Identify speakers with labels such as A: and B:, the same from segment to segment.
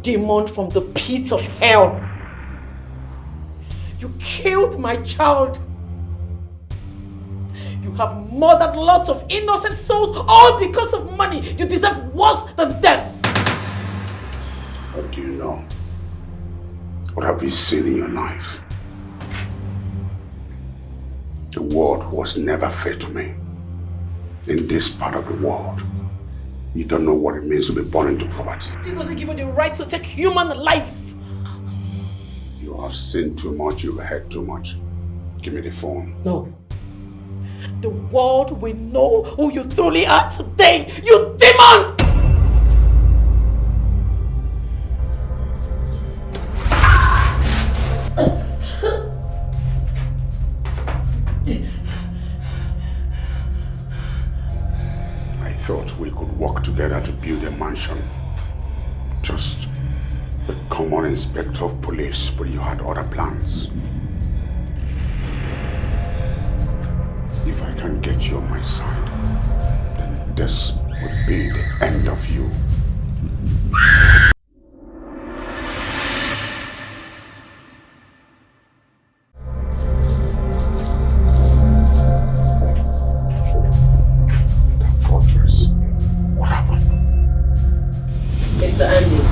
A: demon from the pit of hell. You killed my child. You have murdered lots of innocent souls, all because of money. You deserve worse than death.
B: What do you know? What have you seen in your life? The world was never fair to me. In this part of the world, you don't know what it means to be born into poverty.
A: It still doesn't give you the right to take human lives.
B: You have seen too much, you've heard too much. Give me the phone.
A: No. The world will know who you truly are today, you demon!
B: I thought we could work together to build a mansion. Just a common inspector of police, but you had other plans. If I can get you on my side, then this would be the end of you. That fortress. What happened?
A: Mr. Andy,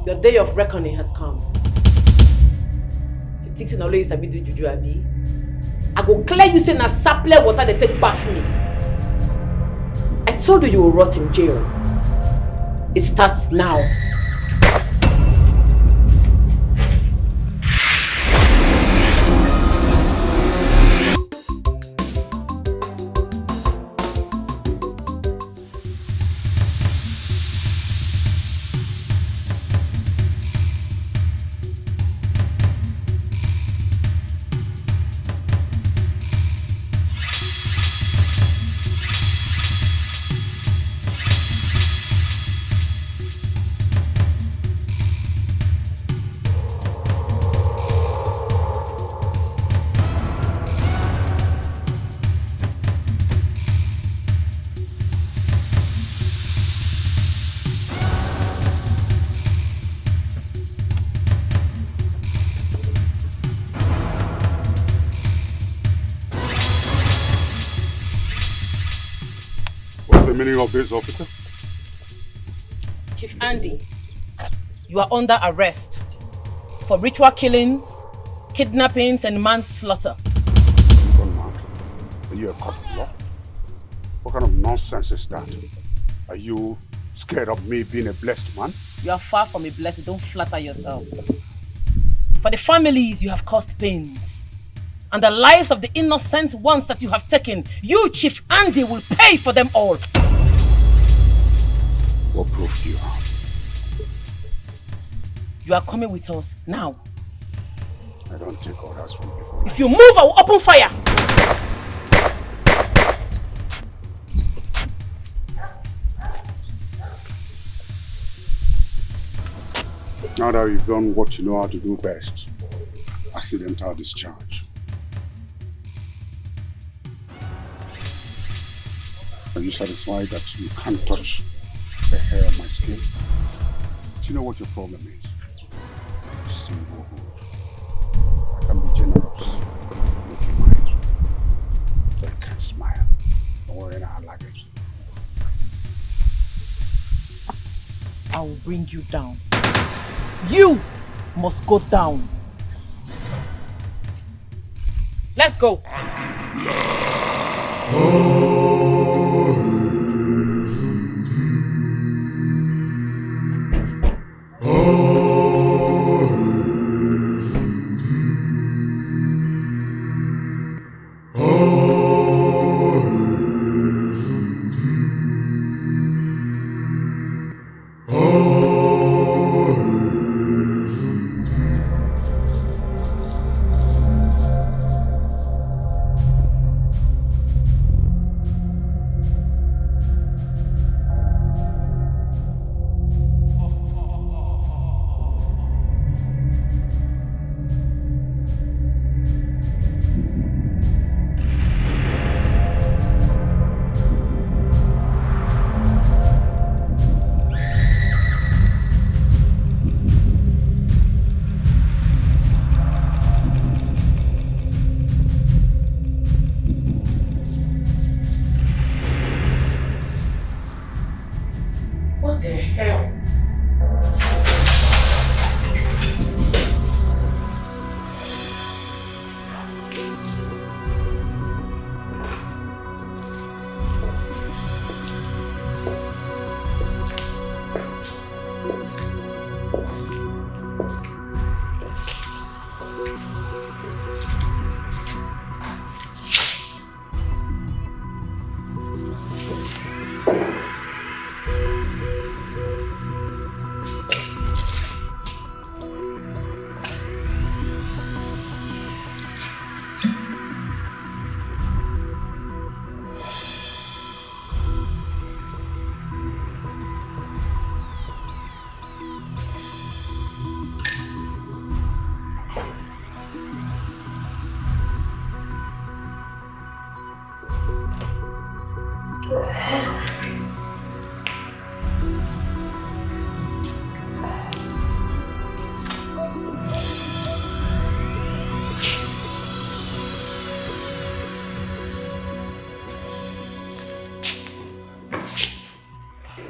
A: your day of reckoning has come. You think you always sabi do juju abi? I go clear you say na sapler water they take bath me. I told you will rot in jail. It starts now.
B: Of this, officer?
A: Chief Andy, you are under arrest for ritual killings, kidnappings and manslaughter.
B: You gone mad? Are you a cop of law? What kind of nonsense is that? Are you scared of me being a blessed man?
A: You are far from a blessed, don't flatter yourself. For the families you have caused pains and the lives of the innocent ones that you have taken, you, Chief Andy, will pay for them all.
B: What proof do you have?
A: You are coming with us now.
B: I don't take orders from people.
A: If you move, I will open fire.
B: Now that you've done what you know how to do best, accidental discharge. Are you satisfied that you can't touch the hair on my skin? Do you know what your problem is? Singlehood. I can be generous with your mind, but I can't smile. Don't worry, I like it.
A: I will bring you down. You must go down. Let's go.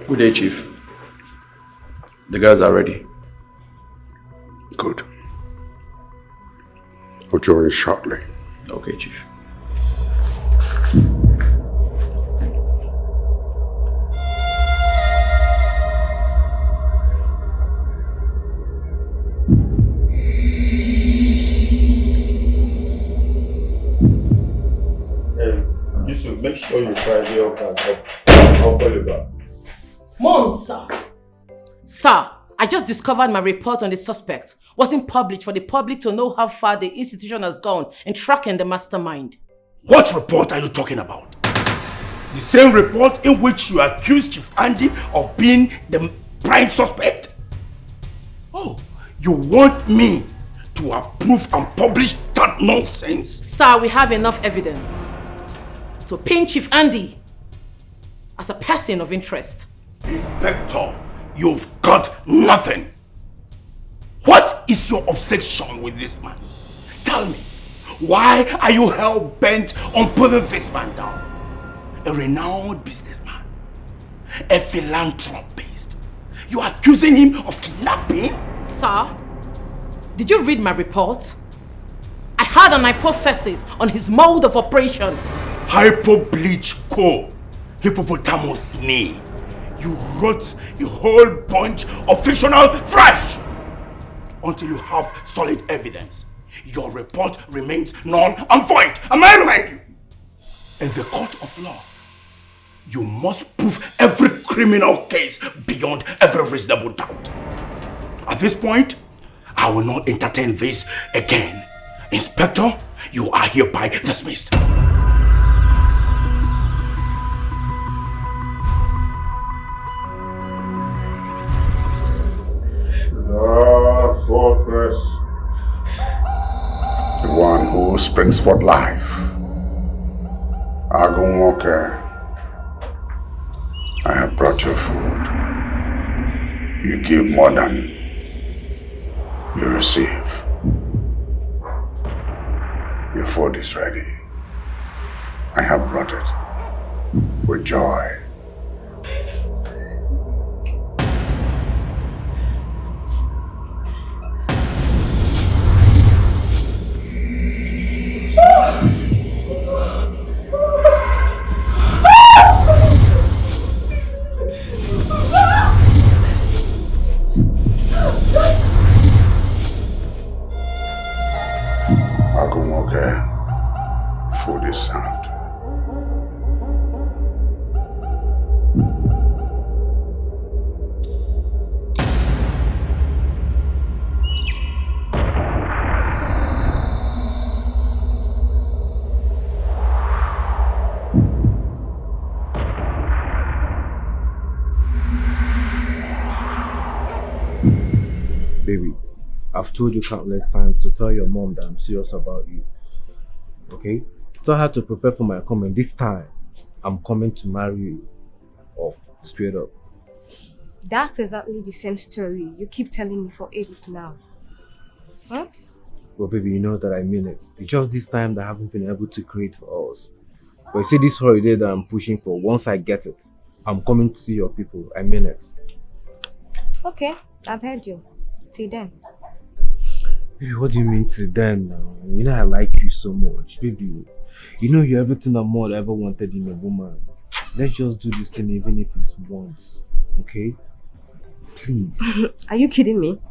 C: Good day, Chief. The guys are ready.
B: Good. I'll join shortly.
C: Okay, Chief.
D: Yusuf, make sure you try the offer. I'll call you back.
A: Sir. Sir, I just discovered my report on the suspect wasn't published for the public to know how far the institution has gone in tracking the mastermind.
E: What report are you talking about? The same report in which you accused Chief Andy of being the prime suspect? Oh, you want me to approve and publish that nonsense?
A: Sir, we have enough evidence to pin Chief Andy as a person of interest.
E: Inspector, you've got nothing. What is your obsession with this man? Tell me, why are you hell-bent on putting this man down? A renowned businessman, a philanthropist. You are accusing him of kidnapping?
A: Sir, did you read my report? I had an hypothesis on his mode of operation.
E: Hypobleach Co. Hippopotamus knee. You wrote a whole bunch of fictional trash. Until you have solid evidence, your report remains null and void. Am I remind you? In the court of law, you must prove every criminal case beyond every reasonable doubt. At this point, I will not entertain this again. Inspector, you are hereby dismissed.
D: Fortress.
B: The one who springs forth life. Agunwoke, I have brought you food. You give more than you receive. Your food is ready. I have brought it with joy. Food is served.
D: Baby, I've told you countless times to tell your mom that I'm serious about you. Okay? Tell her to prepare for my coming. This time, I'm coming to marry you off, straight up.
F: That's exactly the same story you keep telling me for ages now. Huh?
D: Well, baby, you know that I mean it. It's just this time that I haven't been able to create for us. But you see this holiday that I'm pushing for, once I get it, I'm coming to see your people. I mean it.
F: Okay, I've heard you. Till then.
D: Baby, what do you mean till then now? You know I like you so much. Baby, you know you're everything a man ever wanted in a woman. Let's just do this thing even if it's once. Okay? Please.
F: Are you kidding me?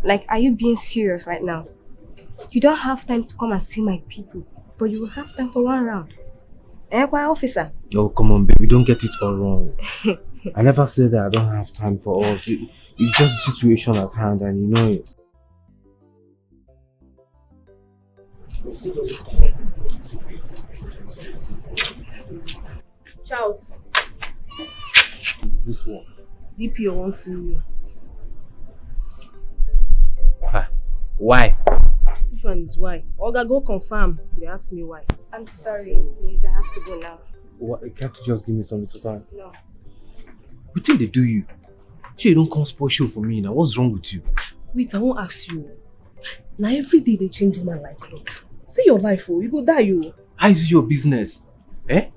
F: Like, are you being serious right now? You don't have time to come and see my people, but you will have time for one round. Eh, why, officer?
D: Oh, come on, baby, don't get it all wrong. I never said that I don't have time for us. It's just the situation at hand and you know it.
G: Charles,
D: This one.
G: DPO wants to see you.
D: Why?
G: Which one is why? Olga, go confirm. They ask me why.
F: I'm sorry, please. I have to go now.
D: What, can't you just give me some little time?
F: No.
D: What thing they do you? You don't come spoil show for me now. What's wrong with you?
G: Wait, I won't ask you. Now every day they change woman like clothes. See your life, oh, you go die, you.
D: How is it your business? Eh?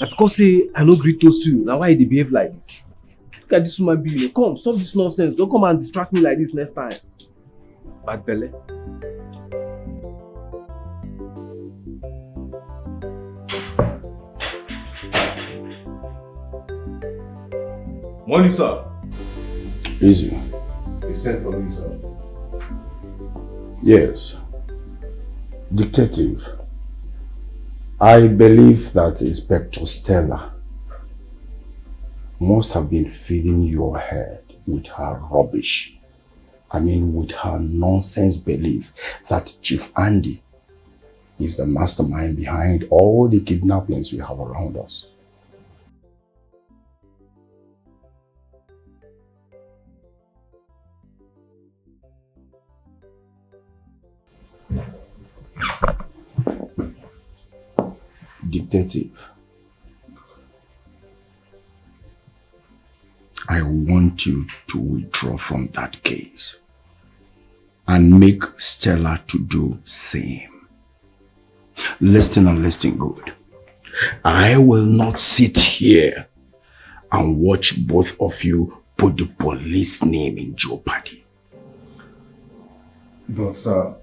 D: Na because say I no gree toast you. Now why they behave like this? Look at this woman being. Come, stop this nonsense. Don't come and distract me like this next time. Bad belly. Morning, sir.
B: Easy.
D: You sent for me, sir.
B: Yes. Detective, I believe that Inspector Stella must have been filling your head with her rubbish. I mean, with her nonsense belief that Chief Andy is the mastermind behind all the kidnappings we have around us. Detective, I want you to withdraw from that case and make Stella to do same. Listen and listen good. I will not sit here and watch both of you put the police name in jeopardy.
D: But sir,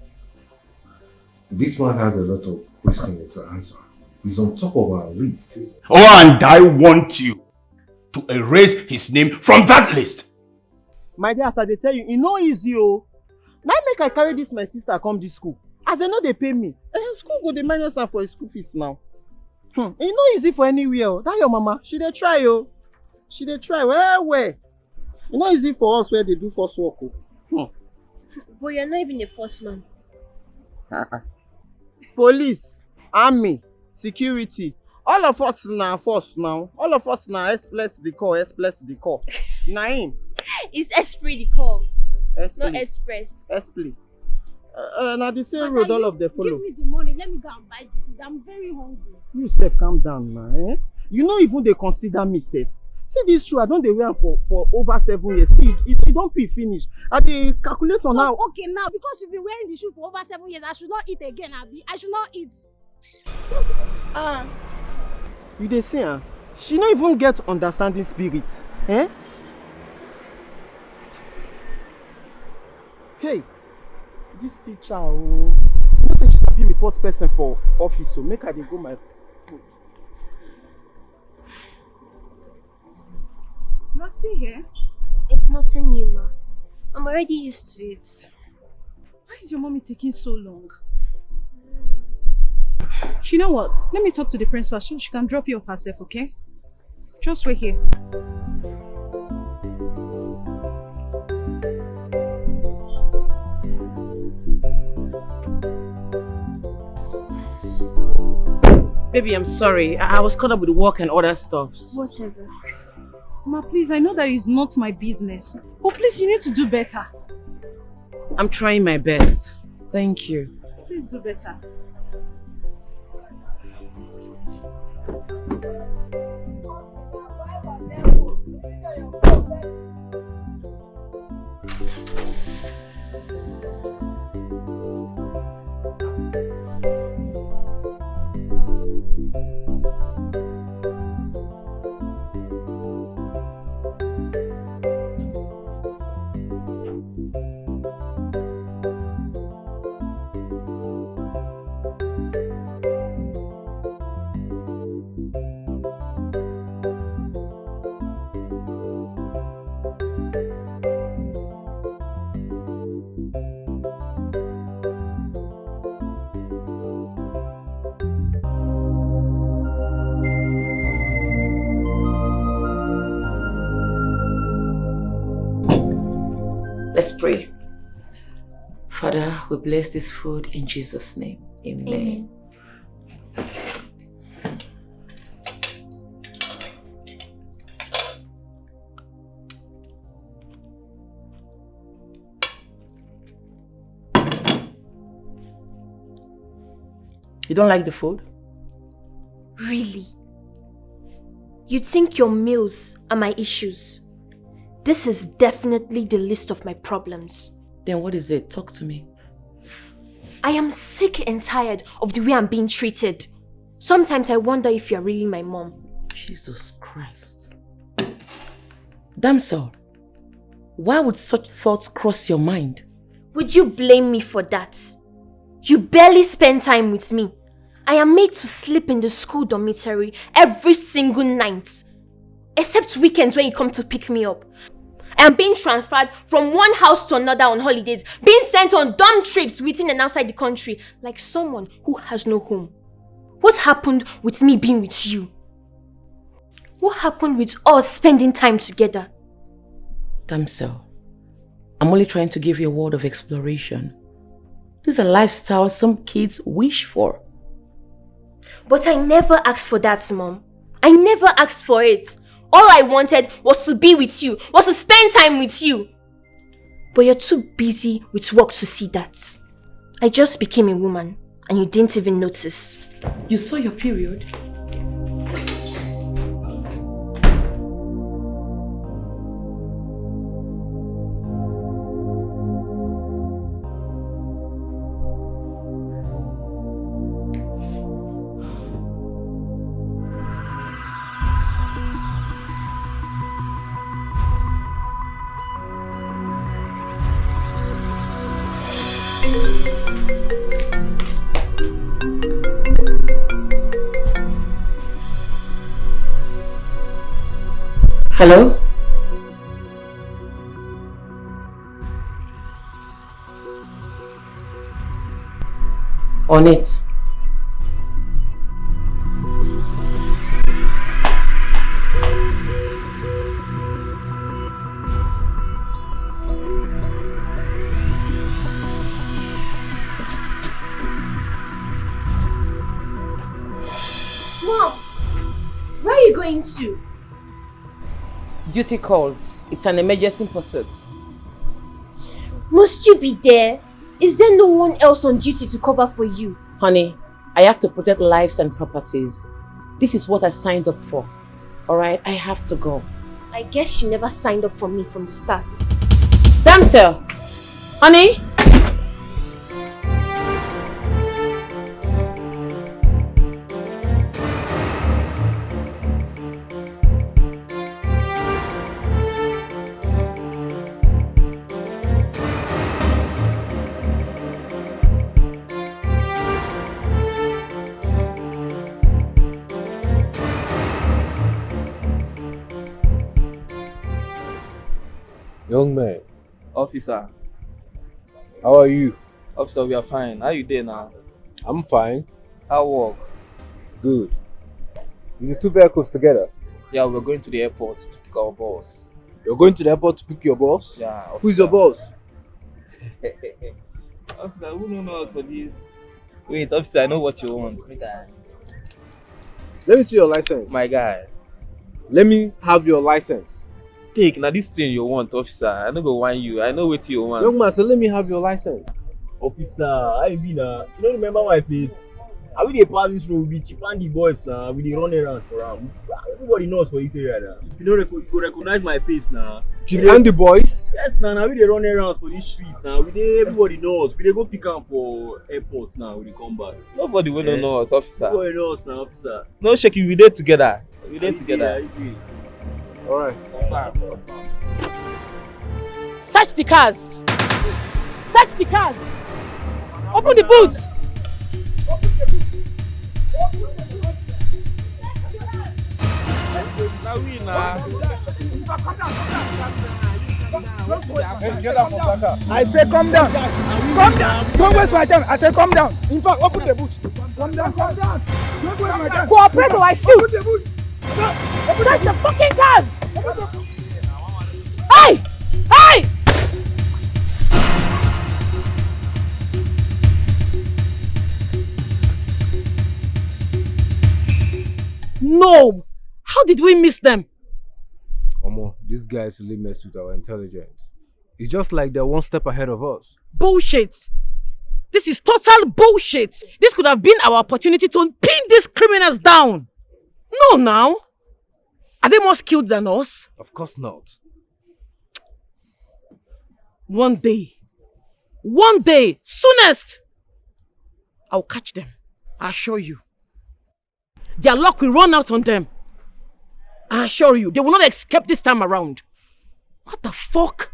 D: this man has a lot of questions to answer. He's on top of our list.
E: Oh, and I want you to erase his name from that list.
H: My dear, as I dey tell you, e no easy o. Now make I carry this my sister come this school. As they know they pay me. School go dey minus her for his school fees now. E no easy for anywhere o. That your mama, she dey try o. She dey try well well. E no easy for us where they do first work o.
F: But you're not even the first man.
H: Police, army, security. All of us na force now. All of us na express the call. Na him.
F: It's Esprit the call,
H: Esprit.
F: not Express.
H: Esprit. Na the same road all of them follow.
I: Give me the money, let me go and buy the food. I'm very hungry.
H: You sef calm down now, eh? You no even dey consider me sef. See this shoe, I don dey wear am for over 7 years. See, it don pay finish. I dey calculate on now.
I: Okay, now because you've been wearing the shoe for over 7 years, I should not eat again, Abi. I should not eat.
H: You dey see, huh? She no even get understanding spirit, eh? Hey, this teacher, oh, no say she sabi report person for office, so make I dey go my.
G: You are still here?
F: It's nothing new, ma. I'm already used to it.
G: Why is your mommy taking so long? You know what? Let me talk to the principal so she can drop you off herself, okay? Just wait here.
A: Baby, I'm sorry. I was caught up with work and other stuff.
F: Whatever.
G: Ma, please, I know that is not my business. But please, you need to do better.
A: I'm trying my best. Thank you.
G: Please do better.
A: Let's pray. Father, we bless this food in Jesus' name. Amen. You don't like the food?
F: Really? You think your meals are my issues? This is definitely the list of my problems.
A: Then what is it? Talk to me.
F: I am sick and tired of the way I'm being treated. Sometimes I wonder if you're really my mom.
A: Jesus Christ. Damsel, why would such thoughts cross your mind?
F: Would you blame me for that? You barely spend time with me. I am made to sleep in the school dormitory every single night. Except weekends when you come to pick me up. I am being transferred from one house to another on holidays, being sent on dumb trips within and outside the country, like someone who has no home. What happened with me being with you? What happened with us spending time together?
A: Damsel, I'm only trying to give you a word of exploration. This is a lifestyle some kids wish for.
F: But I never asked for that, Mom. I never asked for it. All I wanted was to be with you, was to spend time with you. But you're too busy with work to see that. I just became a woman and you didn't even notice.
A: You saw your period? Hello? On it.
F: Mom, where are you going to?
A: Duty calls. It's an emergency pursuit.
F: Must you be there? Is there no one else on duty to cover for you?
A: Honey, I have to protect lives and properties. This is what I signed up for. Alright, I have to go.
F: I guess you never signed up for me from the start.
A: Damsel! Honey?
D: Young man,
J: Officer.
D: how are you?
J: Officer, we are fine. How you there now?
D: I'm fine.
J: How work?
D: Good. Is the two vehicles together?
J: Yeah, we're going to the airport to pick our boss.
D: You're going to the airport to pick your boss?
J: Yeah, officer.
D: Who is your boss?
J: Officer, who don't know us for this? Wait, officer, I know what you want. My guy.
D: Let me see your license.
J: My guy.
D: Let me have your license.
J: Take, now this thing you want, officer. I don't go whine you. I know what you want.
D: Young man, so let me have your license.
K: Officer, how you be now? You don't remember my face? How we dey pass this road, we chip and the boys now. We dey run errands for am. Everybody knows for this area now. If you don't you go recognize my face now.
D: Chip and the boys?
K: Yes, now we dey run errands for these streets now. Everybody knows. We dey go pick am for airport now. We dey come back.
J: Nobody will don't know us, officer.
K: Nobody knows now, officer.
J: No shaking, we there together. We there together.
D: Alright.
A: Search the cars! Search the cars! Open the boot!
L: I say come down. Come down. Don't waste my time. I say come down. In fact, open the boot. Come down. Come down. Don't waste my time.
A: Cooperate or I shoot!
L: Open the boot.
A: Search the fucking cars! Hey! Hey! home. How did we miss them?
D: Omo, these guys really mess with our intelligence. It's just like they're one step ahead of us.
A: Bullshit. This is total bullshit. This could have been our opportunity to pin these criminals down. No, now. Are they more skilled than us?
D: Of course not.
A: One day, soonest, I'll catch them. I assure you. Their luck will run out on them. I assure you, they will not escape this time around. What the fuck?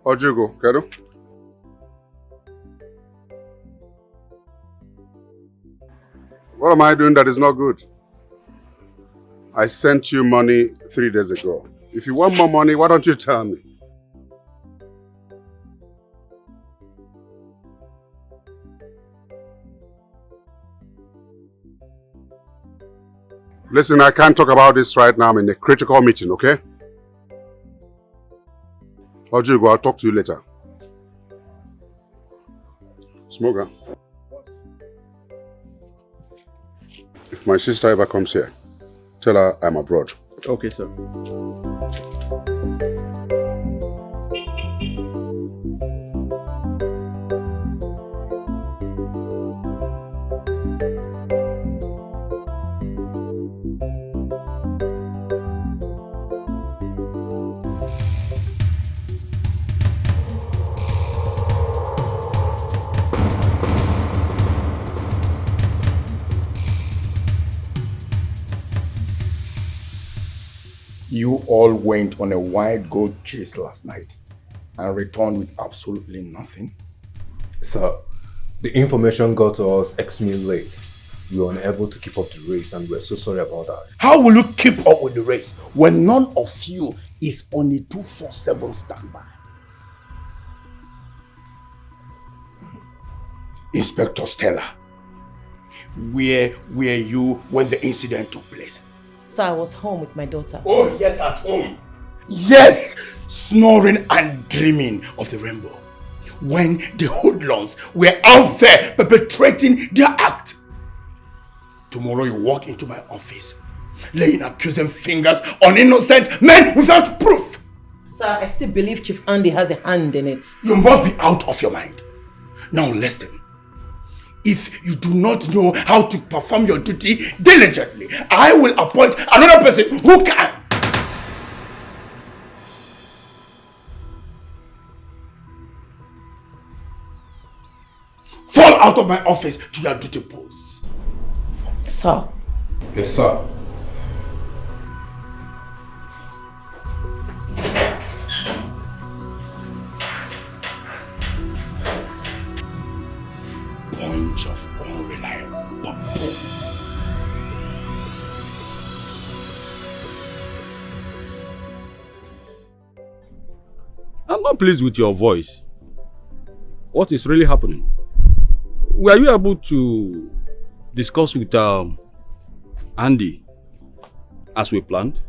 M: Ojugo, Kedu? What am I doing that is not good? I sent you money 3 days ago. If you want more money, why don't you tell me? Listen, I can't talk about this right now. I'm in a critical meeting, okay? Ojugo, I'll talk to you later. Smoker. If my sister ever comes here, tell her I'm abroad.
C: Okay, sir.
B: You all went on a wild goat chase last night and returned with absolutely nothing.
D: Sir, the information got to us extremely late. We were unable to keep up the race and we're so sorry about that.
B: How will you keep up with the race when none of you is on a 247 standby? Inspector Stella, where were you when the incident took place?
A: Sir, I was home with my daughter.
B: Oh, yes, at home. Yes, snoring and dreaming of the rainbow. When the hoodlums were out there perpetrating their act. Tomorrow you walk into my office, laying accusing fingers on innocent men without proof.
A: Sir, I still believe Chief Andy has a hand in it.
B: You must be out of your mind. Now listen. If you do not know how to perform your duty diligently, I will appoint another person who can. Fall out of my office to your duty posts.
A: Sir.
B: Yes, sir. Bunch of unreliable baboons.
C: I'm not pleased with your voice. What is really happening? Were you able to discuss with Andy as we planned?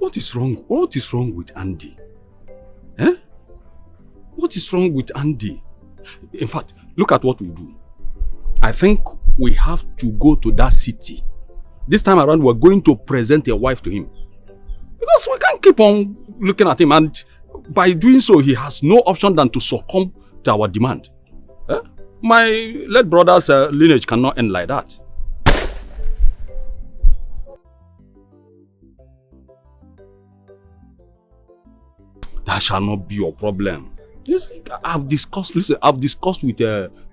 C: What is wrong? What is wrong with Andy? Eh? What is wrong with Andy? In fact, look at what we do. I think we have to go to that city. This time around, we're going to present a wife to him. Because we can't keep on looking at him, and by doing so, he has no option than to succumb to our demand. Eh? My late brother's lineage cannot end like that. That shall not be your problem. Yes, I've discussed with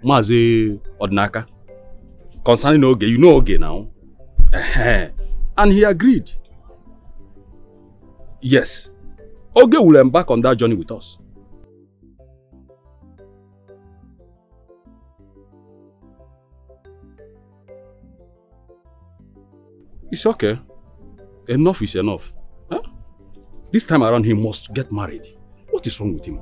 C: Maze Odnaka concerning Oge. You know Oge now. And he agreed. Yes. Oge will embark on that journey with us. It's okay. Enough is enough. Huh? This time around, he must get married. What is wrong with him?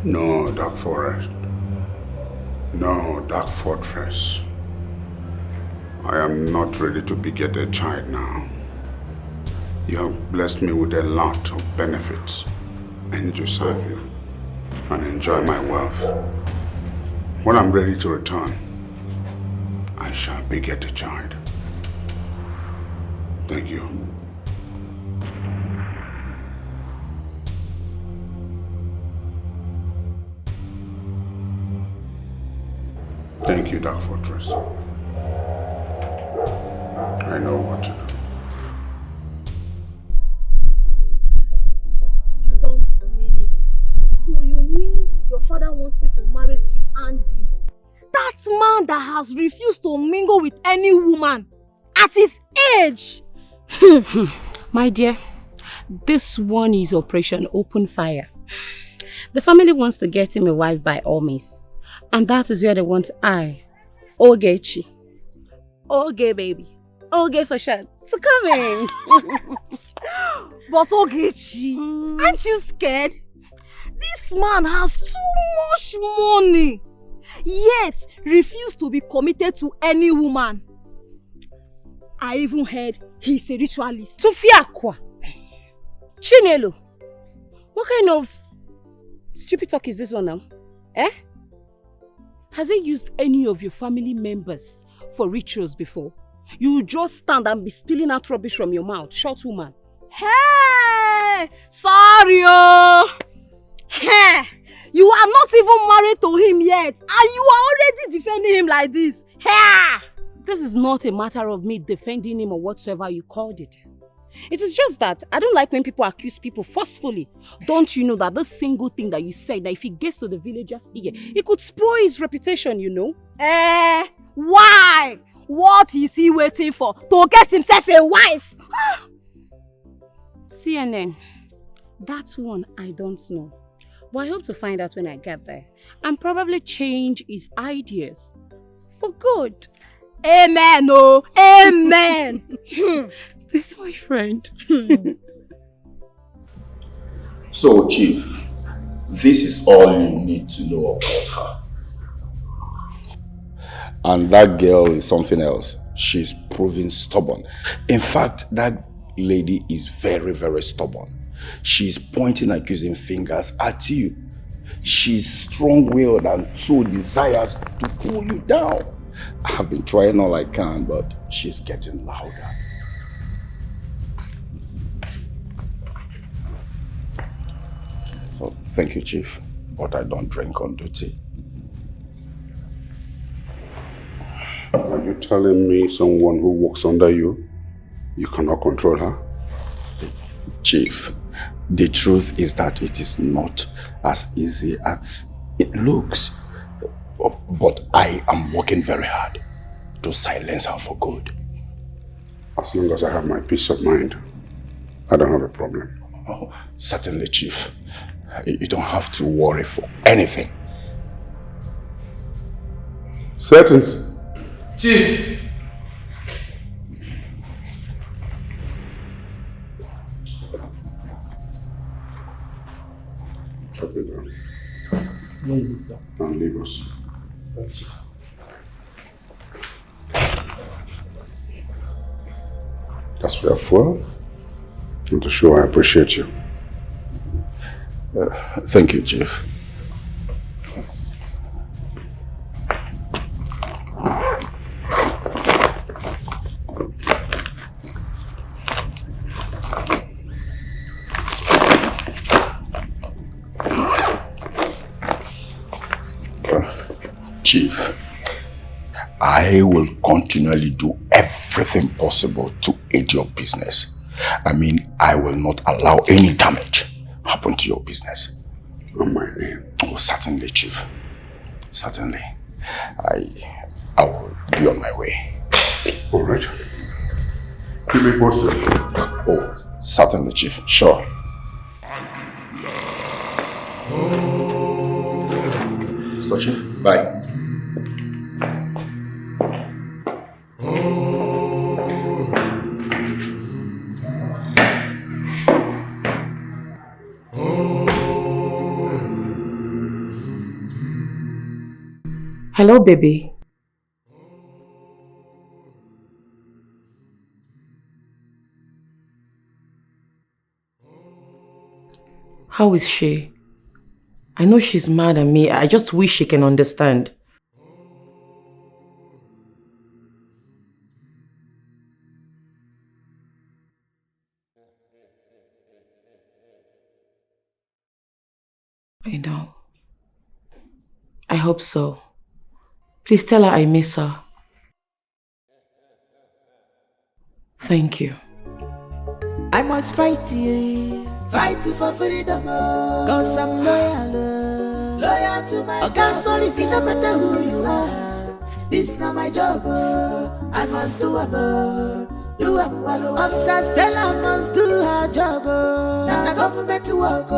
M: No, Dark Forest. No, Dark Fortress. I am not ready to beget a child now. You have blessed me with a lot of benefits. I need to serve you and enjoy my wealth. When I'm ready to return, I shall beget a child. Thank you. Thank you, Dark Fortress. I know what to do.
I: You don't mean it. So you mean your father wants you to marry Chief Andy? That man that has refused to mingle with any woman at his age.
N: My dear, this one is Operation Open Fire. The family wants to get him a wife by all means. And that is where they want Ogechi. Oge baby. Oge for sure. To come in.
I: But Ogechi, aren't you scared? This man has too much money, yet refused to be committed to any woman. I even heard he's a ritualist.
N: Tufiakwa. Chinelo. What kind of stupid talk is this one now? Eh? Has he used any of your family members for rituals before? You just stand and be spilling out rubbish from your mouth, short woman.
I: Hey! Sorry, oh! Hey! You are not even married to him yet, and you are already defending him like this. Hey!
N: This is not a matter of me defending him or whatsoever you called it. It is just that I don't like when people accuse people forcefully. Don't you know that this single thing that you said, that if he gets to the villagers' ear, it could spoil his reputation, you know?
I: Why? What is he waiting for? To get himself a wife?
N: CNN, that one I don't know. But I hope to find out when I get there. And probably change his ideas. For good.
I: Amen, oh! Amen!
N: This is my friend.
B: So, Chief, this is all you need to know about her. And that girl is something else. She's proving stubborn. In fact, that lady is very, very stubborn. She's pointing accusing fingers at you. She's strong-willed and so desires to pull you down. I've been trying all I can, but she's getting louder. So, thank you, Chief, but I don't drink on duty.
M: Are you telling me someone who works under you, you cannot control her?
B: Chief, the truth is that it is not as easy as it looks. But I am working very hard to silence her for good.
M: As long as I have my peace of mind, I don't have a problem.
B: Oh, certainly, Chief. You don't have to worry for anything.
M: Settings.
J: Chief.
M: Copy that.
J: Where is it, sir?
M: And leave us. That's for your fuel. And to show I appreciate you.
B: Thank you, Chief. Chief, I will continually do everything possible to aid your business. I mean, I will not allow any damage happen to your business.
M: On my name.
B: Oh, certainly, Chief. Certainly. I will be on my way.
M: All right. Keep me posted.
B: Oh, certainly, Chief. Sure. So, Chief, bye.
A: Hello, baby. How is she? I know she's mad at me. I just wish she can understand. I know. I hope so. Please tell her I miss her. Thank you.
O: I must fight you for freedom, cause I'm loyal to my job. Solid, no matter who you are. This not my job, I must do well. Officer Stella must do her job. Now the government to work,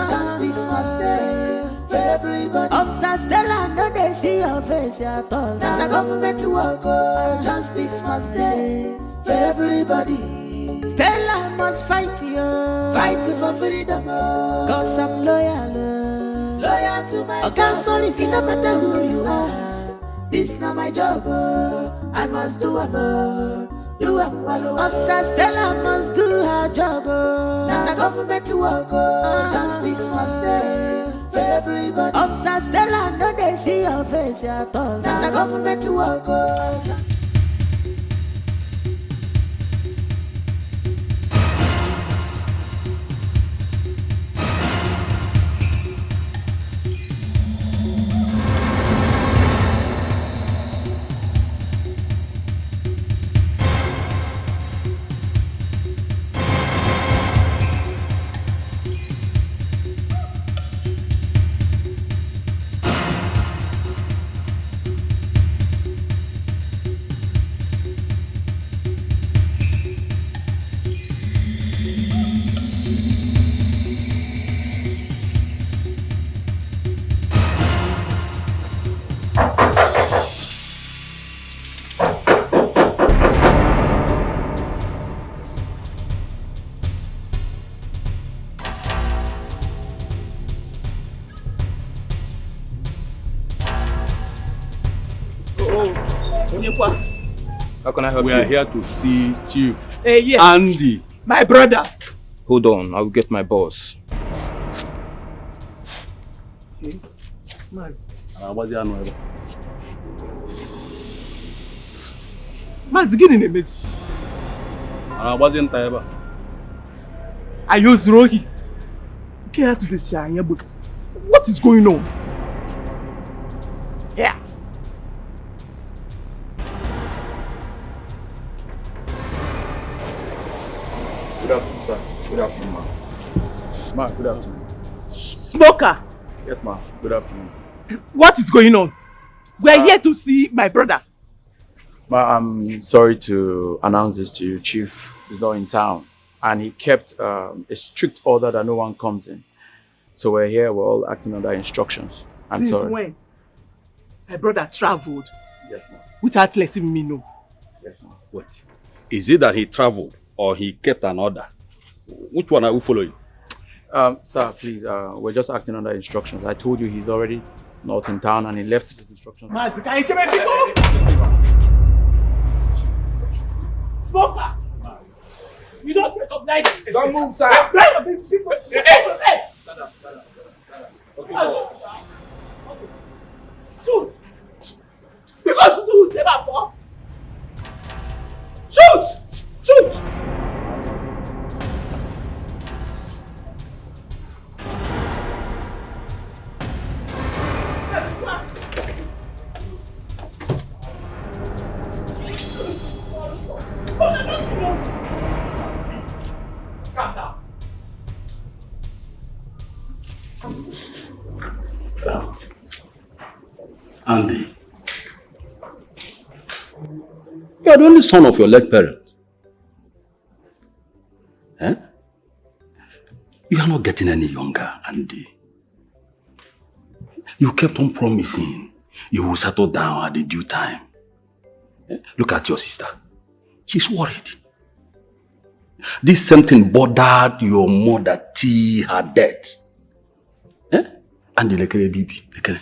O: justice must stay for everybody. Officer Stella, no they see your face at all. Now the government to work, justice must stay for everybody. Stella must fight for freedom, cause I'm loyal to my job. Solid, no matter who you are. This not my job, I must do well. Officer Stella must do her job. Now the government to work, justice must stay for everybody. Officer Stella, no they see your face at all. Now the government to work.
J: How can I help you?
C: We are here to see Chief
L: Yes.
C: Andy.
L: My brother.
J: Hold on, I'll get my boss.
L: Okay. Maz, gini na-emezi. Ayo zuru ohi. Nke ya tudesi anya gbe. What is going on? Yeah.
C: Good afternoon, sir. Good afternoon, ma'am. Ma'am, good afternoon.
L: Smoker.
C: Yes, ma'am. Good afternoon.
L: What is going on? We're here to see my brother.
P: Ma'am, I'm sorry to announce this to you. Chief is not in town, and he kept a strict order that no one comes in. So we're here, we're all acting under instructions. I'm
L: Since
P: sorry.
L: when? My brother traveled
P: Yes, ma'am.
G: Without letting me know.
P: Yes, ma'am.
C: What? Is it that he traveled or he kept an order? Which one are we following?
P: Sir, please, we're just acting under instructions. I told you he's already not in town and he left his instructions.
L: Master, can you tell me people? Smoker! You don't recognize it.
J: Don't move, sir.
L: Shoot! Because this will save up, boy. Shoot! Shoot!
C: Andy, you are the only son of your late parents. Eh? You are not getting any younger, Andy. You kept on promising you will settle down at the due time. Eh? Look at your sister. She's worried. This same thing bothered your mother till her death. Eh? Andy, lekere bibi, lekere.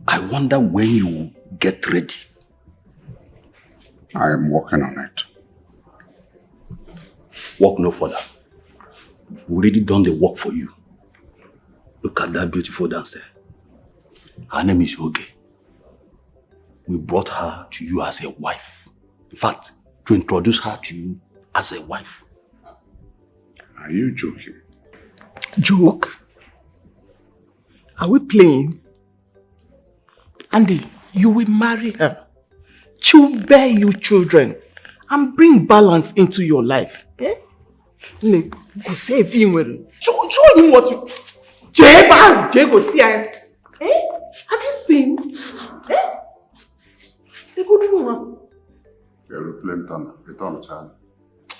C: I wonder when you get ready.
M: I am working on it.
C: Work no further. We've already done the work for you. Look at that beautiful dancer. Her name is Oge. We brought her to you as a wife. In fact, to introduce her to you as a wife.
M: Are you joking?
G: Joke? Are we playing? Andy, you will marry her. She will bear you children and bring balance into your life. Eh? Go say if you show him what you. Go see her. Eh? Have you seen? Eh? They go do one.
M: Aeroplane tunnel, the tunnel Charlie.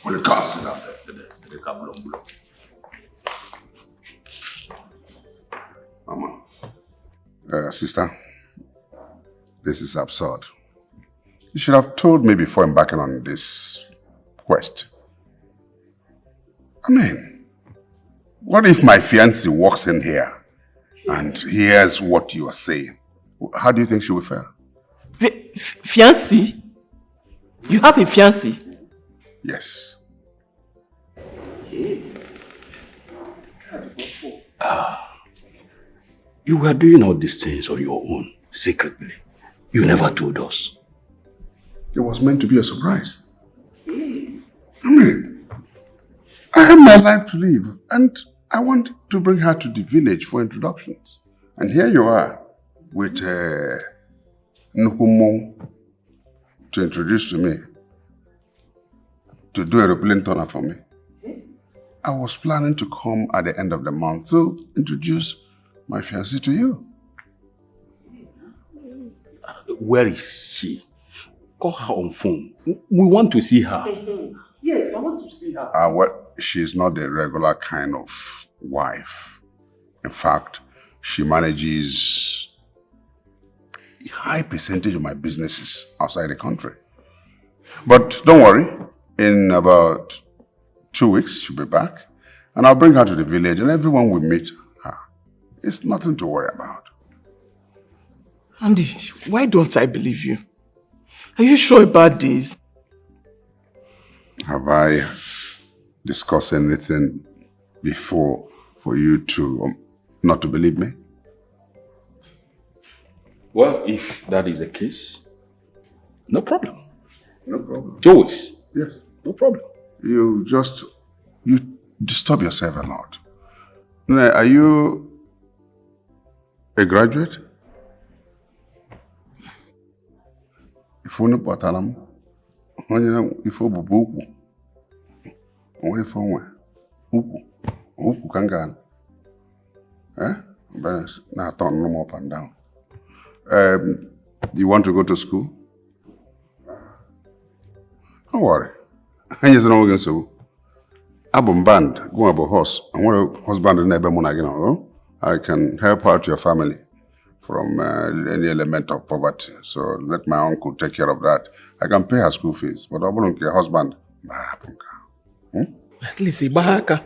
M: Well, you can't sit down there. The cable on below. Mama. Sister. This is absurd. You should have told me before embarking on this quest. I mean, what if my fiancé walks in here and hears what you are saying? How do you think she will feel?
G: Fiancé? You have a fiancé?
M: Yes.
C: You were doing all these things on your own, secretly. You never told us.
M: It was meant to be a surprise. I mean, I have my life to live and I want to bring her to the village for introductions. And here you are with Nukumo to introduce to me, to do a aeroplane tunnel for me. I was planning to come at the end of the month to introduce my fiancée to you.
C: Where is she? Call her on phone. We want to see her.
G: Yes, I want to see her.
M: Well, she's not a regular kind of wife. In fact, she manages a high percentage of my businesses outside the country. But don't worry, in about 2 weeks, she'll be back. And I'll bring her to the village and everyone will meet her. It's nothing to worry about.
G: Andy, why don't I believe you? Are you sure about this?
M: Have I discussed anything before for you to not to believe me?
C: Well, if that is the case, no problem.
M: No problem.
C: Joyce?
M: Yes.
C: No problem.
M: You disturb yourself a lot. Are you a graduate? If you patalam, if you bubu, only for one, uku kangan. But now turn no more up and down. You want to go to school? Don't worry. I just know against you. Abum band, go about horse. And what a husband and neighbor again. I can help out your family from any element of poverty. So let my uncle take care of that. I can pay her school fees, but Obulunke husband,
G: at least Ibaka.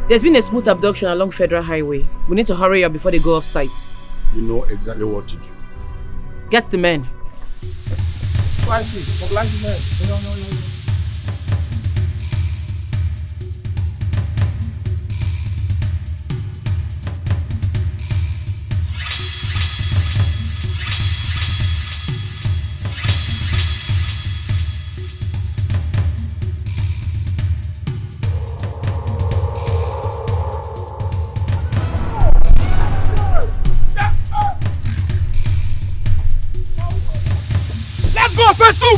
A: There's been a smooth abduction along Federal Highway. We need to hurry up before they go off site.
C: You know exactly what to do.
A: Get the men.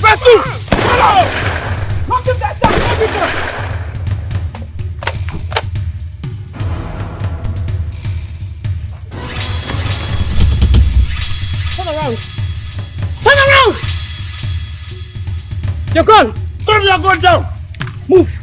L: First two! Follow! Knock him that down!
A: Turn around! Turn around! Your gun! Throw your gun down! Move!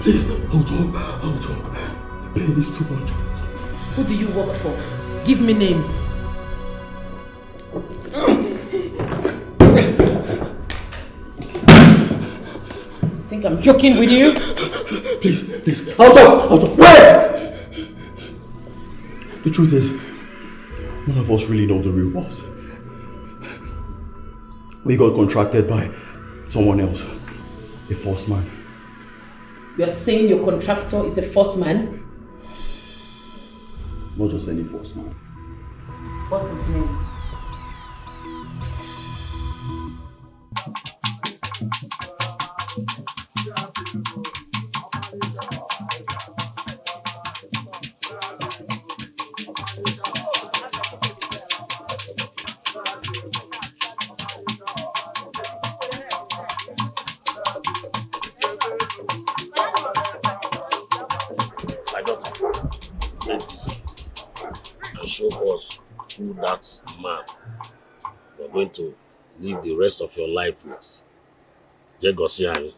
B: Please, I'll talk. The pain is too much.
A: Who do you work for? Give me names. Think I'm joking with you?
B: Please, I'll talk. Wait! The truth is, none of us really know the real boss. We got contracted by someone else, a false man.
A: You're saying your contractor is a false man?
B: Not just any false man.
A: What's his name?
Q: Show us who that man you're going to live the rest of your life with. Jegosiani.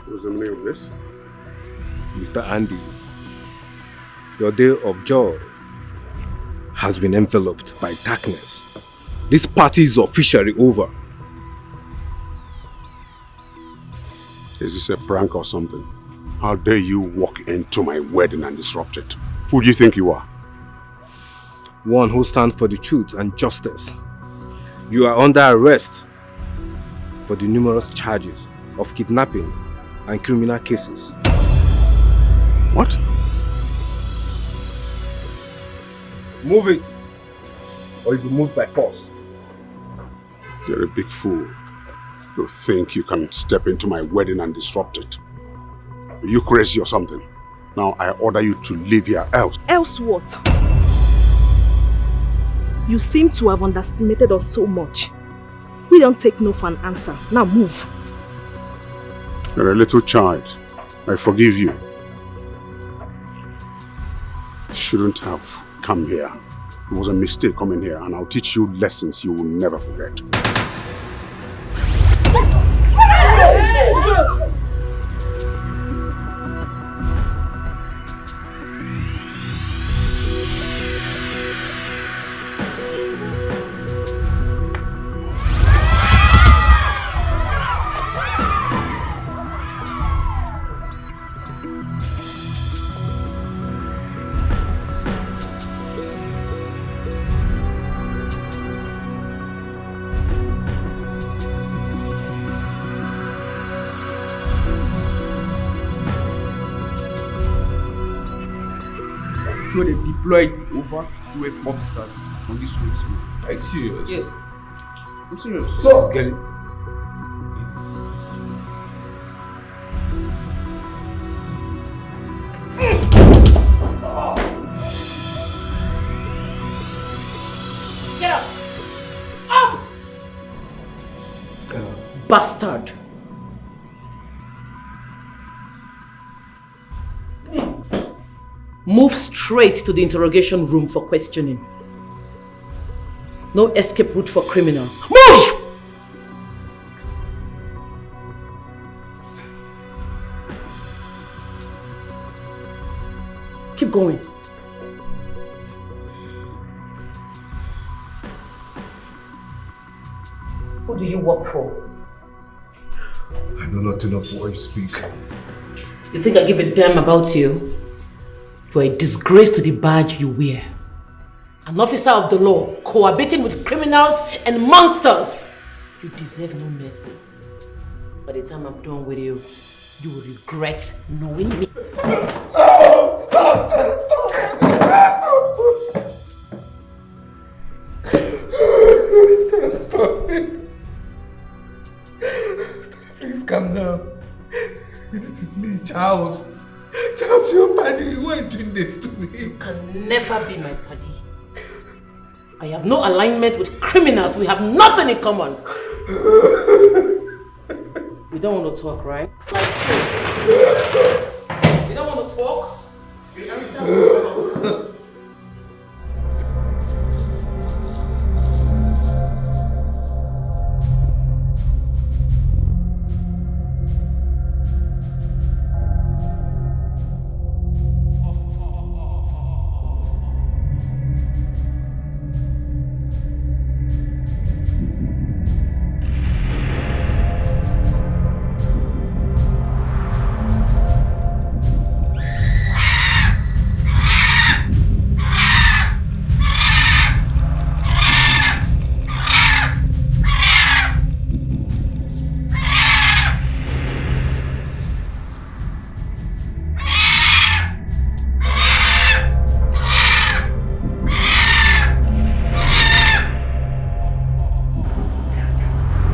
M: What's the meaning of this?
D: Mr. Andy, your day of joy has been enveloped by darkness. This party is officially over.
M: Is this a prank or something? How dare you walk into my wedding and disrupt it? Who do you think you are?
D: One who stands for the truth and justice. You are under arrest for the numerous charges of kidnapping and criminal cases.
M: What?
D: Move it, or you'll be moved by force.
M: You're a big fool. You think you can step into my wedding and disrupt it? Are you crazy or something? Now I order you to leave here, else.
I: Else what? You seem to have underestimated us so much. We don't take no for an answer. Now move.
M: You're a little child. I forgive you. You shouldn't have come here. It was a mistake coming here, and I'll teach you lessons you will never forget.
R: So they deployed over 12 officers on this road.
K: Are you serious?
R: Yes. I'm serious.
K: So, get it.
A: Get up! Up! Bastard! Move straight to the interrogation room for questioning. No escape route for criminals. Move! Keep going. Who do you work for?
D: I know nothing of what you speak.
A: You think I give a damn about you? You are a disgrace to the badge you wear. An officer of the law, cohabiting with criminals and monsters. You deserve no mercy. By the time I'm done with you, you will regret knowing me.
R: Stop it. Please calm down. This is me, Charles. Charles, your paddy, why are you doing this to me?
A: You can never be my paddy. I have no alignment with criminals. We have nothing in common. We You don't want to talk, right? You don't want to talk? You answer.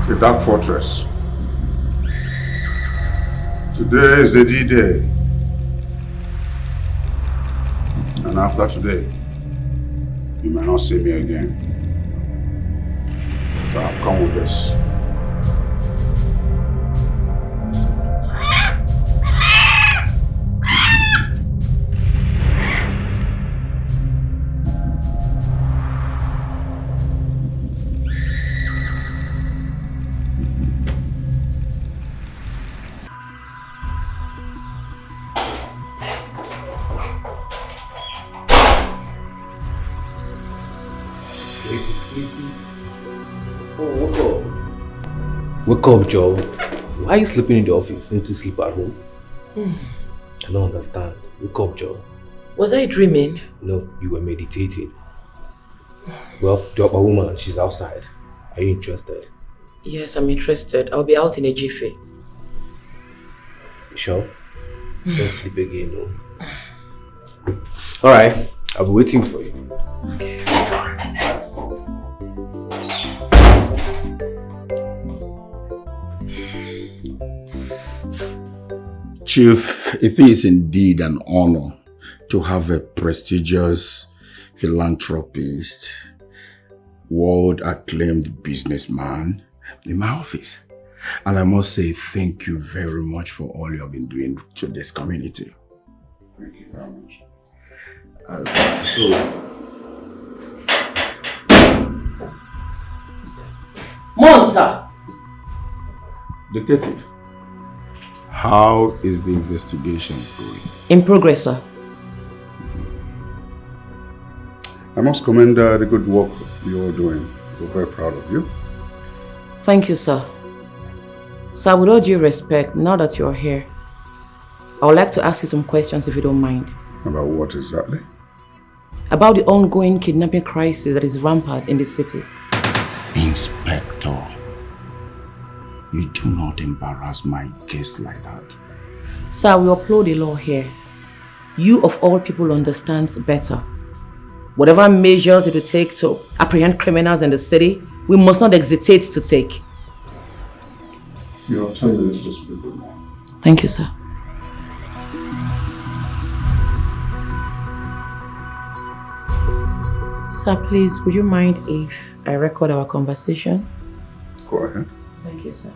M: The Dark Fortress. Today is the D-Day. And after today, you may not see me again. So I've come with this.
D: Wake up, Joe. Why are you sleeping in the office? Need to sleep at home? I don't understand. Wake up, Joe.
A: Was I dreaming?
D: No, you were meditating. Well, the upper woman, she's outside. Are you interested?
A: Yes, I'm interested. I'll be out in a jiffy.
D: You sure? Don't sleep again, no. Alright, I'll be waiting for you.
A: Okay.
B: Chief, it is indeed an honor to have a prestigious philanthropist, world-acclaimed businessman in my office. And I must say thank you very much for all you have been doing to this community. Thank you very much.
A: Monza!
B: Detective, how is the investigations going?
A: In progress, sir.
M: I must commend the good work you're doing. We're very proud of you.
A: Thank you, sir. Sir, with all due respect, now that you're here, I would like to ask you some questions if you don't mind.
M: About what exactly?
A: About the ongoing kidnapping crisis that is rampant in the city.
B: Inspector, you do not embarrass my guest like that.
A: Sir, we uphold the law here. You of all people understand better. Whatever measures it will take to apprehend criminals in the city, we must not hesitate to take.
M: You have 10 minutes to speak with me.
A: Thank you, sir. Sir, please, would you mind if I record our conversation?
M: Go ahead.
A: Thank you, sir.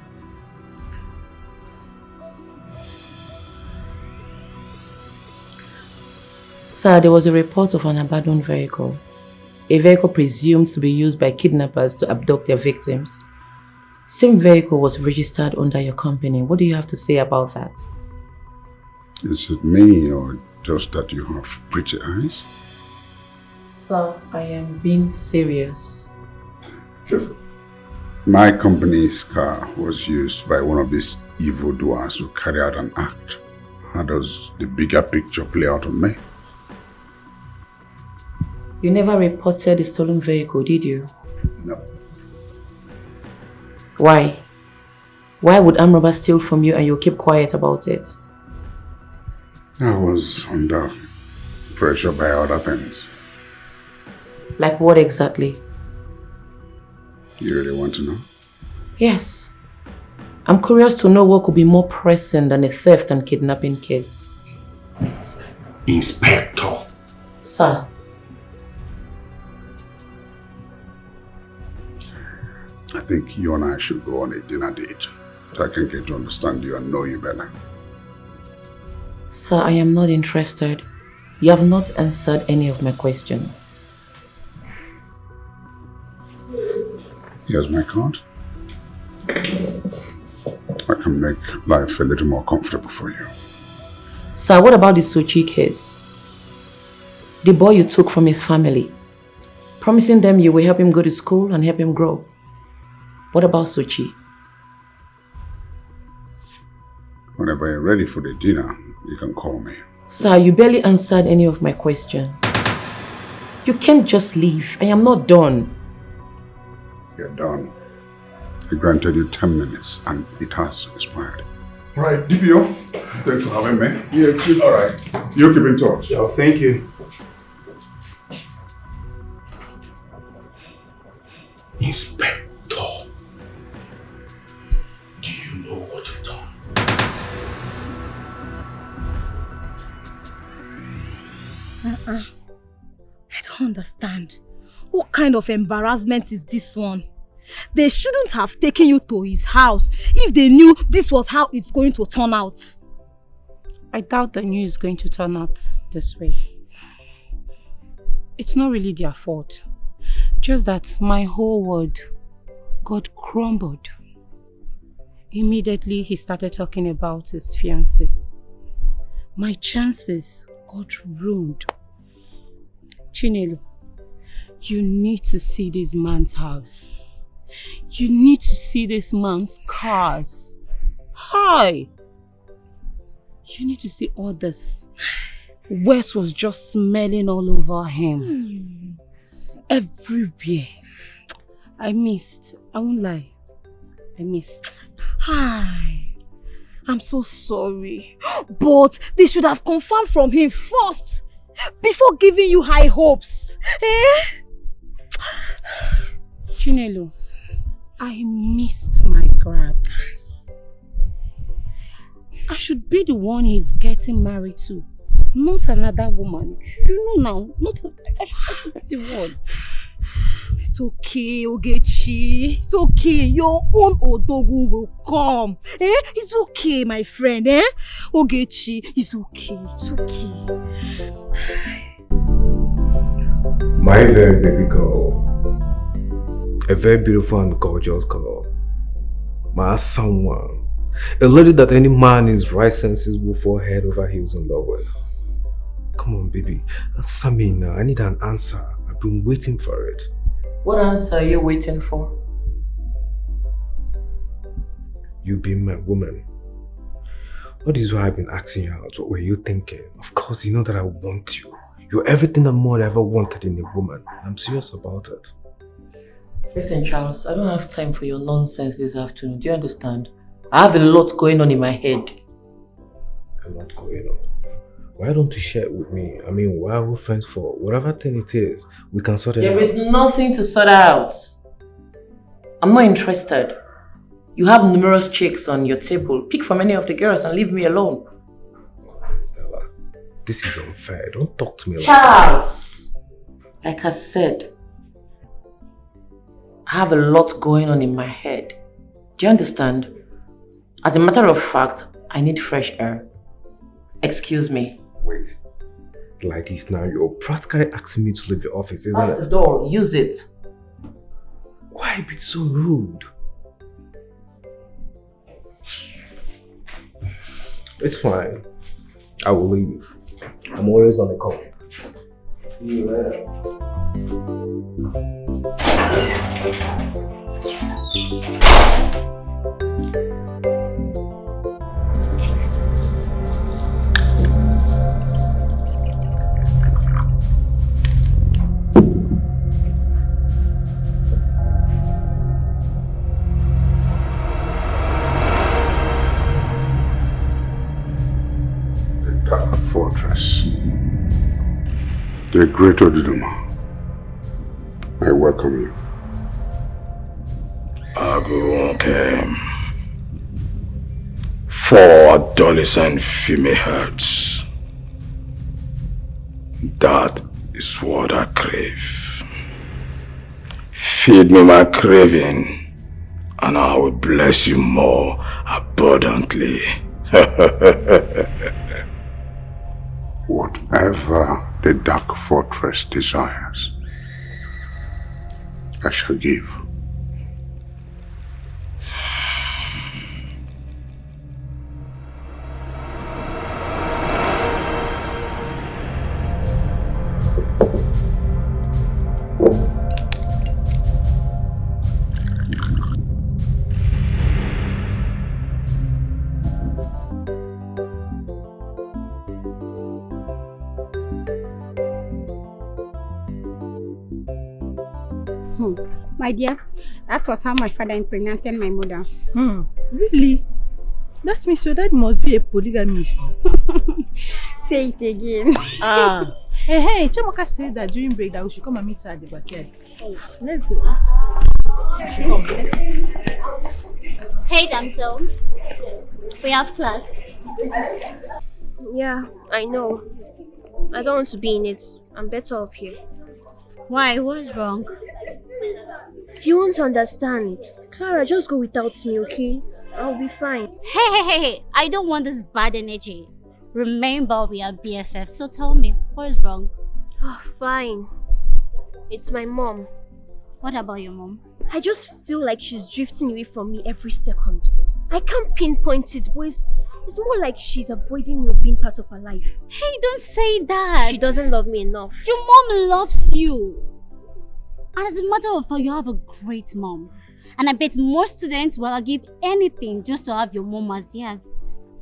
A: Sir, there was a report of an abandoned vehicle. A vehicle presumed to be used by kidnappers to abduct their victims. Same vehicle was registered under your company. What do you have to say about that?
M: Is it me or just that you have pretty eyes?
A: Sir, I am being serious.
M: My company's car was used by one of these evildoers to carry out an act. How does the bigger picture play out on me?
A: You never reported the stolen vehicle, did you?
M: No.
A: Why? Why would armed robbers steal from you and you keep quiet about it?
M: I was under pressure by other things.
A: Like what exactly?
M: You really want to know?
A: Yes. I'm curious to know what could be more pressing than a theft and kidnapping case.
B: Inspector.
A: Sir.
M: I think you and I should go on a dinner date. so I can get to understand you and know you better.
A: Sir, I am not interested. You have not answered any of my questions.
M: Here's my card. I can make life a little more comfortable for you.
A: Sir, what about the Sochi case? The boy you took from his family, promising them you will help him go to school and help him grow. What about Sochi?
M: Whenever you're ready for the dinner, you can call me.
A: Sir, you barely answered any of my questions. You can't just leave. I am not done.
M: You're done. I granted you 10 minutes and it has expired. Right, DPO, thanks for having me.
B: Yeah, Chief.
M: All right, you keep in touch.
B: Yeah, thank you.
E: Inspector, do you know what you've done?
I: I don't understand. What kind of embarrassment is this one? They shouldn't have taken you to his house if they knew this was how it's going to turn out.
N: I doubt they knew it's going to turn out this way. It's not really their fault. Just that my whole world got crumbled. Immediately he started talking about his fiancée. My chances got ruined. Chinelo, you need to see this man's house. You need to see this man's cars. Hi! You need to see all this. Wet was just smelling all over him. Everywhere. I missed. I won't lie. I missed.
I: Hi. I'm so sorry. But they should have confirmed from him first before giving you high hopes. Eh?
N: Chinelo, I missed my grabs. I should be the one he's getting married to, not another woman. You know now, I should be the one.
I: It's okay, Ogechi. It's okay. Your own Odogu will come. Eh? It's okay, my friend. Eh? Ogechi, it's okay. It's okay.
D: My very baby girl. A very beautiful and gorgeous girl. My someone. A lady that any man in his right senses will fall head over heels in love with. Come on, baby. Answer me now. I need an answer. I've been waiting for it.
A: What answer are you waiting for?
D: You being my woman. What is why I've been asking you out? What were you thinking? Of course, you know that I want you. You're everything and more I ever wanted in a woman. I'm serious about it.
A: Listen, Charles, I don't have time for your nonsense this afternoon. Do you understand? I have a lot going on in my head.
D: A lot going on. Why don't you share it with me? I mean, why are we friends for? Whatever thing it is, we can sort it out.
A: There is nothing to sort out. I'm not interested. You have numerous chicks on your table. Pick from any of the girls and leave me alone.
D: Stella, this is unfair. Don't talk to me like
A: Charles! Like I said, I have a lot going on in my head. Do you understand? As a matter of fact, I need fresh air. Excuse me.
D: Wait. Like this now, you're practically asking me to leave your office, isn't it?
A: That's the door. Use it.
D: Why be so rude? It's fine. I will leave. I'm always on the call. See you later.
M: Fortress. The great Oduduma, I welcome you.
E: Okay. 4 adolescent female hearts. That is what I crave. Feed me my craving,
B: and I will bless you more abundantly.
M: Whatever the Dark Fortress desires, I shall give.
S: My dear, that was how my father impregnated my mother.
H: Really? That means your dad must be a polygamist.
S: Say it again.
H: Hey, Chamoka said that during break that we should come and meet her at the backyard. Let's go. You should come.
F: Hey, damsel. We have class. Yeah, I know. I don't want to be in it. I'm better off here. Why? What's wrong? You won't understand. Clara, just go without me, okay? I'll be fine.
T: Hey. I don't want this bad energy. Remember, we are BFF, so tell me, what is wrong?
F: Oh, fine. It's my mom.
T: What about your mom?
F: I just feel like she's drifting away from me every second. I can't pinpoint it, but it's more like she's avoiding me of being part of her life.
T: Hey, don't say that.
F: She doesn't love me enough.
T: Your mom loves you. And as a matter of fact, you have a great mom. And I bet most students will give anything just to have your mom as theirs.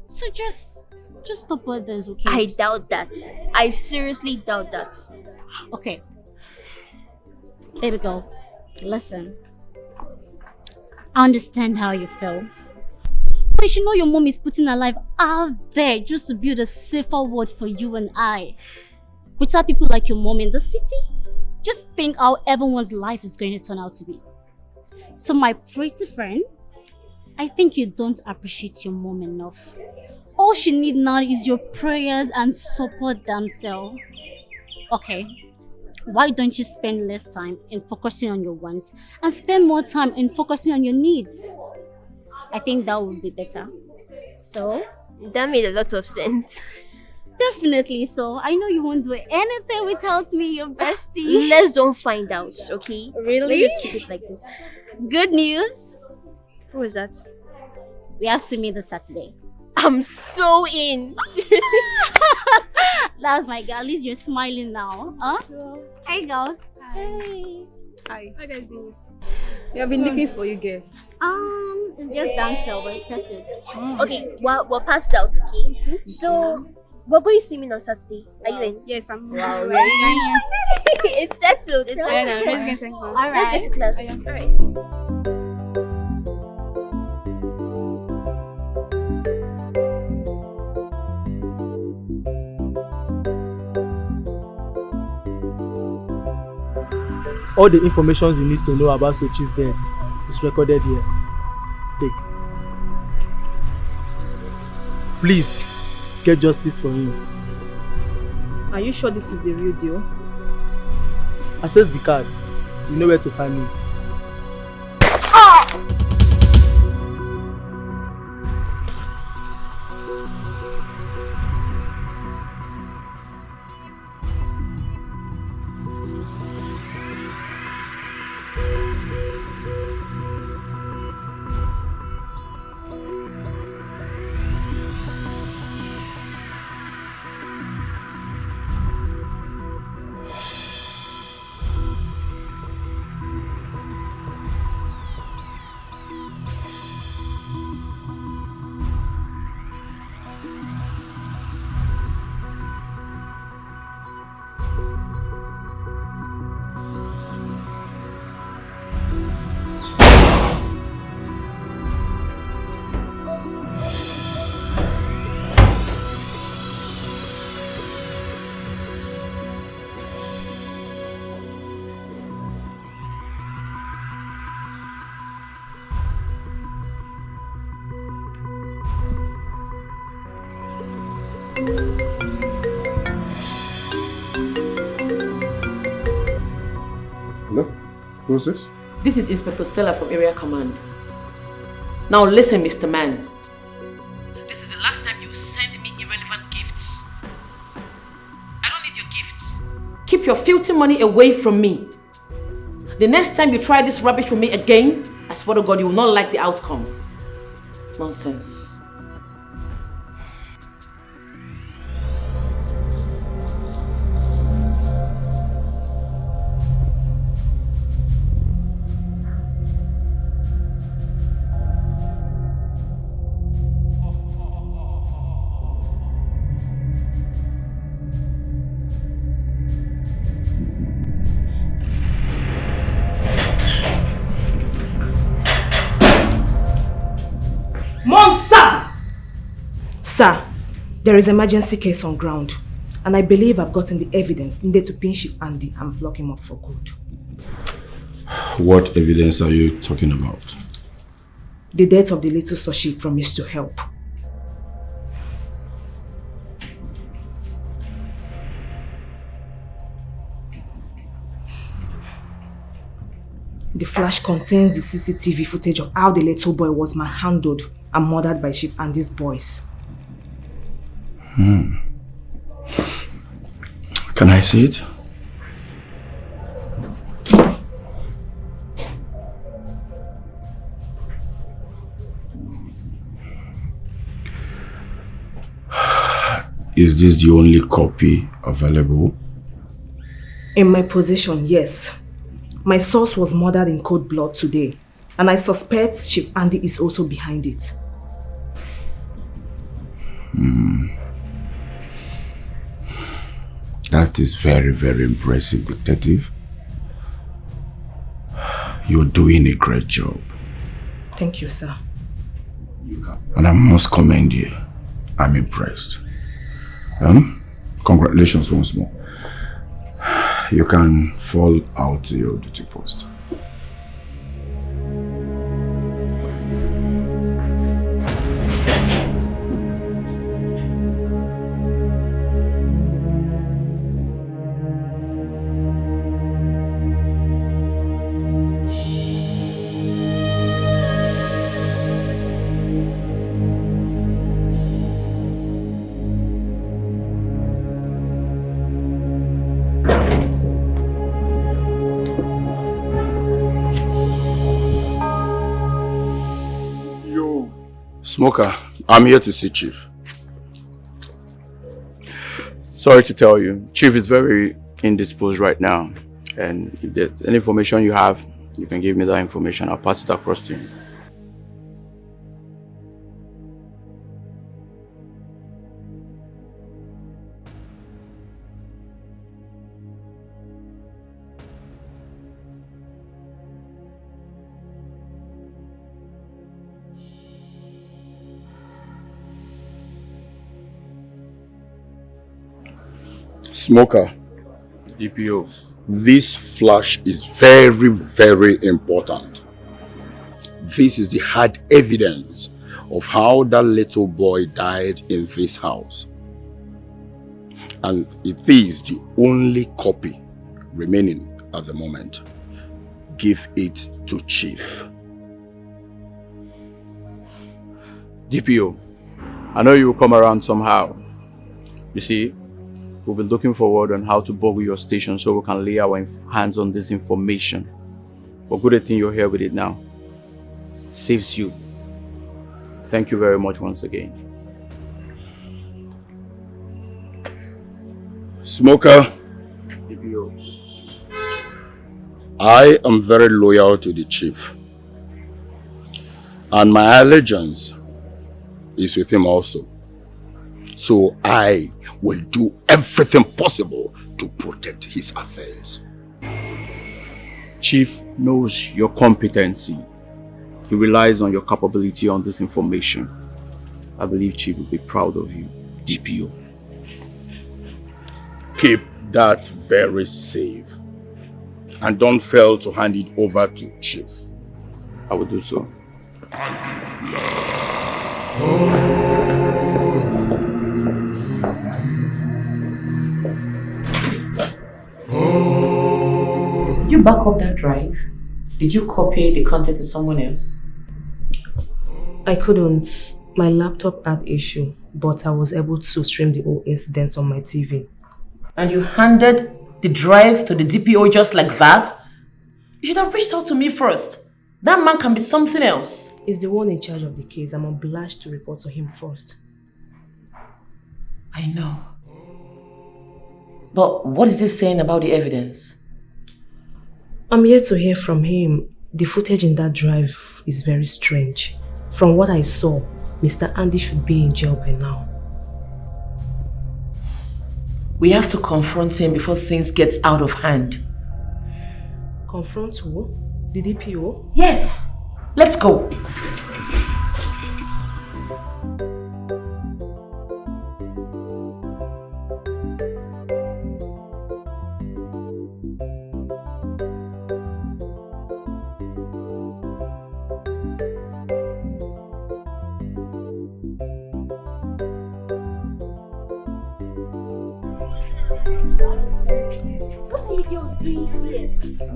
T: So just stop with this, okay?
F: I doubt that. I seriously doubt that.
T: Okay. Baby girl, listen. I understand how you feel. But you should know your mom is putting her life out there just to build a safer world for you and I. Without people like your mom in the city, just think how everyone's life is going to turn out to be. So my pretty friend, I think you don't appreciate your mom enough. All she needs now is your prayers and support themselves. Okay, why don't you spend less time in focusing on your wants and spend more time in focusing on your needs? I think that would be better. So?
F: That made a lot of sense.
T: Definitely so. I know you won't do anything without me, your bestie.
F: Let's don't find out, okay?
T: Really?
F: Let's just keep it like this.
T: Good news.
F: What was that?
T: We have to meet this Saturday.
F: I'm so in. Seriously?
T: That's my girl. At least you're smiling now. Huh? Hey, girls.
S: Hey.
I: Hi.
S: How does it?
I: We have been looking for you guys.
T: It's just dancing, but it's settled.
F: Okay, we're passed out, okay? So, we're going swimming on Saturday. Are you in?
S: Yes, I'm.
I: Wow,
S: Where are you going?
F: It's settled. It's settled.
S: Yeah, no, let's get to class.
F: All right. Let's get to class.
S: Yeah.
F: All right.
K: All the information you need to know about Sochi's death is recorded here. Take. Please, get justice for him.
I: Are you sure this is the real deal?
K: Access the card. You know where to find me.
M: Hello? Who's this?
A: This is Inspector Stella from Area Command. Now listen, Mr. Man. This is the last time you send me irrelevant gifts. I don't need your gifts. Keep your filthy money away from me. The next time you try this rubbish with me again, I swear to God, you will not like the outcome. Nonsense.
U: Sir, there is an emergency case on ground, and I believe I've gotten the evidence needed to pin Chief Andy and block him up for good.
B: What evidence are you talking about?
U: The death of the little Soshi promised to help. The flash contains the CCTV footage of how the little boy was manhandled and murdered by Chief Andy's boys.
B: Can I see it? Is this the only copy available?
U: In my possession, yes. My source was murdered in cold blood today, and I suspect Chief Andy is also behind it.
B: That is very, very impressive, detective. You're doing a great job.
U: Thank you, sir.
B: And I must commend you. I'm impressed. Congratulations once more. You can fall out to your duty post. Smoker, I'm here to see Chief.
P: Sorry to tell you, Chief is very indisposed right now. And if there's any information you have, you can give me that information. I'll pass it across to you.
B: Smoker.
P: DPO.
B: This flash is very, very important. This is the hard evidence of how that little boy died in this house. And it is the only copy remaining at the moment. Give it to Chief.
P: DPO, I know you will come around somehow. You see, we'll be looking forward on how to boggle your station so we can lay our hands on this information. But good thing you're here with it now. Saves you. Thank you very much once again.
B: Smoker. I am very loyal to the Chief. And my allegiance is with him also. So I will do everything possible to protect his affairs.
P: Chief knows your competency. He relies on your capability on this information. I believe Chief will be proud of you, DPO.
B: Keep that very safe. And don't fail to hand it over to Chief.
P: I will do so.
A: Did you back up that drive? Did you copy the content to someone else?
U: I couldn't. My laptop had issue, but I was able to stream the whole incidents on my TV.
A: And you handed the drive to the DPO just like that? You should have reached out to me first. That man can be something else.
U: He's the one in charge of the case. I'm obliged to report to him first.
A: I know. But what is he saying about the evidence?
U: I'm yet to hear from him. The footage in that drive is very strange. From what I saw, Mr. Andy should be in jail by now.
A: We have to confront him before things get out of hand.
U: Confront who? The DPO?
A: Yes! Let's go!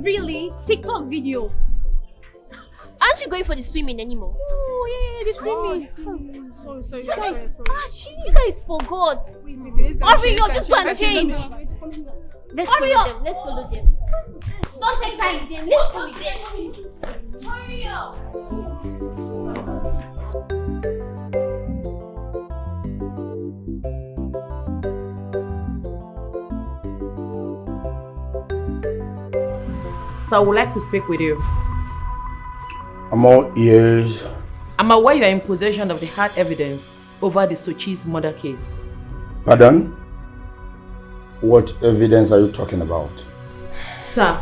F: Really? TikTok video? Aren't you going for the swimming anymore? Oh, yeah, the swimming. Sorry. You guys forgot. Hurry up, just go and change. Let's follow them. Don't take time with them. Let's go with them. Hurry up.
A: So I would like to speak with you.
B: I'm all ears.
A: I'm aware you are in possession of the hard evidence over the Sochi's murder case.
B: Pardon? What evidence are you talking about?
U: Sir,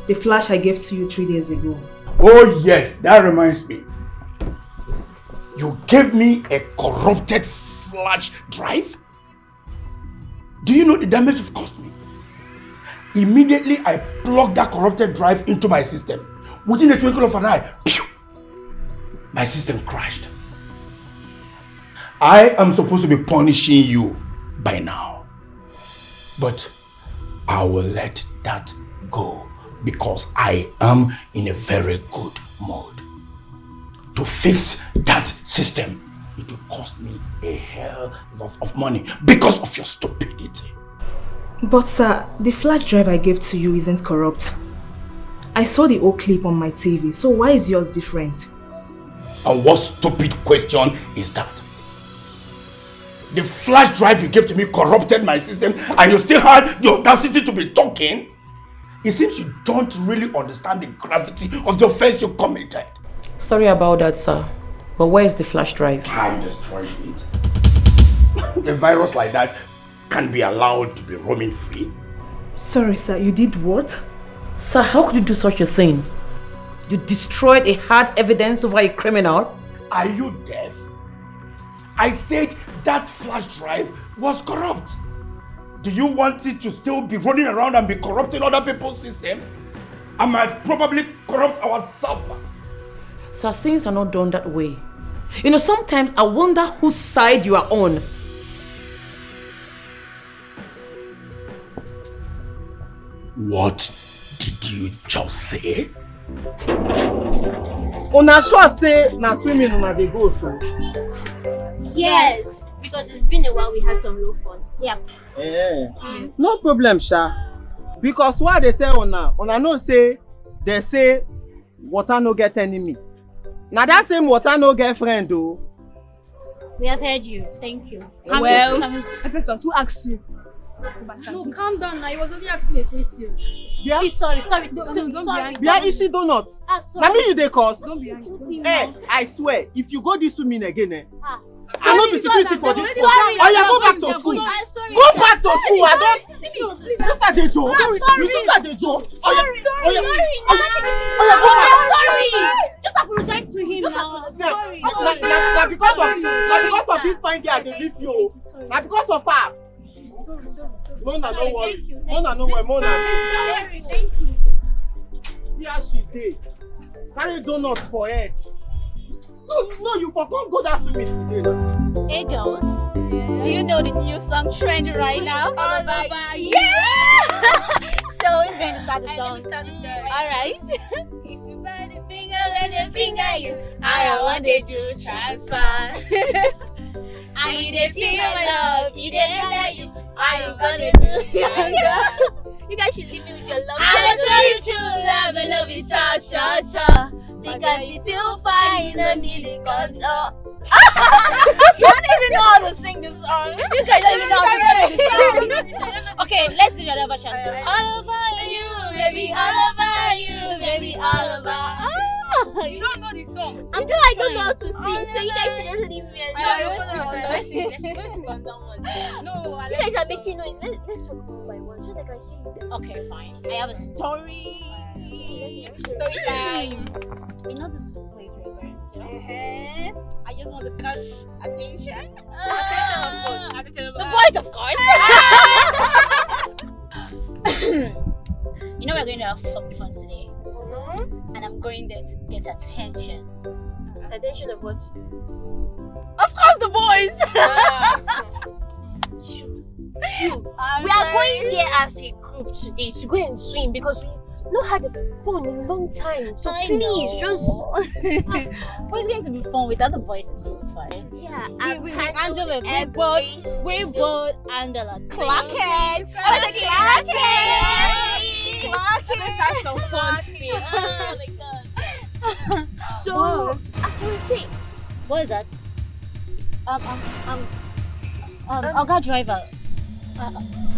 U: the flash I gave to you 3 days ago.
E: Oh yes, that reminds me. You gave me a corrupted flash drive? Do you know the damage you've caused me? Immediately I plugged that corrupted drive into my system. Within a twinkle of an eye, pew, my system crashed. I am supposed to be punishing you by now. But I will let that go because I am in a very good mood. To fix that system, it will cost me a hell of money because of your stupidity.
U: But sir, the flash drive I gave to you isn't corrupt. I saw the old clip on my TV, so why is yours different?
E: And what stupid question is that? The flash drive you gave to me corrupted my system and you still had the audacity to be talking? It seems you don't really understand the gravity of the offense you committed.
A: Sorry about that, sir. But where is the flash drive?
E: I destroyed it. A virus like that can be allowed to be roaming free.
U: Sorry sir, you did what?
A: Sir, how could you do such a thing? You destroyed a hard evidence over a criminal?
E: Are you deaf? I said that flash drive was corrupt. Do you want it to still be running around and be corrupting other people's systems? I might probably corrupt our server.
A: Sir, things are not done that way. You know, sometimes I wonder whose side you are on.
E: What did you just say?
H: Una sure say na swimming una dey go so?
F: Yes, because it's been a while we had some real fun. Yep.
H: No problem, Sha. Because why they tell una know say they say water no get enemy. Now that same water no get friend though.
F: We have heard you. Thank you.
I: Ephesus, who asked you? No, calm down now. He was only asking a question.
H: Yeah.
F: See, sorry.
I: Don't be
H: Where is she donut?
F: Sorry.
H: Na me you dey cause.
I: Don't be angry.
H: I swear, if you go this swimming again,
I: Sorry,
H: I no be security for this.
I: sorry,
H: Oh yeah, go back
I: sorry,
H: to school.
I: sorry.
H: Go back to school. I don't.
I: Please.
H: Sister dey joke. You sister dey joke. Oh yeah,
F: Just apologize to him now. Sorry.
H: na because of this fine girl dey leave you. Na because of her. Mona, no worry. Mona, no worry. Mona.
F: Thank you.
H: See how she dey. Carry donut for head. No, you for come go that swimming today.
I: Hey girls, do you know the new song trend right now? Yeah! So who's going to start the song? Alright.
F: If you burn the finger and
O: finger you. I wanted to transfer. And you dey feel my love, you dey tell you. Are you gonna do younger?
F: You guys should leave me with your love.
O: I'ma show you true love and love is cha cha cha. Because it's too fine, you don't need a condom. You don't even know how to sing this song. You guys don't even know how to sing this song. Okay, let's do the other version. All over you, baby, all over you, baby, all over. You don't know the song.
F: I don't know how to sing, so you guys should just leave me alone.
O: Let's sing on that one. No,
F: you guys are making noise. Let's talk one by one so they can hear you.
O: Okay, fine. I have a story. Story time. You know this place we're going to? I just want to catch attention. Attention of the voice, of course. You know we're going to have some fun today. And I'm going there to get attention.
F: Attention of what?
O: Of course, the boys.
F: We are going there as a group today to go and swim because we not had a fun in a long time. So please just.
O: But it's going to be fun with other boys. It's really fun.
F: Yeah,
O: we Angela, we both Angela. Clockhead.
F: I was like
O: Clockhead. Let's have some fun still.
F: So, as I was saying,
O: what is that? Oga driver.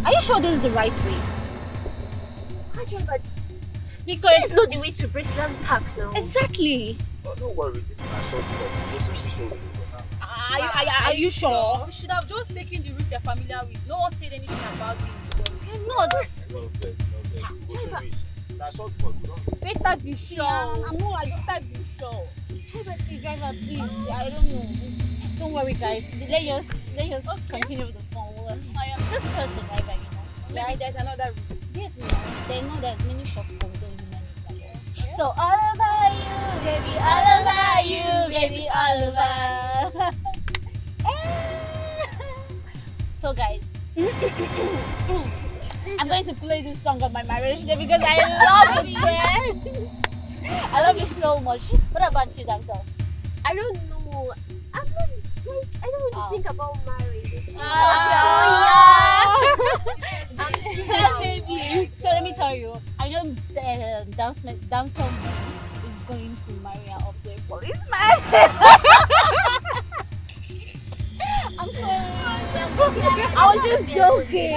O: Are you sure this is the right way?
F: Driver,
O: because
F: this is not the way to Brisland Park now.
O: Exactly.
Q: Oh, don't worry, this is not short cut.
O: Are you sure?
I: We should have just taken the route you're familiar with. No one said anything about it.
O: I'm not.
I: Better be sure.
O: I better be sure. Driver, please. I don't know. Don't worry, guys. Let us continue with the song. Just trust the driver, you know.
I: Maybe there's another route.
O: Yes, you know. They know there's many shops, but we don't even know anything. So all over you, baby, all over you, baby, all over. So guys, I'm going to play this song on my marriage day because I love it, man. I love it so much. What about you, Damsel?
F: I don't know. I don't really think about marriage.
O: So let me tell you, I know Damsel is going to marry her up to a policeman. I'm sorry. I was just joking. I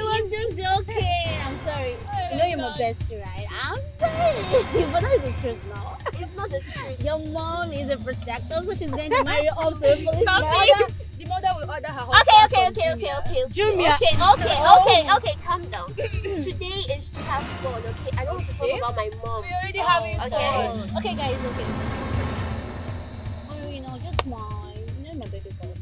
O: was just joking. I'm sorry. You know you're my bestie, right? I'm sorry. But that is the truth now.
F: It's not the truth.
O: Your mom is a protector, so she's going to marry up to a policeman.
I: The mother will order her
F: Okay.
O: Junior.
F: Okay, calm down. Today is to have fun, okay? I don't want to talk about my mom.
I: We already have it.
O: Okay, guys, okay. You know, just smile. You know my baby girl.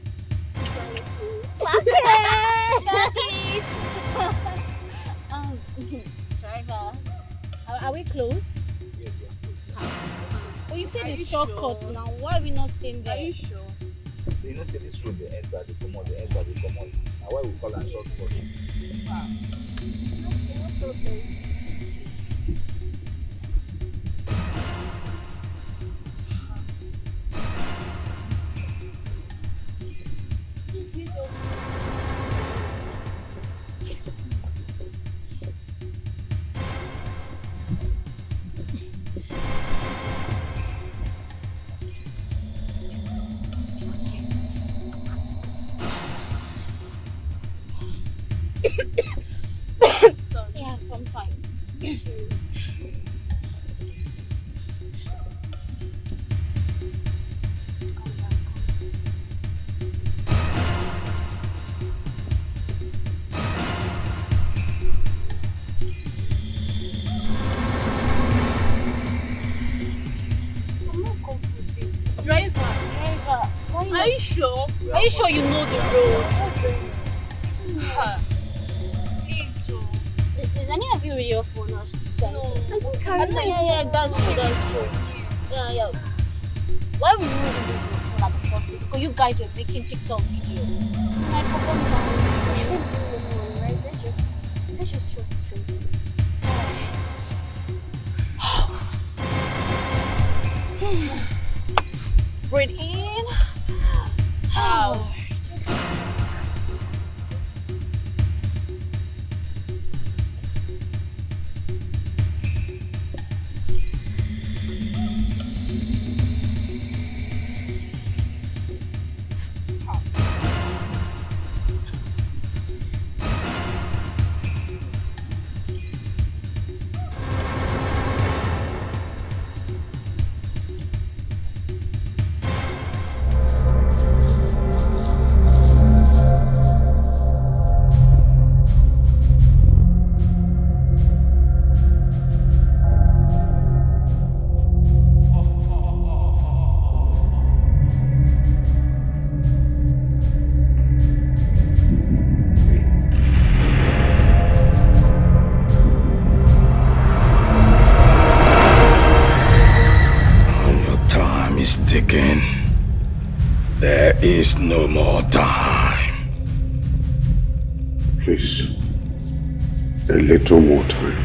O: Driver, are we close?
Q: Yes.
O: Well, you said it's shortcut now. Why are we not staying there?
I: Are you sure?
Q: You know, see this road, they enter, they come out. Now, why we call it short cut?
F: No problem.
O: Yeah, I'm fine. Driver,
I: Are you sure?
O: Are you sure you know the road?
I: Please, so.
O: Is any of you with your phone or something?
I: No.
O: I don't carry my phone. Yeah, that's true. Yeah. Why would you even do this at the first place? Because you guys were making TikTok videos. I forgot now.
F: Right? Let's just trust each other.
M: is no more time. Please, a little more time.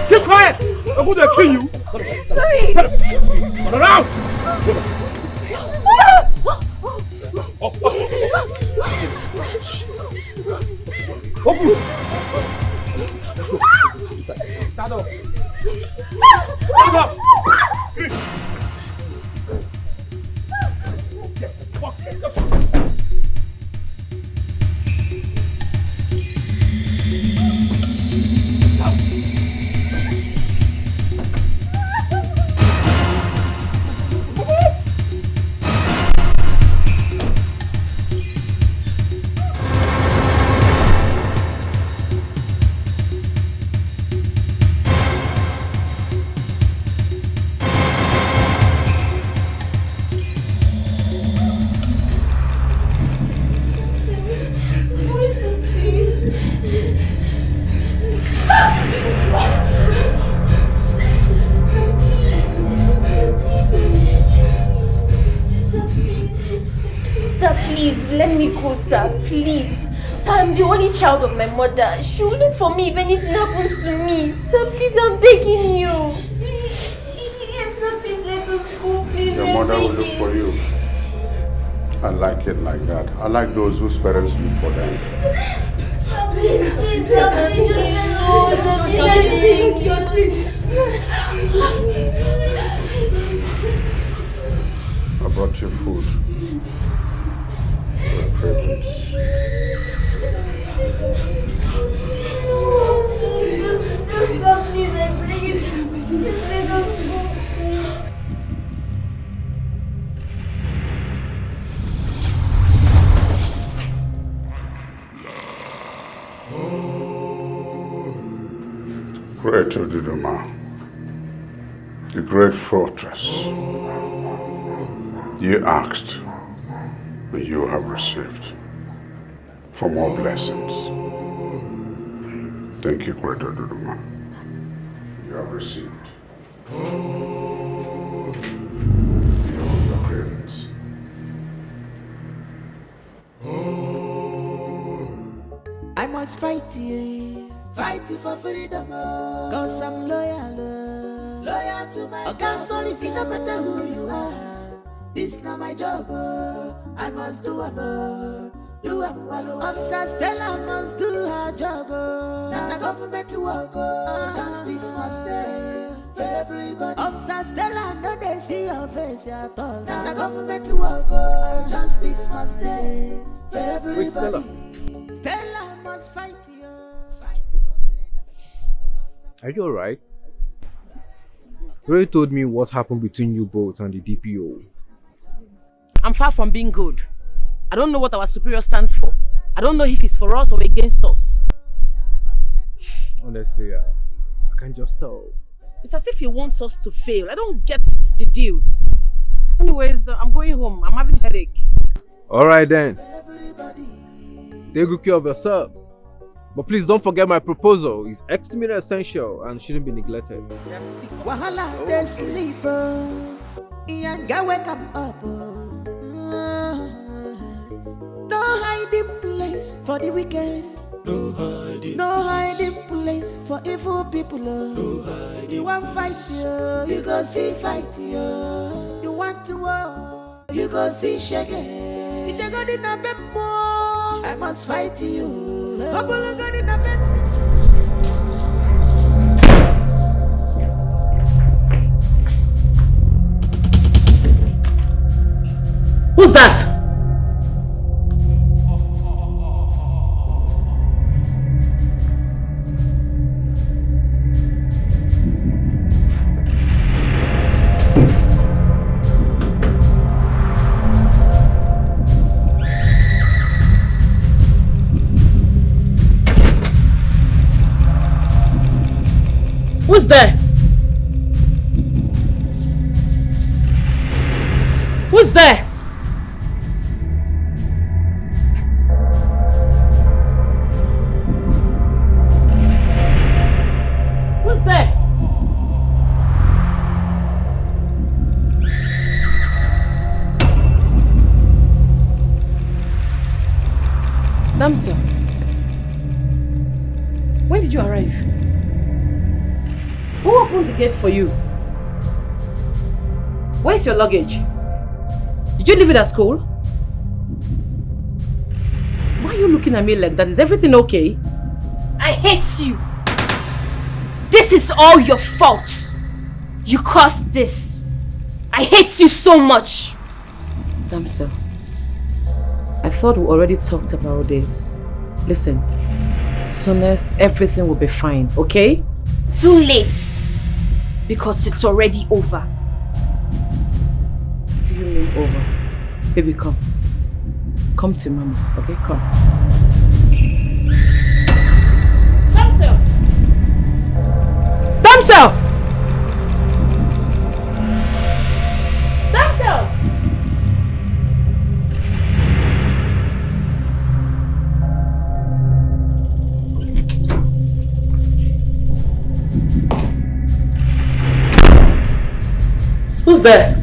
L: Keep quiet! I'm going to kill you!
O: Sorry!
L: Turn around! Open! Stand up! Stand up!
F: Sir, please. Sir, I'm the only child of my mother. She will look for me if anything happens to me. Sir, please, I'm begging you. Yes, sir, please let us go, please.
M: Your mother will look for you. I like it like that. I like those whose parents look for them.
F: Please, please, sir, please,
M: I brought you food. Your presents. Great Oduduma, the great fortress. You asked, and you have received. For more blessings. Thank you, great Oduduma. You have received. Your cravings.
J: I must fight you. Fight for freedom, cause I'm loyal to my job. Solid, no matter who you are. This not my job, I must do a do a Officer Stella must do her job. Now the government to work, justice must stay for everybody. Officer Stella, no they see your face at all. Now the government to work, justice must stay for everybody. Stella must fight you.
D: Are you alright? Ray told me what happened between you both and the DPO.
A: I'm far from being good. I don't know what our superior stands for. I don't know if it's for us or against us.
D: Honestly, I can just tell.
A: It's as if he wants us to fail. I don't get the deal. Anyways, I'm going home. I'm having a headache. Alright
D: then. Take good care of yourself. But please don't forget my proposal. It's extremely essential and shouldn't be neglected.
J: Wahala, they sleep. Young guy, wake up. No hiding place for the wicked. No hiding place for evil people. No hiding. You want fight, you go see fight, you want to war, you go see shaggy. It's a god in a bed more. I must fight you. Couple of god in a bed.
A: Who's that? Who's there? Who's there? Who's there? Damsel, when did you arrive? Who opened the gate for you? Where's your luggage? Did you leave it at school? Why are you looking at me like that? Is everything okay?
F: I hate you. This is all your fault. You caused this. I hate you so much.
A: Damsel, I thought we already talked about this. Listen, soonest everything will be fine, okay?
F: Too late. Because it's already over.
A: What do you mean over? Baby, come. Come to mama, okay? Come. Damsel! Damsel! Damsel! Who's there?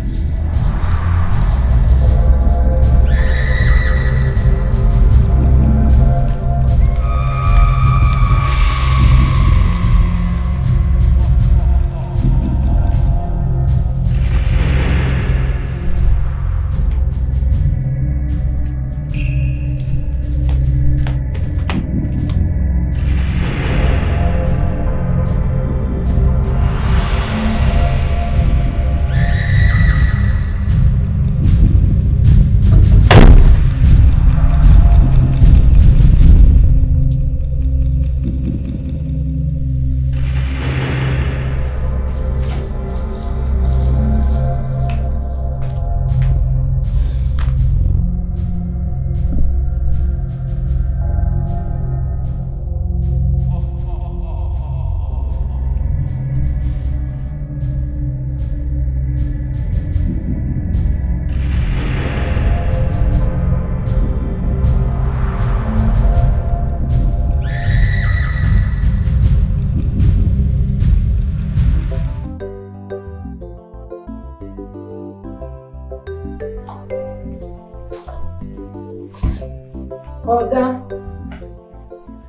G: Oga,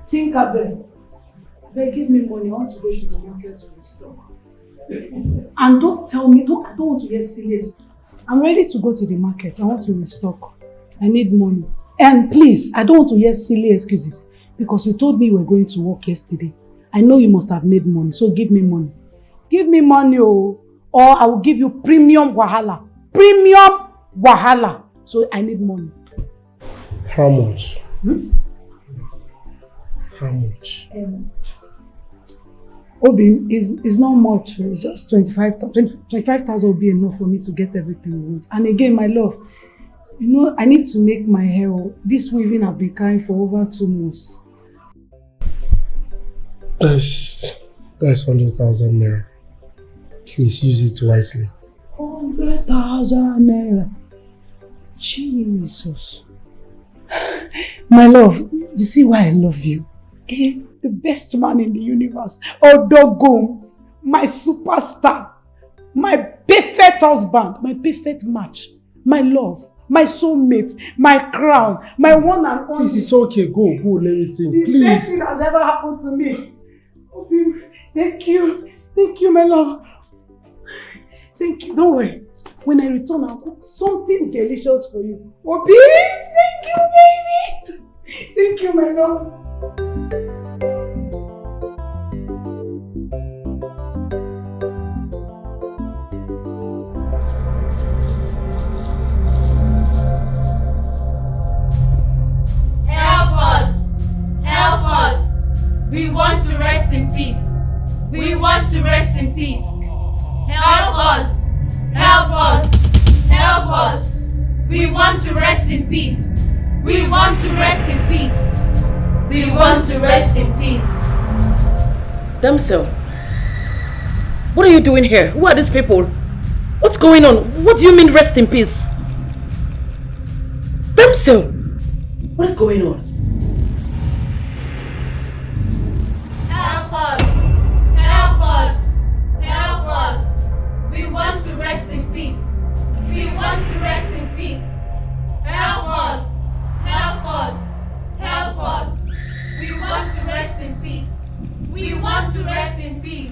G: Tinkerbell, they give me money. I want to go to the market to restock. And don't tell me, I don't want to get serious. I'm ready to go to the market. I want to restock. I need money. And please, I don't want to hear silly excuses because you told me you were going to work yesterday. I know you must have made money, so give me money. Give me money, or I will give you premium wahala. Premium wahala. So I need money.
V: How much? How much?
G: Obi, is not much. It's just 25,000 will be enough for me to get everything we want. And again, my love, you know, I need to make my hair. This weaving I've been carrying for over 2 months.
V: That's 100,000 naira. Please use it wisely.
G: 100,000 naira. Jesus. My love, you see why I love you? The best man in the universe. Odogo, my superstar, my perfect husband, my perfect match, my love. my soulmate, my crown, my one and only.
V: Please, it's okay. Go, let me think.
G: The
V: Please.
G: best thing that has ever happened to me. Obi, thank you, my love. Thank you. Don't worry. When I return, I'll cook something delicious for you. Obi, thank you, baby. Thank you, my love.
O: Help us. We want to rest in peace. We want to rest in peace. Help us. Help us. Help us. We want to rest in peace. We want to rest in peace. We want to rest in peace.
A: Damsel, what are you doing here? Who are these people? What's going on? What do you mean rest in peace? Damsel, what is going on?
O: Help us! Help us! Help us! We want to rest in peace. We want to rest in peace. Help us! Help us! Help us! We want to rest in peace. We want to rest in peace.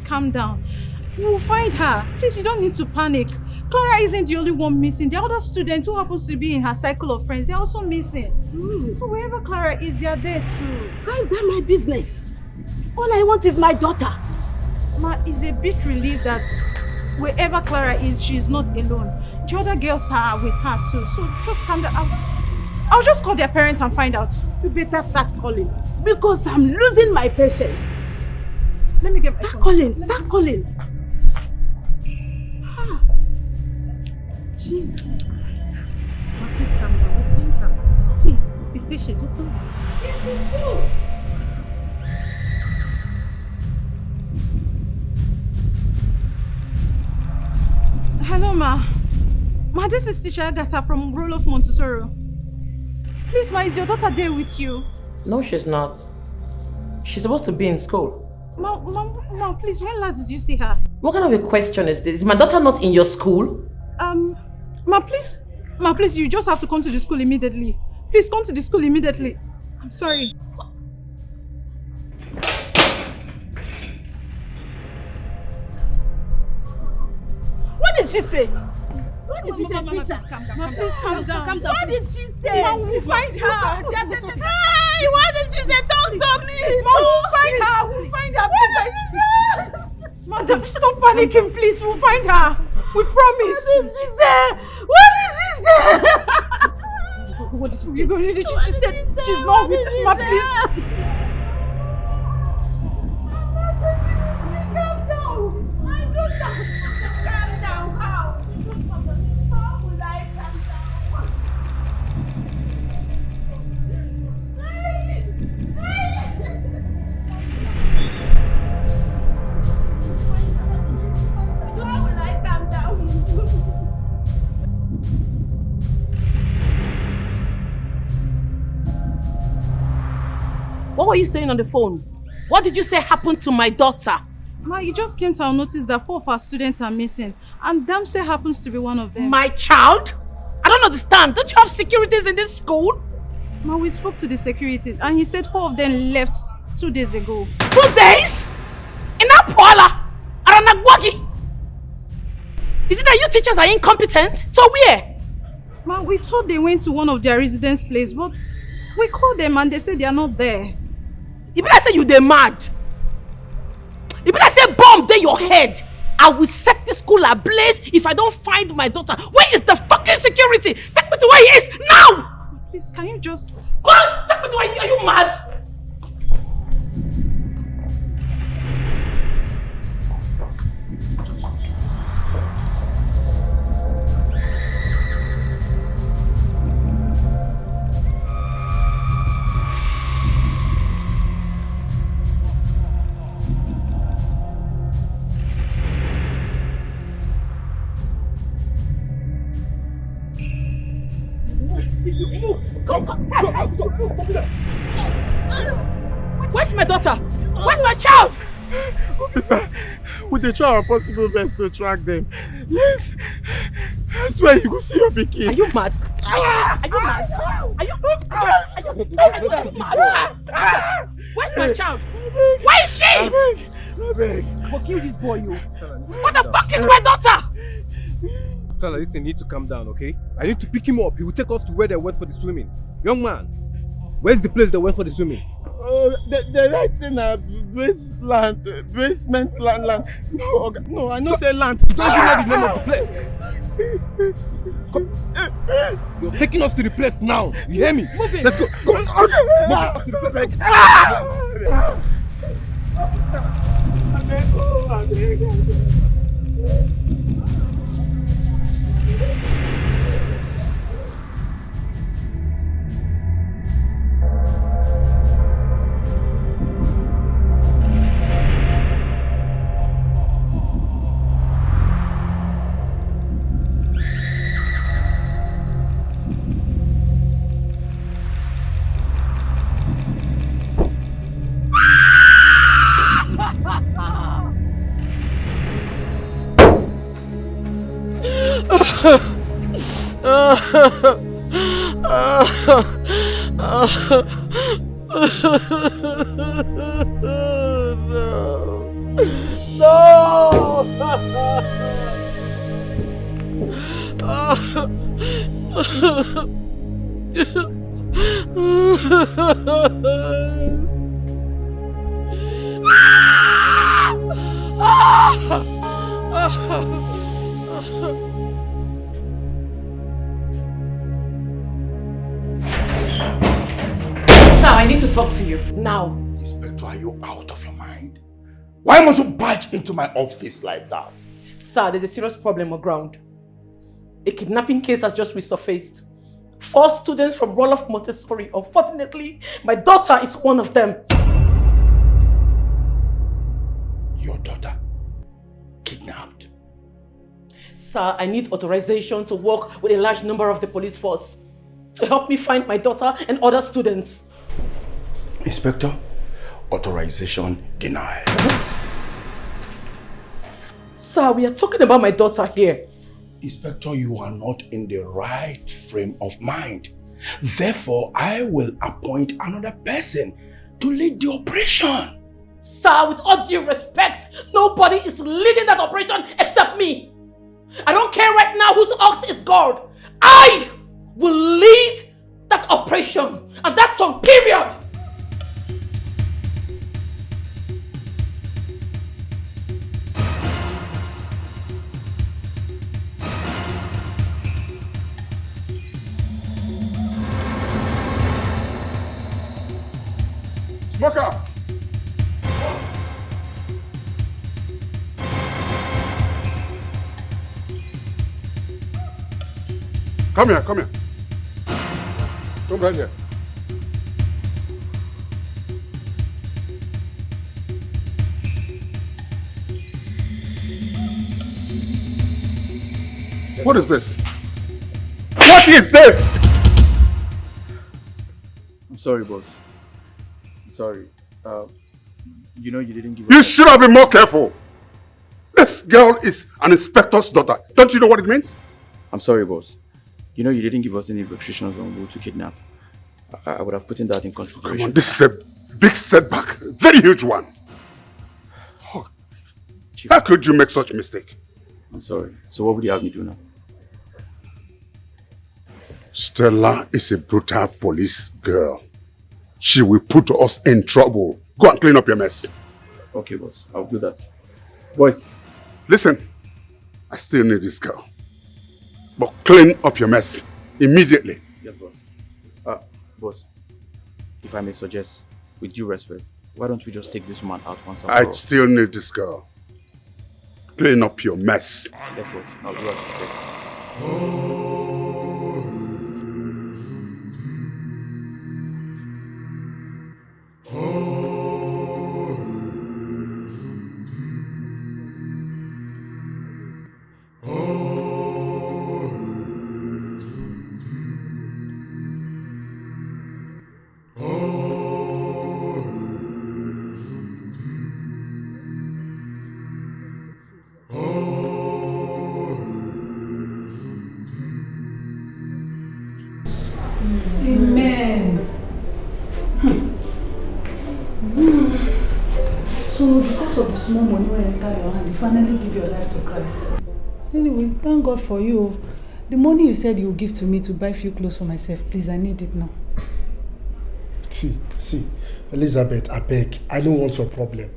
G: Calm down. We'll find her. Please, you don't need to panic. Clara isn't the only one missing. The other student who happens to be in her cycle of friends, they're also missing. So wherever Clara is, they are there too.
C: How is that my business? All I want is my daughter.
G: Ma is a bit relieved that wherever Clara is, she's not alone. The other girls are with her too. So just calm down. I'll just call their parents and find out.
C: You better start calling because I'm losing my patience.
G: Let me get my phone.
C: Start calling. Ah. Jesus Christ.
G: Please calm down. We'll find her. Please be patient. We'll find her.
C: Give me too.
G: Hello, Ma. Ma, this is teacher Agatha from Roloff Montessori. Please, Ma, is your daughter there with you?
A: No, she's not. She's supposed to be in school.
G: Ma, please, when last did you see her?
A: What kind of a question is this? Is my daughter not in your school?
G: Ma, please, you just have to come to the school immediately. Please come to the school immediately. I'm sorry.
C: What did she say? What did she say, teacher?
G: Ma, please calm down.
C: What did she say?
G: Ma, we'll find her.
C: Hey, what did she say? Don't talk, please.
G: Ma, we'll find her. We'll find her.
C: What did she say?
G: Madam, stop panicking, please. We'll find her. We promise.
C: What did she say? What did she say?
G: What did she say? She said she's not with us. Ma, please.
C: Calm down. My daughter. Calm down. How? How will I calm down? How will I calm down?
A: What were you saying on the phone? What did you say happened to my daughter?
G: Ma, it just came to our notice that 4 of our students are missing. And Damsel happens to be one of them.
A: My child? I don't understand. Don't you have securities in this school?
G: Ma, we spoke to the security and he said 4 of them left 2 days ago.
A: 2 days? In Apuala? Aranagwagi? Is it that you teachers are incompetent? So where?
G: Ma, we thought they went to one of their residence places, but
I: We called them and they said they are not there.
A: You be like say you dey mad. You be like say bomb dey your head. I will set this school ablaze if I don't find my daughter. Where is the fucking security? Take me to where he is now!
I: Please, can you just...
A: Go on, take me to where he is. Are you mad? Where's my daughter? Where's my child?
L: Officer, we dey try our possible best to track them. Yes, I swear you go see your pikin.
A: Are you mad? Are you mad? Are you mad? Where's my child? Where is she?
L: I beg.
A: I'll kill this boy, you. What the fuck is my daughter?
D: Salah, listen, you need to calm down, okay? I need to pick him up. He will take us to where they went for the swimming. Young man, where's the place they went for the swimming?
L: The right thing basement land. No, I know say land.
D: You don't even know the name of the place. Come. You're taking us to the place now. You hear me?
A: Move it.
D: Let's go. Come on.
A: I need to talk to you now.
E: Inspector, are you out of your mind? Why must you barge into my office like that?
A: Sir, there's a serious problem on ground. A kidnapping case has just resurfaced. 4 students from Roloff Montessori. Unfortunately, my daughter is one of them.
E: Your daughter? Kidnapped?
A: Sir, I need authorization to work with a large number of the police force to help me find my daughter and other students.
E: Inspector, authorization denied.
A: What? Sir, we are talking about my daughter here.
E: Inspector, you are not in the right frame of mind. Therefore, I will appoint another person to lead the operation.
A: Sir, with all due respect, nobody is leading that operation except me. I don't care right now whose ox is God. I will lead that operation, and that's on period.
M: Smoker! Come here. Come right here. What is this? What is this?
P: I'm sorry, boss. I'm sorry. You know you didn't give
M: You
P: us...
M: should have been more careful. This girl is an inspector's daughter. Don't you know what it means?
P: I'm sorry, boss. You know you didn't give us any restrictions on who to kidnap. I would have put in that in consideration.
M: Come on, this is a big setback. Very huge one. Oh, how could you make such a mistake?
P: I'm sorry. So what would you have me do now?
M: Stella is a brutal police girl. She will put us in trouble. Go and clean up your mess.
P: Okay, boss. I'll do that. Boys.
M: Listen, I still need this girl. But clean up your mess immediately.
P: Yes, boss. Boss, if I may suggest, with due respect, why don't we just take this woman out once and for all?
M: I still need this girl. Clean up your mess.
P: Yes, boss. I'll do as you said.
G: Amen. So because of the small money when you enter your hand, you finally give your life to Christ. Anyway, thank God for you. The money you said you would give to me to buy a few clothes for myself, please, I need it now.
V: See, Elizabeth, I beg, I don't want your problem.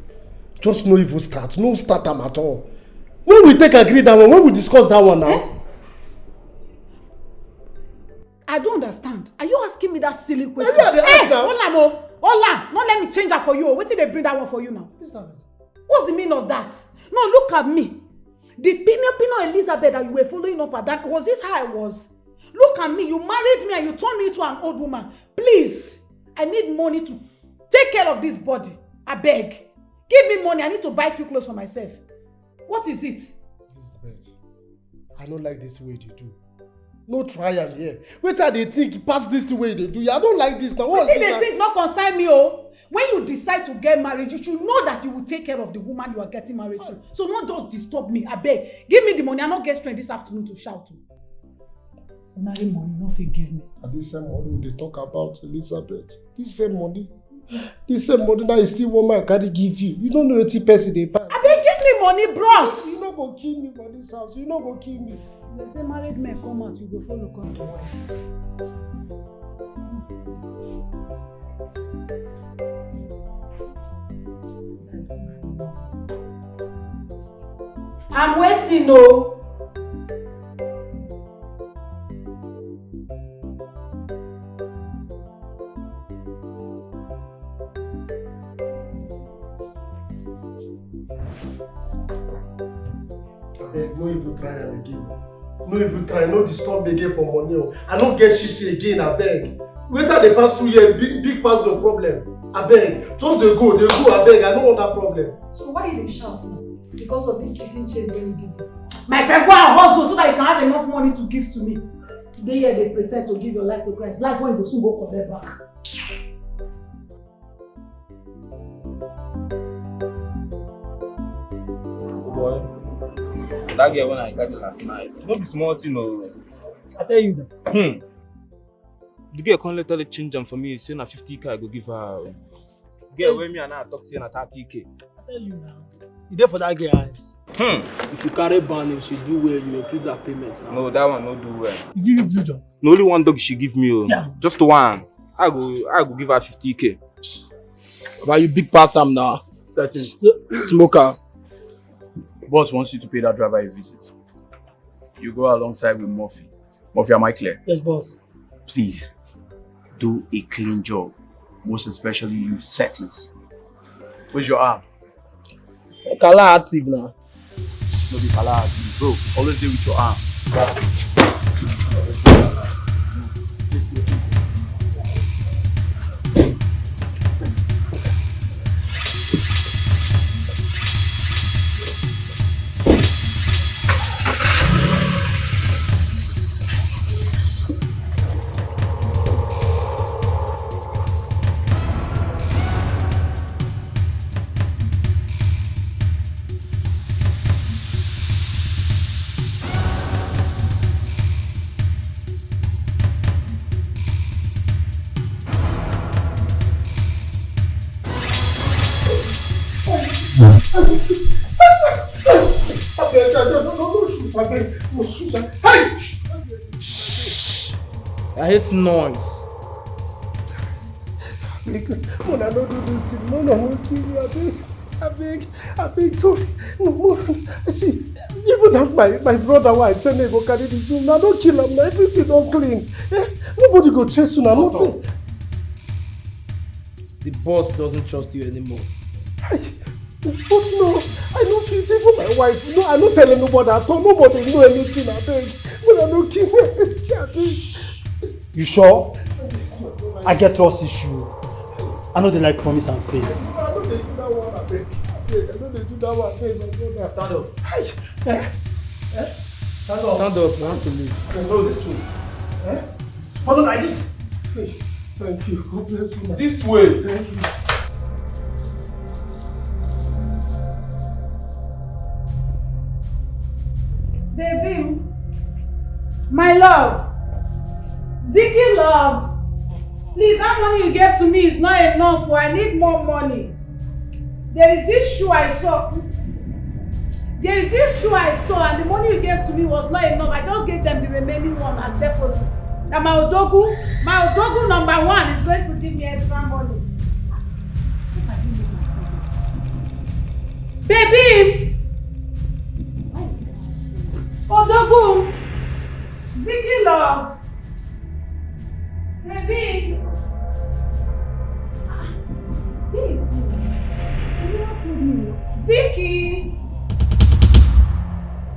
V: Just no evil start, no start them at all. When we agree that one, when we discuss that one now?
G: I don't understand. Are you asking me that silly question?
V: Hey,
G: Ola, not let me change that for you. Wait till they bring that one for you now. Elizabeth. What's the meaning of that? No, look at me. The Pino Elizabeth that you were following up at that, was this how I was? Look at me. You married me and you turned me into an old woman. Please, I need money to take care of this body. I beg. Give me money. I need to buy a few clothes for myself. What is it?
V: Elizabeth, I don't like this way you do. No trial here. Wait till they think past this the way they do. I don't like this now.
G: What did they think? Not concern me, oh. When you decide to get married, you should know that you will take care of the woman you are getting married to. So not just disturb me. I beg. Give me the money. I not get strength this afternoon to shout. Marry money, no forgive me.
V: And this same money they talk about, Elizabeth. This same money now is still one man carry give you. You don't know what person they pass.
G: I beg, give me money, bros.
V: You not go kill me for this house. You not go kill me.
G: They say married men come out, you go follow come to wife. I'm waiting, no.
V: No even try am again. No even try, no disturb me again for money. I don't get shishi again, I beg. Wait till they pass 2 years, big pass your problem. I beg. Just they go, I beg. I don't want that problem.
G: So why you dey shout now? Because of this kitchen change when you give me. My friend, go and hustle so that you can have enough money to give to me. Today here they pretend to give your life to Christ. Life when you go soon go collect back.
K: Boy, that girl when I got it last night, no be small thing, no.
N: I tell you that.
K: The girl can't let her change them for me. Say na 50k I go give her. Girl, when me and her talk say na 30k.
N: I tell you now. You there for that girl eyes? If you carry ban, if she do well, you increase her payment.
K: No, that one no do well.
N: You give you blue job.
K: No, only one dog she give me. Yeah. Just one. I go give her 50k.
N: But you big pass am now.
P: Certain.
N: Smoker.
P: Boss wants you to pay that driver a visit. You go alongside with Murphy. Murphy, am I clear?
N: Yes, boss.
P: Please, do a clean job. Most especially you settings. Where's your arm?
N: Kala active now.
P: No be Kala active, bro. Always deal with your arm.
N: I hate noise.
V: Mona, don't do this thing. Mona, don't kill me. I beg, sorry. No, Mona, see, even that my brother wife send me go carry this room. Now don't kill him. Now everything don't clean. Nobody go chase you now. Nothing.
N: The boss doesn't trust you anymore.
V: But no, I don't feel it for my wife. No, I don't tell nobody at all. Nobody know anything. I beg. Mona, don't kill me. I beg.
L: You sure? I get trust issue. I know they like promise and faith.
V: I know they do that one. I beg. I know they do that one. I beg, my brother.
N: Stand up.
V: Stand up.
N: Stand up. I want to leave.
V: No, this way. Follow like this. Thank you. God bless you. This way. Thank you.
G: Baby, my love, Ziggy love, please, that money you gave to me is not enough. I need more money. There is this shoe I saw. And the money you gave to me was not enough. I just gave them the remaining one as deposit. Now my Odogu number 1 is going to give me extra money. Baby! Odogu! Ziggy love! Baby! Please. You never told me. Ziggy!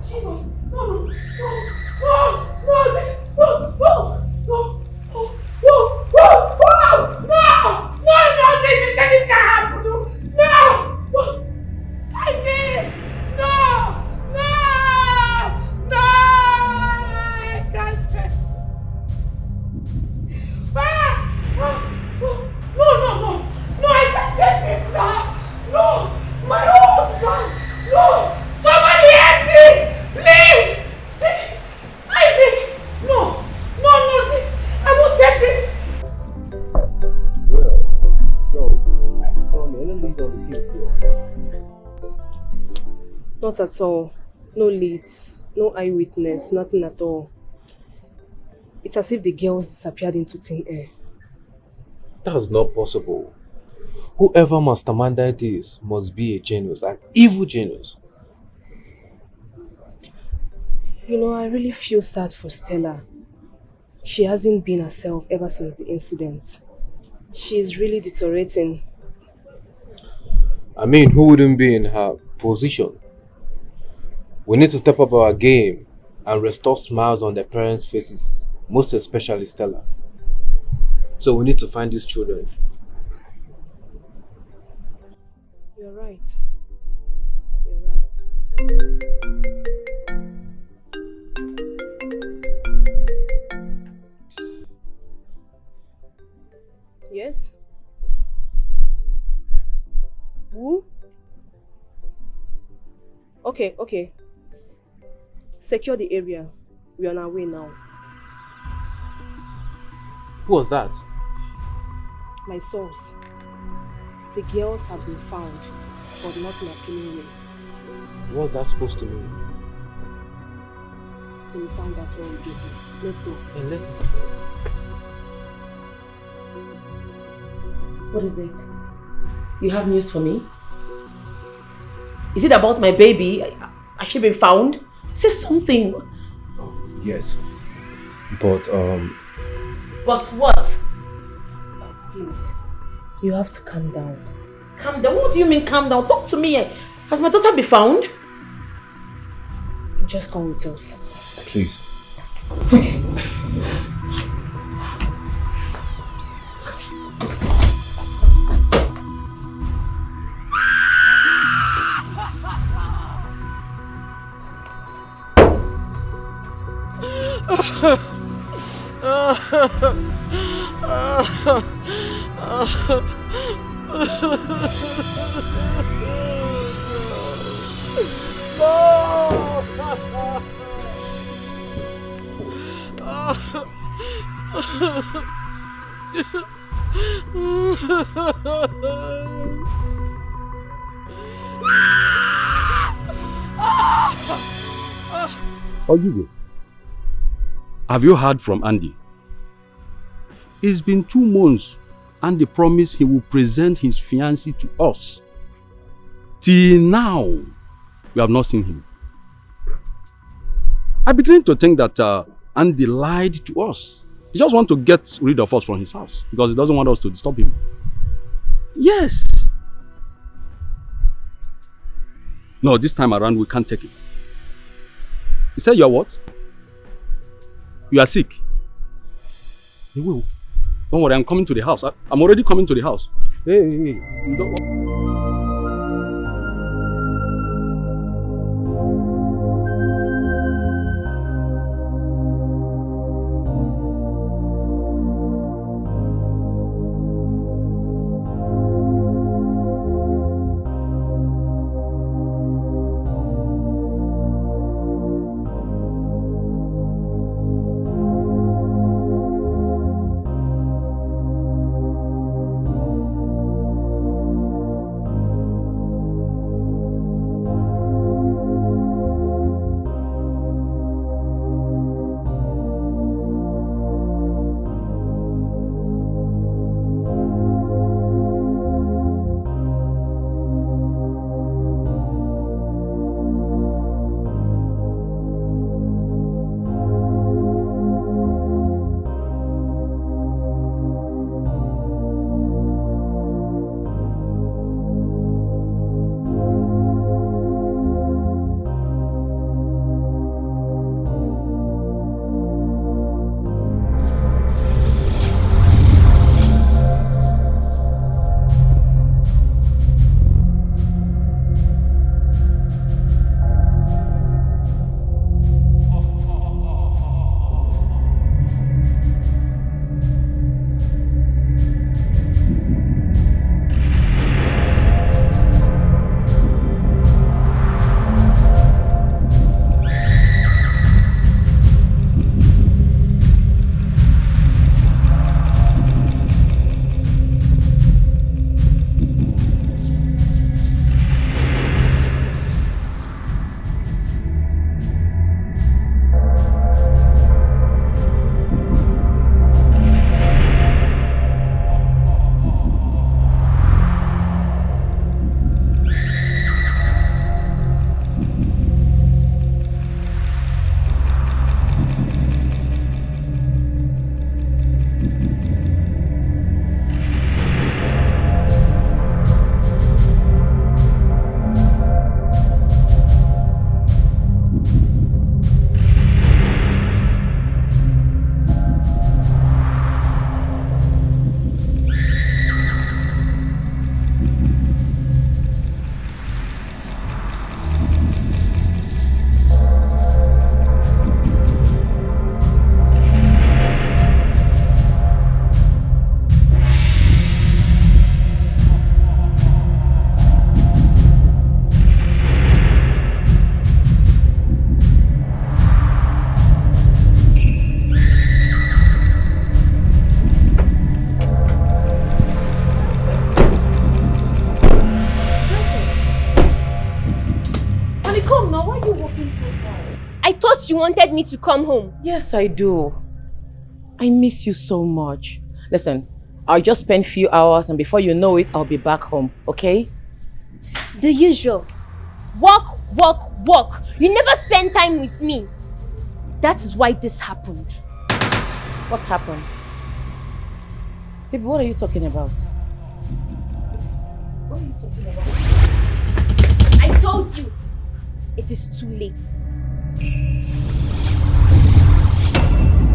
G: Jesus! No! This can't happen! No! I say! No! I can't say. No, I can't take this now. No, my husband. No, somebody help me, please. Isaac, no, I won't take this.
D: Well, tell me, any lead on the case here?
U: Not at all. No leads, no eyewitness, nothing at all. It's as if the girls disappeared into thin air.
D: That's not possible. Whoever masterminded this must be a genius, an evil genius.
U: You know, I really feel sad for Stella. She hasn't been herself ever since the incident. She is really deteriorating.
D: I mean, who wouldn't be in her position? We need to step up our game and restore smiles on their parents' faces, most especially Stella. So we need to find these children.
U: You're right. You're right. Yes? Who? Okay. Secure the area. We're on our way now.
D: Who was that?
U: My source. The girls have been found, but not in a killing way.
D: What's that supposed to mean?
U: We will find out where we get them. Let's go.
D: And let's go.
A: What is it? You have news for me? Is it about my baby? Has she been found? Say something.
D: Yes. But
A: But what?
U: Please, you have to calm down.
A: Calm down? What do you mean calm down? Talk to me. Has my daughter been found?
U: Just come with us.
D: Please.
R: Ogigo, have you heard from Andy?
B: It's been 2 months and they promised he will present his fiancée to us. Till now, we have not seen him. I begin to think that Andy lied to us. He just wants to get rid of us from his house because he doesn't want us to disturb him. Yes. No, this time around we can't take it. He said you are what? You are sick. He will. Don't worry, I'm coming to the house. I'm already coming to the house. Hey. You don't...
F: You wanted me to come home.
A: Yes, I do. I miss you so much. Listen, I'll just spend a few hours and before you know it, I'll be back home, okay?
F: The usual. Work, work, work. You never spend time with me. That is why this happened.
A: What happened? Baby, what are you talking about? What are you talking about?
F: I told you. It is too late.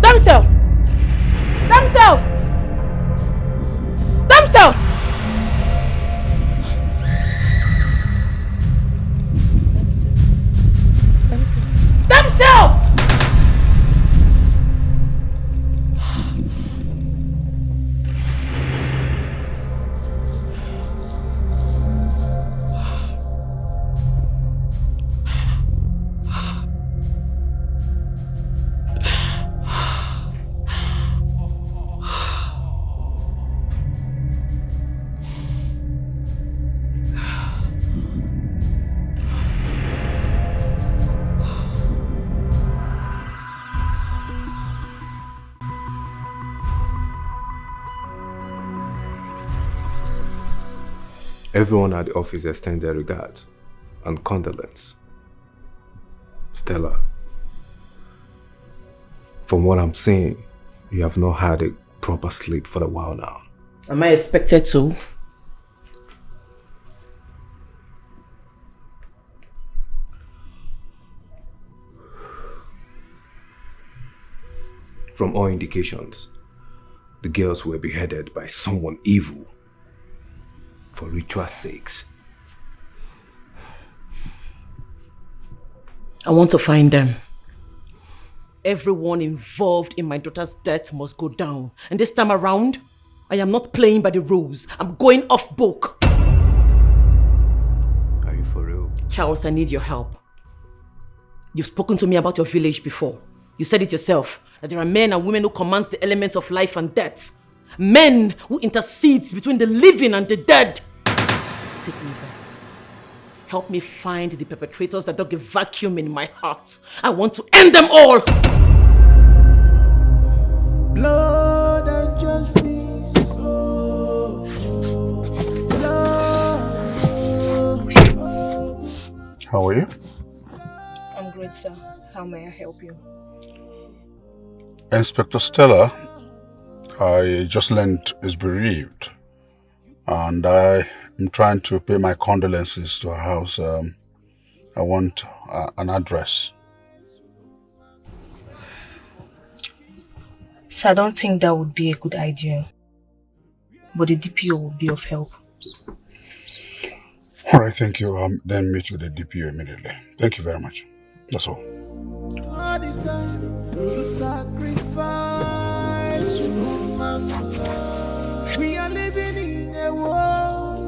A: Damsel! Damsel! Damsel! Damsel!
D: Everyone at the office extend their regards and condolence. Stella, from what I'm seeing, you have not had a proper sleep for a while now.
A: Am I expected to?
D: From all indications, the girls were beheaded by someone evil for ritual sakes.
A: I want to find them. Everyone involved in my daughter's death must go down. And this time around, I am not playing by the rules. I'm going off book.
D: Are you for real?
A: Charles, I need your help. You've spoken to me about your village before. You said it yourself, that there are men and women who command the elements of life and death. Men who intercede between the living and the dead. Take me there. Help me find the perpetrators that dug a vacuum in my heart. I want to end them all!
J: Blood and justice.
M: How are you?
R: I'm great, sir. How may I help you?
M: Inspector Stella, I just learned is bereaved, and I am trying to pay my condolences to her house. I want an address.
R: So I don't think that would be a good idea, but the DPO would be of help.
M: All right, thank you. Then meet with the DPO immediately. Thank you very much. That's all.
J: All the time you sacrifice human love. We are living in a world.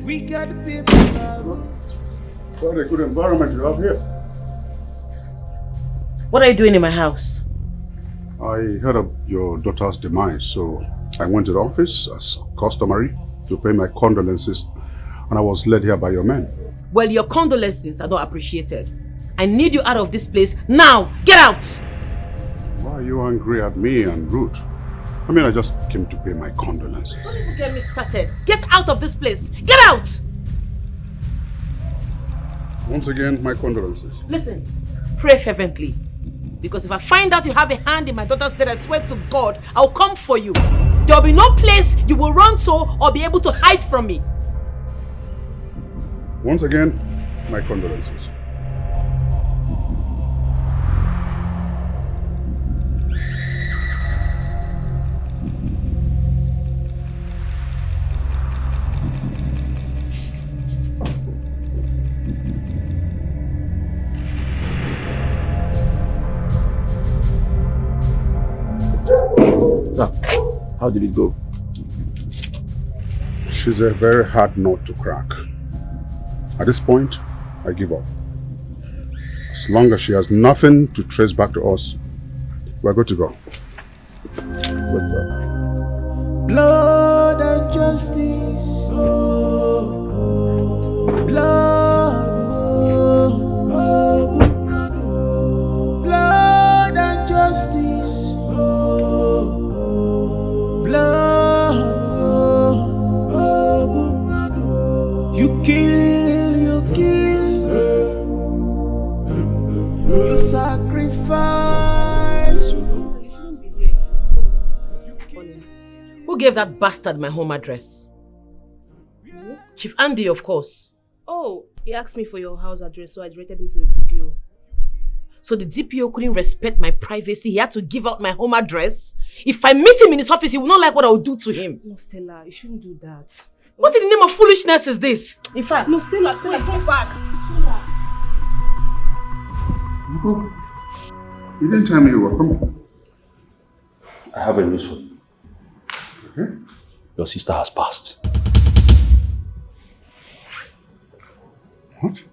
J: We got people around.
M: What a good environment you have here.
A: What are you doing in my house?
M: I heard of your daughter's demise, so I went to the office as customary to pay my condolences, and I was led here by your men.
A: Well, your condolences are not appreciated. I need you out of this place now. Get out!
M: Why are you angry at me and rude? I mean, I just came to pay my condolences.
A: Don't even get me started. Get out of this place. Get out!
M: Once again, my condolences.
A: Listen, pray fervently. Because if I find out you have a hand in my daughter's death, I swear to God, I'll come for you. There will be no place you will run to or be able to hide from me.
M: Once again, my condolences.
P: Sir, how did it go?
M: She's a very hard nut to crack. At this point, I give up. As long as she has nothing to trace back to us, we're good to go.
P: Good, sir.
J: Blood and justice. Blood. Blood and justice. Blood. You kill, you sacrifice.
A: Who gave that bastard my home address? Chief Andy, of course.
U: Oh, he asked me for your house address, so I directed him to the DPO.
A: So the DPO couldn't respect my privacy. He had to give out my home address. If I meet him in his office, he will not like what I will do to him.
U: No, Stella, you shouldn't do that.
A: What in the name of foolishness is this? In fact...
U: No, Stella, come back.
M: Stella. You didn't tell me you were coming.
Q: I have a news for you.
M: Okay.
Q: Your sister has passed.
M: What?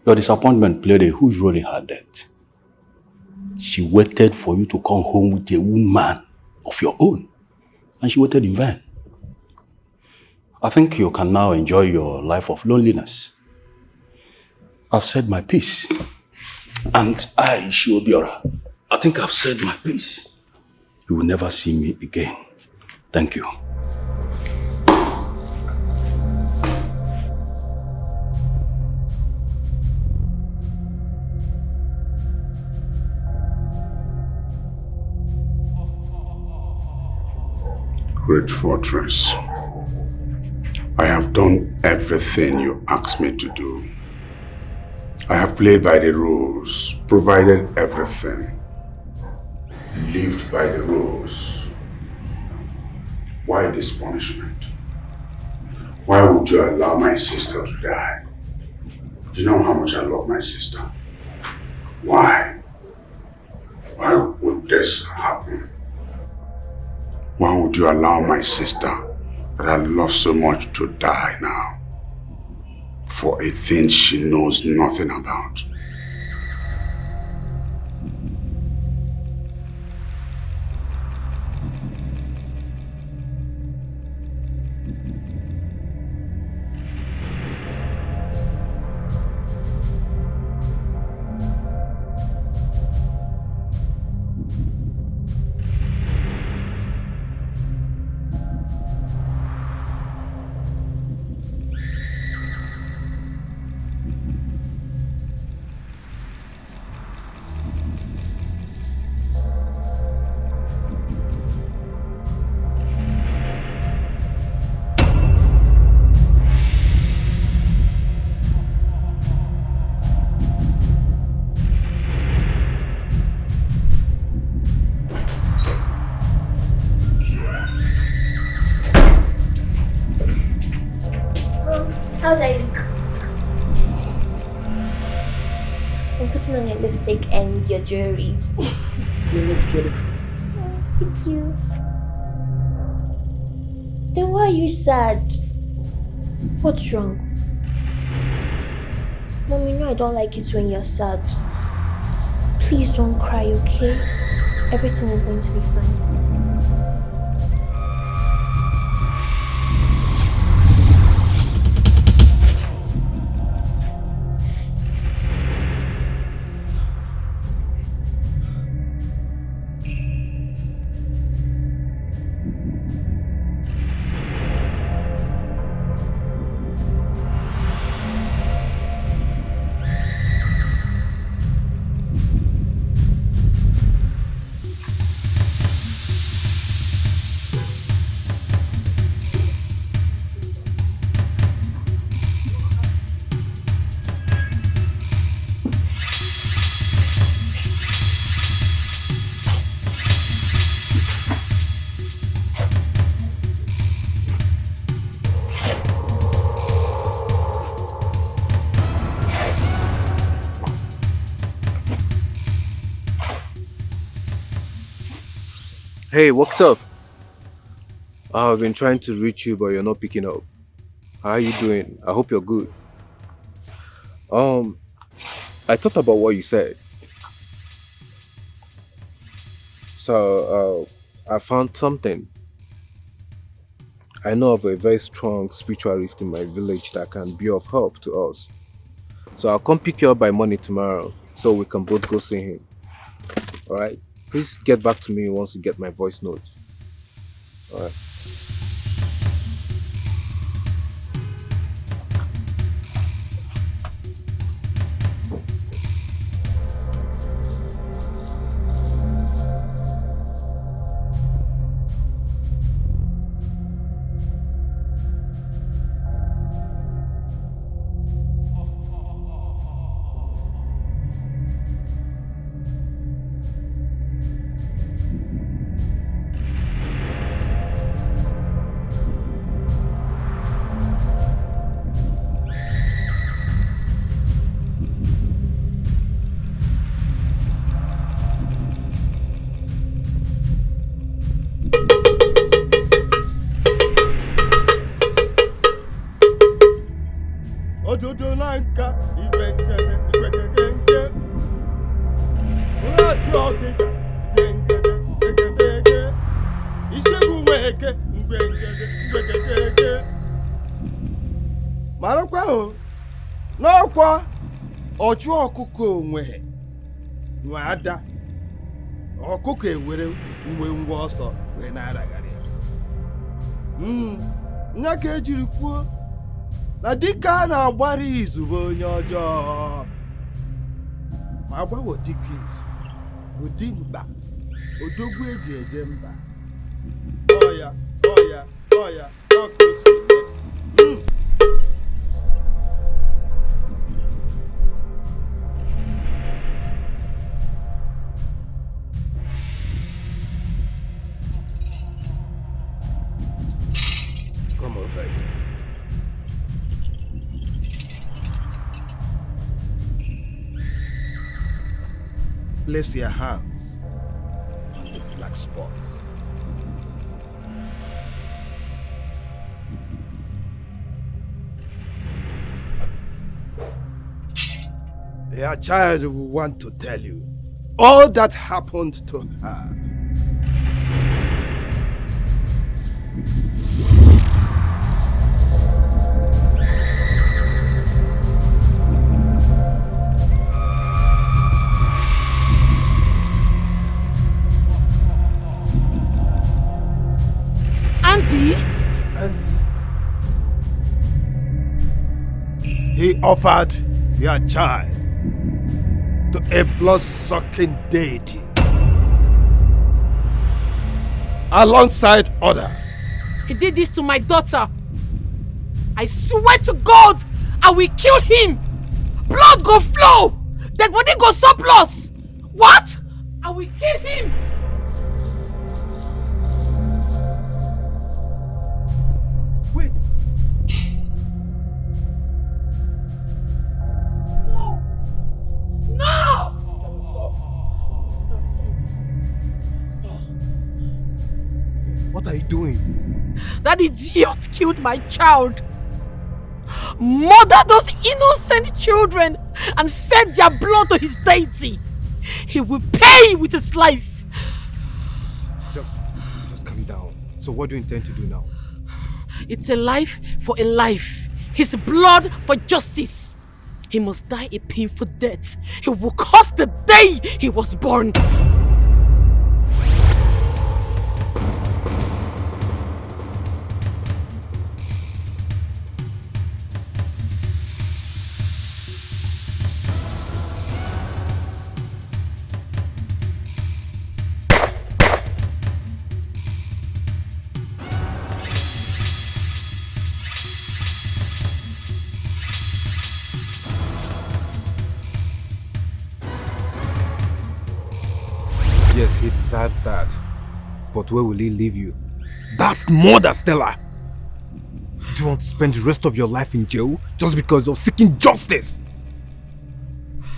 Q: Your disappointment played a huge role in her death. She waited for you to come home with a woman of your own, and she waited in vain. I think you can now enjoy your life of loneliness. I've said my piece, and I, Shiobira, I think I've said my piece. You will never see me again. Thank you.
M: Great fortress. I have done everything you asked me to do. I have played by the rules, provided everything, lived by the rules. Why this punishment? Why would you allow my sister to die? Do you know how much I love my sister? Why? Why would this happen? Why would you allow my sister that I love so much to die now? For a thing she knows nothing about.
F: How do I look? I'm putting on your lipstick and your jewelries.
N: You look beautiful.
F: Thank you. Then why are you sad? What's wrong? Mom, you know I don't like it when you're sad. Please don't cry, okay? Everything is going to be fine.
D: Hey, what's up? I've been trying to reach you, but you're not picking up. How are you doing? I hope you're good. I thought about what you said. So, I found something. I know of a very strong spiritualist in my village that can be of help to us. So I'll come pick you up by morning tomorrow so we can both go see him. Alright? Please get back to me once you get my voice note. Alright.
V: ọchụ ọkụkọ onwe nwe ada ọkụkọ ewere mgbe ngwa ọsọ wee na-aragharị nya ka ejiri kwuo na dịka a na-agbara izu bụ onye ọjọọ ma agbawo dịka izu bụ dimkpa odogwu eji eje mba ọya Oh yeah, talk close to me. Come over here. Place your hands on the black spots. Your child will want to tell you all that happened to her.
A: Auntie?
V: He offered your child to a blood-sucking deity alongside others.
A: He did this to my daughter. I swear to God, I will kill him. Blood go flow. Dead body go surplus. What? I will kill him. Wait. No. No!
V: What are you doing?
A: That idiot killed my child. Murdered those innocent children and fed their blood to his deity. He will pay with his life.
V: Just calm down. So what do you intend to do now?
A: It's a life for a life. His blood for justice. He must die a painful death. He will curse the day he was born.
V: Yes, he deserves that. But where will he leave you? That's murder, Stella! Do you want to spend the rest of your life in jail just because you're seeking justice?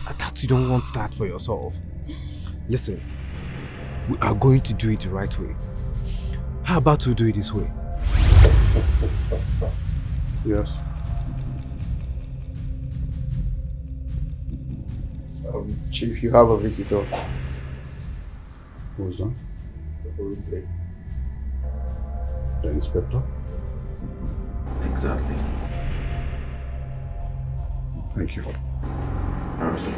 V: I thought you don't want that for yourself. Listen, we are going to do it the right way. How about we do it this way?
B: Yes.
P: Chief, you have a visitor.
B: Who's that?
P: The police lady.
B: The inspector?
P: Exactly.
B: Thank you.
P: Alright, sir.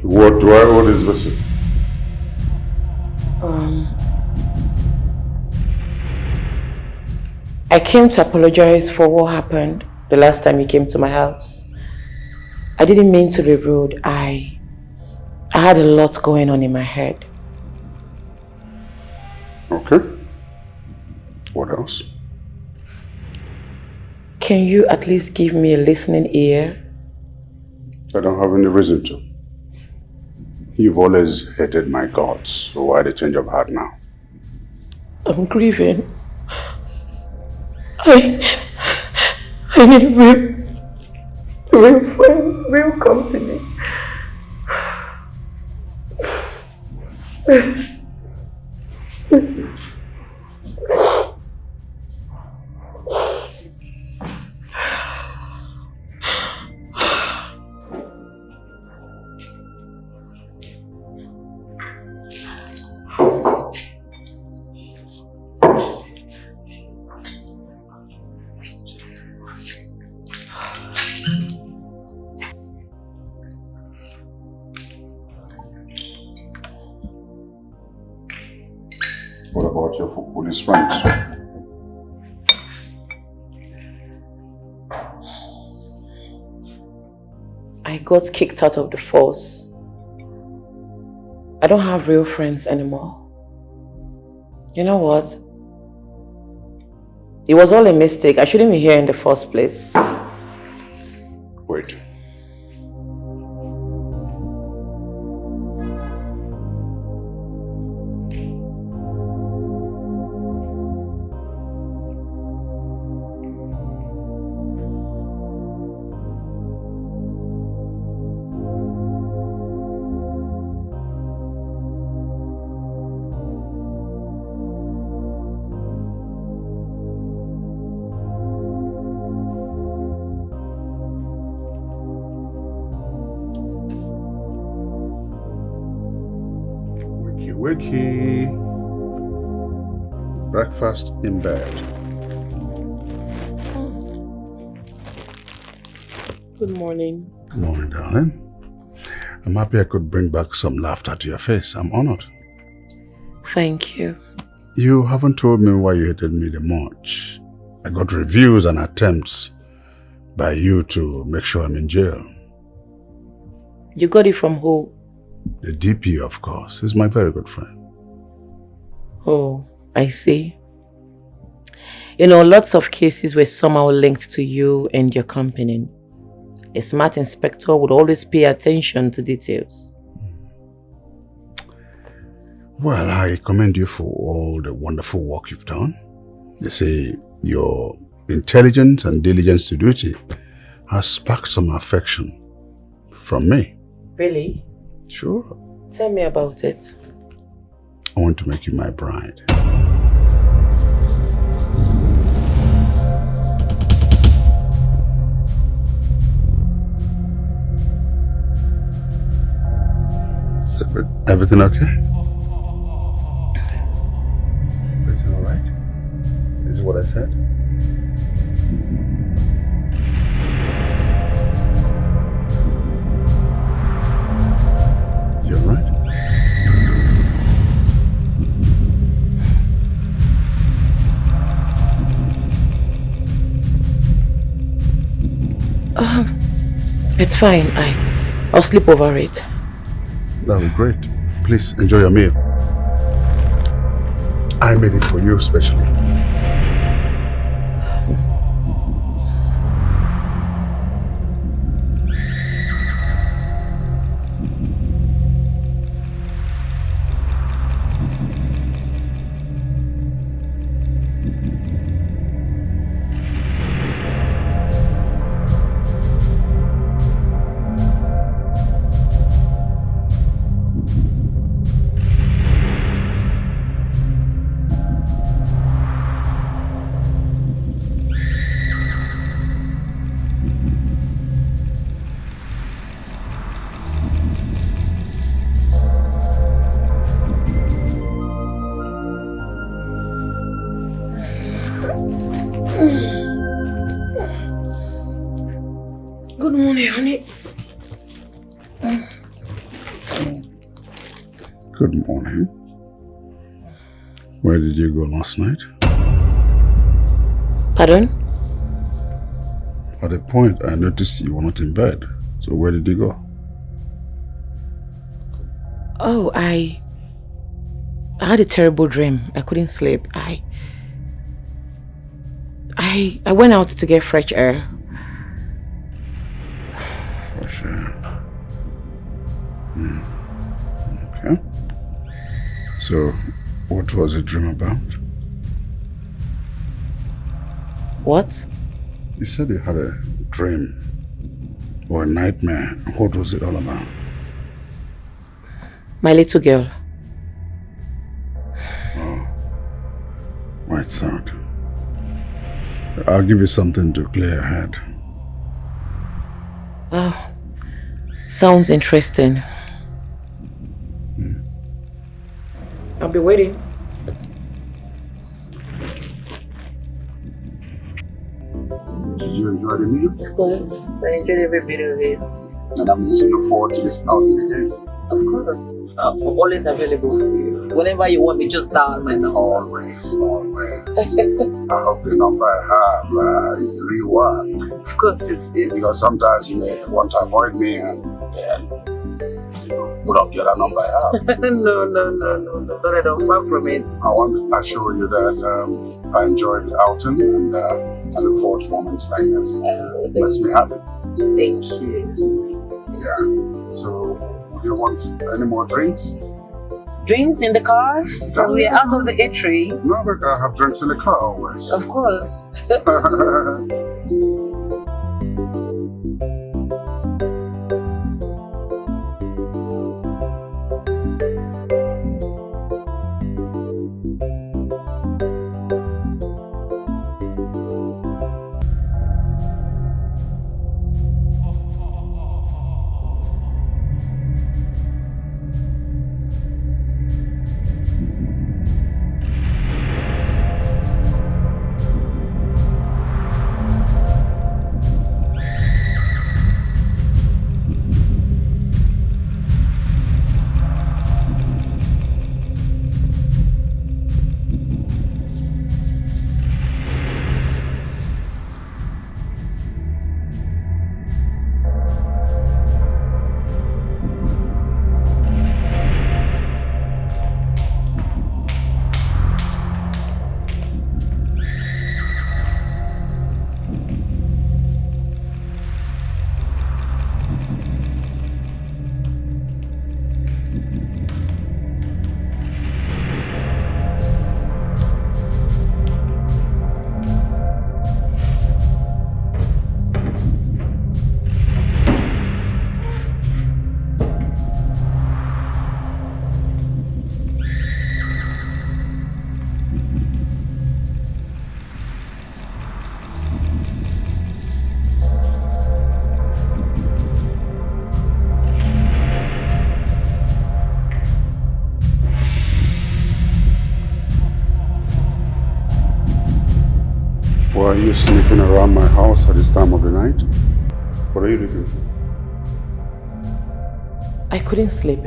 M: What do I owe this visit?
S: I came to apologize for what happened the last time you came to my house. I didn't mean to be rude. I had a lot going on in my head.
M: Okay. What else?
S: Can you at least give me a listening ear?
M: I don't have any reason to. You've always hated my gods, so why the change of heart now?
S: I'm grieving. I need real friends, real company.
M: about your police friends?
S: I got kicked out of the force. I don't have real friends anymore. You know what? It was all a mistake. I shouldn't be here in the first place.
M: Wait. Wakey. Breakfast in bed.
S: Good morning.
M: Good morning, darling. I'm happy I could bring back some laughter to your face. I'm honored.
S: Thank you.
M: You haven't told me why you hated me the much. I got reviews and attempts by you to make sure I'm in jail.
S: You got it from who?
M: The DP, of course. He's my very good friend.
S: Oh, I see. You know, lots of cases were somehow linked to you and your company. A smart inspector would always pay attention to details.
M: Well, I commend you for all the wonderful work you've done. They say your intelligence and diligence to duty has sparked some affection from me.
S: Really?
M: Sure.
S: Tell me about it.
M: I want to make you my bride. Is everything okay? Everything all right? Is it what I said? You're right.
S: It's fine. I'll sleep over it.
M: That would be great. Please enjoy your meal. I made it for you especially.
S: Good morning, honey.
M: Good morning. Where did you go last night?
S: Pardon?
M: At a point, I noticed you were not in bed. So where did you go?
S: Oh, I had a terrible dream. I couldn't sleep. I went out to get fresh air.
M: Fresh air. Okay. So, what was the dream about?
S: What?
M: You said you had a dream or a nightmare. What was it all about?
S: My little girl.
M: Oh, quite sad. I'll give you something to clear your head.
S: Oh, sounds interesting. I'll be waiting.
M: Did you enjoy the meal?
S: Of course, I enjoyed every bit of it.
M: And I'm just looking forward to this outing again.
S: Of course. I'm always available for you. Whenever you want me, just dial my number.
M: Always. I hope the number I have is the real one.
S: Of course, it's...
M: Because sometimes you may want to avoid me and then put up the other number I have.
S: No, not at all, far from it.
M: I want to assure you that I enjoyed the outing and I look forward to moments like this. Makes me happy.
S: Thank you.
M: Yeah. So, do you want any more drinks?
S: Drinks in the car? Because we are out of the eatery.
M: No, but I have drinks in the car always.
S: Of course.
M: Why are you sniffing around my house at this time of the night? What are you looking for?
S: I couldn't sleep.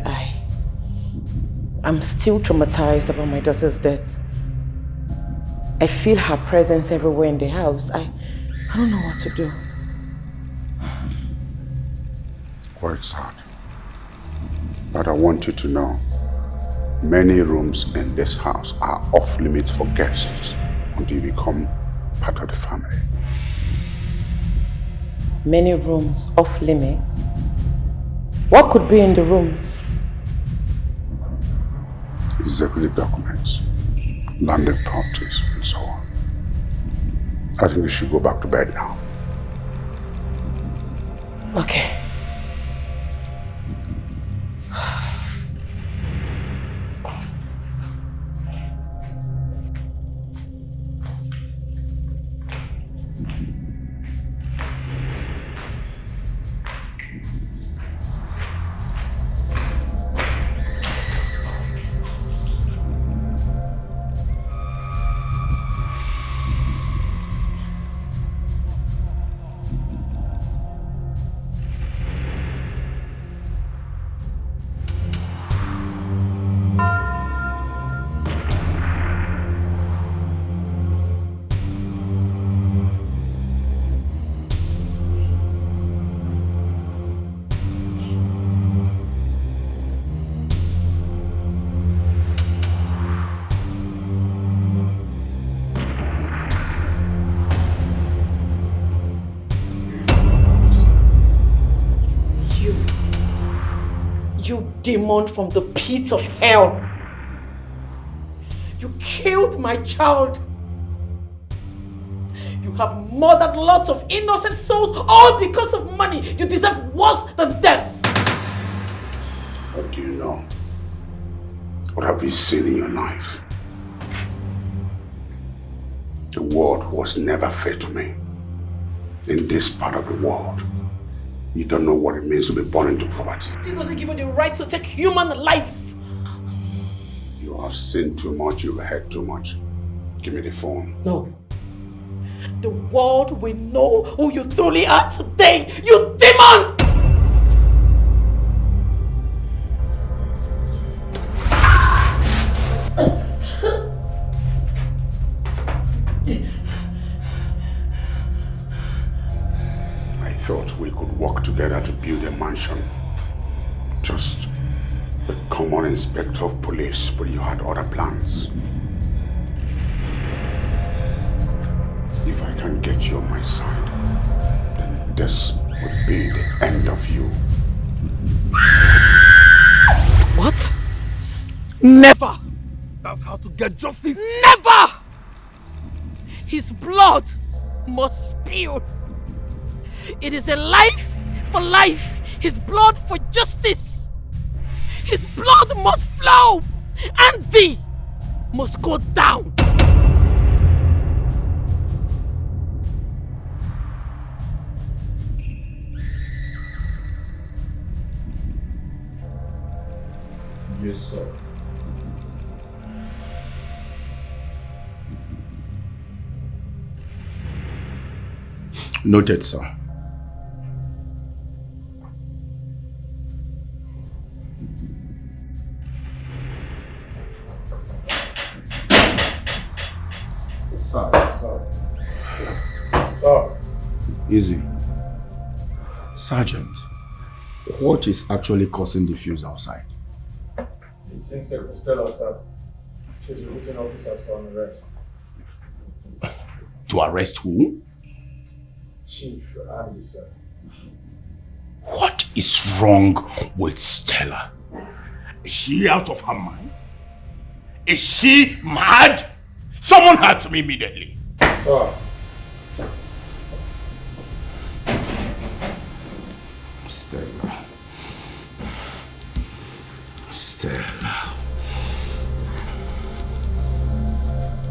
S: I'm still traumatized about my daughter's death. I feel her presence everywhere in the house. I don't know what to do.
M: Quite sad. But I want you to know, many rooms in this house are off limits for guests until you become part of the family.
S: Many rooms off limits? What could be in the rooms?
M: Executive documents, landed properties, and so on. I think we should go back to bed now.
S: Okay. You demon from the pit of hell. You killed my child. You have murdered lots of innocent souls, all because of money. You deserve worse than death.
M: What do you know? What have you seen in your life? The world was never fair to me. In this part of the world, you don't know what it means to be born into poverty.
A: Still doesn't give you the right to take human lives.
M: You have seen too much, you've heard too much. Give me the phone.
A: No. The world will know who you truly are today, you demon!
M: I thought we could work together to build a mansion. Just a common inspector of police, but you had other plans. If I can get you on my side, then this would be the end of you.
A: What? Never!
E: That's how to get justice.
A: Never! His blood must spill. It is a life for life. His blood for justice. His blood must flow. Andy must go down.
D: Yes, sir.
B: Noted, sir.
D: Sir.
B: Easy. Sergeant, what is actually causing the fuse outside?
D: It's Inspector Stella, sir. She's recruiting officers for an arrest.
B: To arrest who?
D: Chief Andy, sir.
B: What is wrong with Stella?
E: Is she out of her mind? Is she mad? Someone had to me immediately.
D: Sir.
B: Stella. Stella.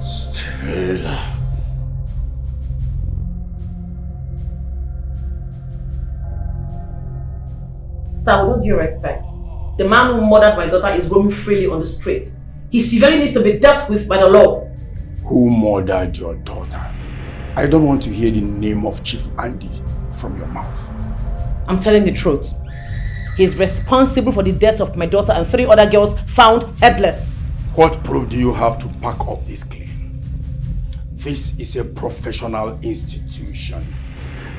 B: Stella.
S: Sir, with all due respect, the man who murdered my daughter is roaming freely on the street. He severely needs to be dealt with by the law.
B: Who murdered your daughter? I don't want to hear the name of Chief Andy from your mouth.
S: I'm telling the truth. He's responsible for the death of my daughter and 3 other girls found headless.
B: What proof do you have to back up this claim? This is a professional institution,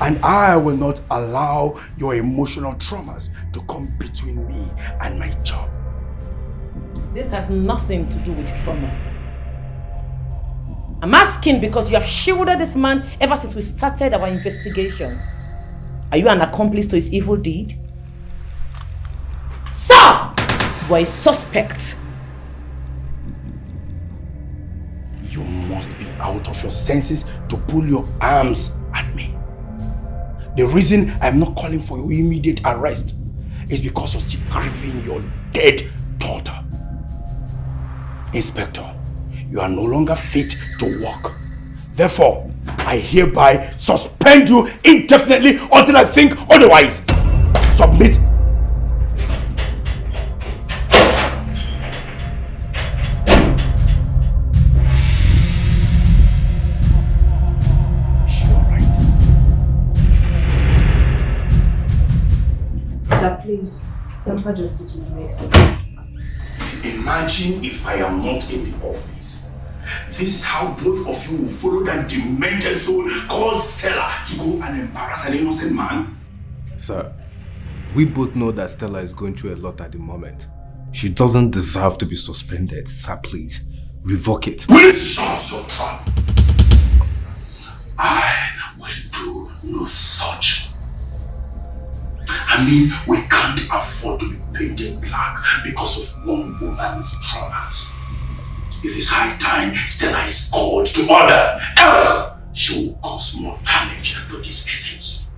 B: and I will not allow your emotional traumas to come between me and my job.
S: This has nothing to do with trauma. I'm asking because you have shielded this man ever since we started our investigations. Are you an accomplice to his evil deed? Sir! You are a suspect.
B: You must be out of your senses to pull your arms at me. The reason I'm not calling for your immediate arrest is because you're still grieving your dead daughter. Inspector, you are no longer fit to work. Therefore, I hereby suspend you indefinitely until I think otherwise. Submit.
U: Sir, please, temper justice with mercy.
B: Imagine if I am not in the office. This is how both of you will follow that demented soul called Stella to go and embarrass an innocent man.
D: Sir, we both know that Stella is going through a lot at the moment. She doesn't deserve to be suspended. Sir, please, revoke it.
B: Please shut your trap. I will do no such. I mean, we can't afford to be painted black because of one woman's traumas. It is high time Stella is called to order, else she will cause more damage to this essence.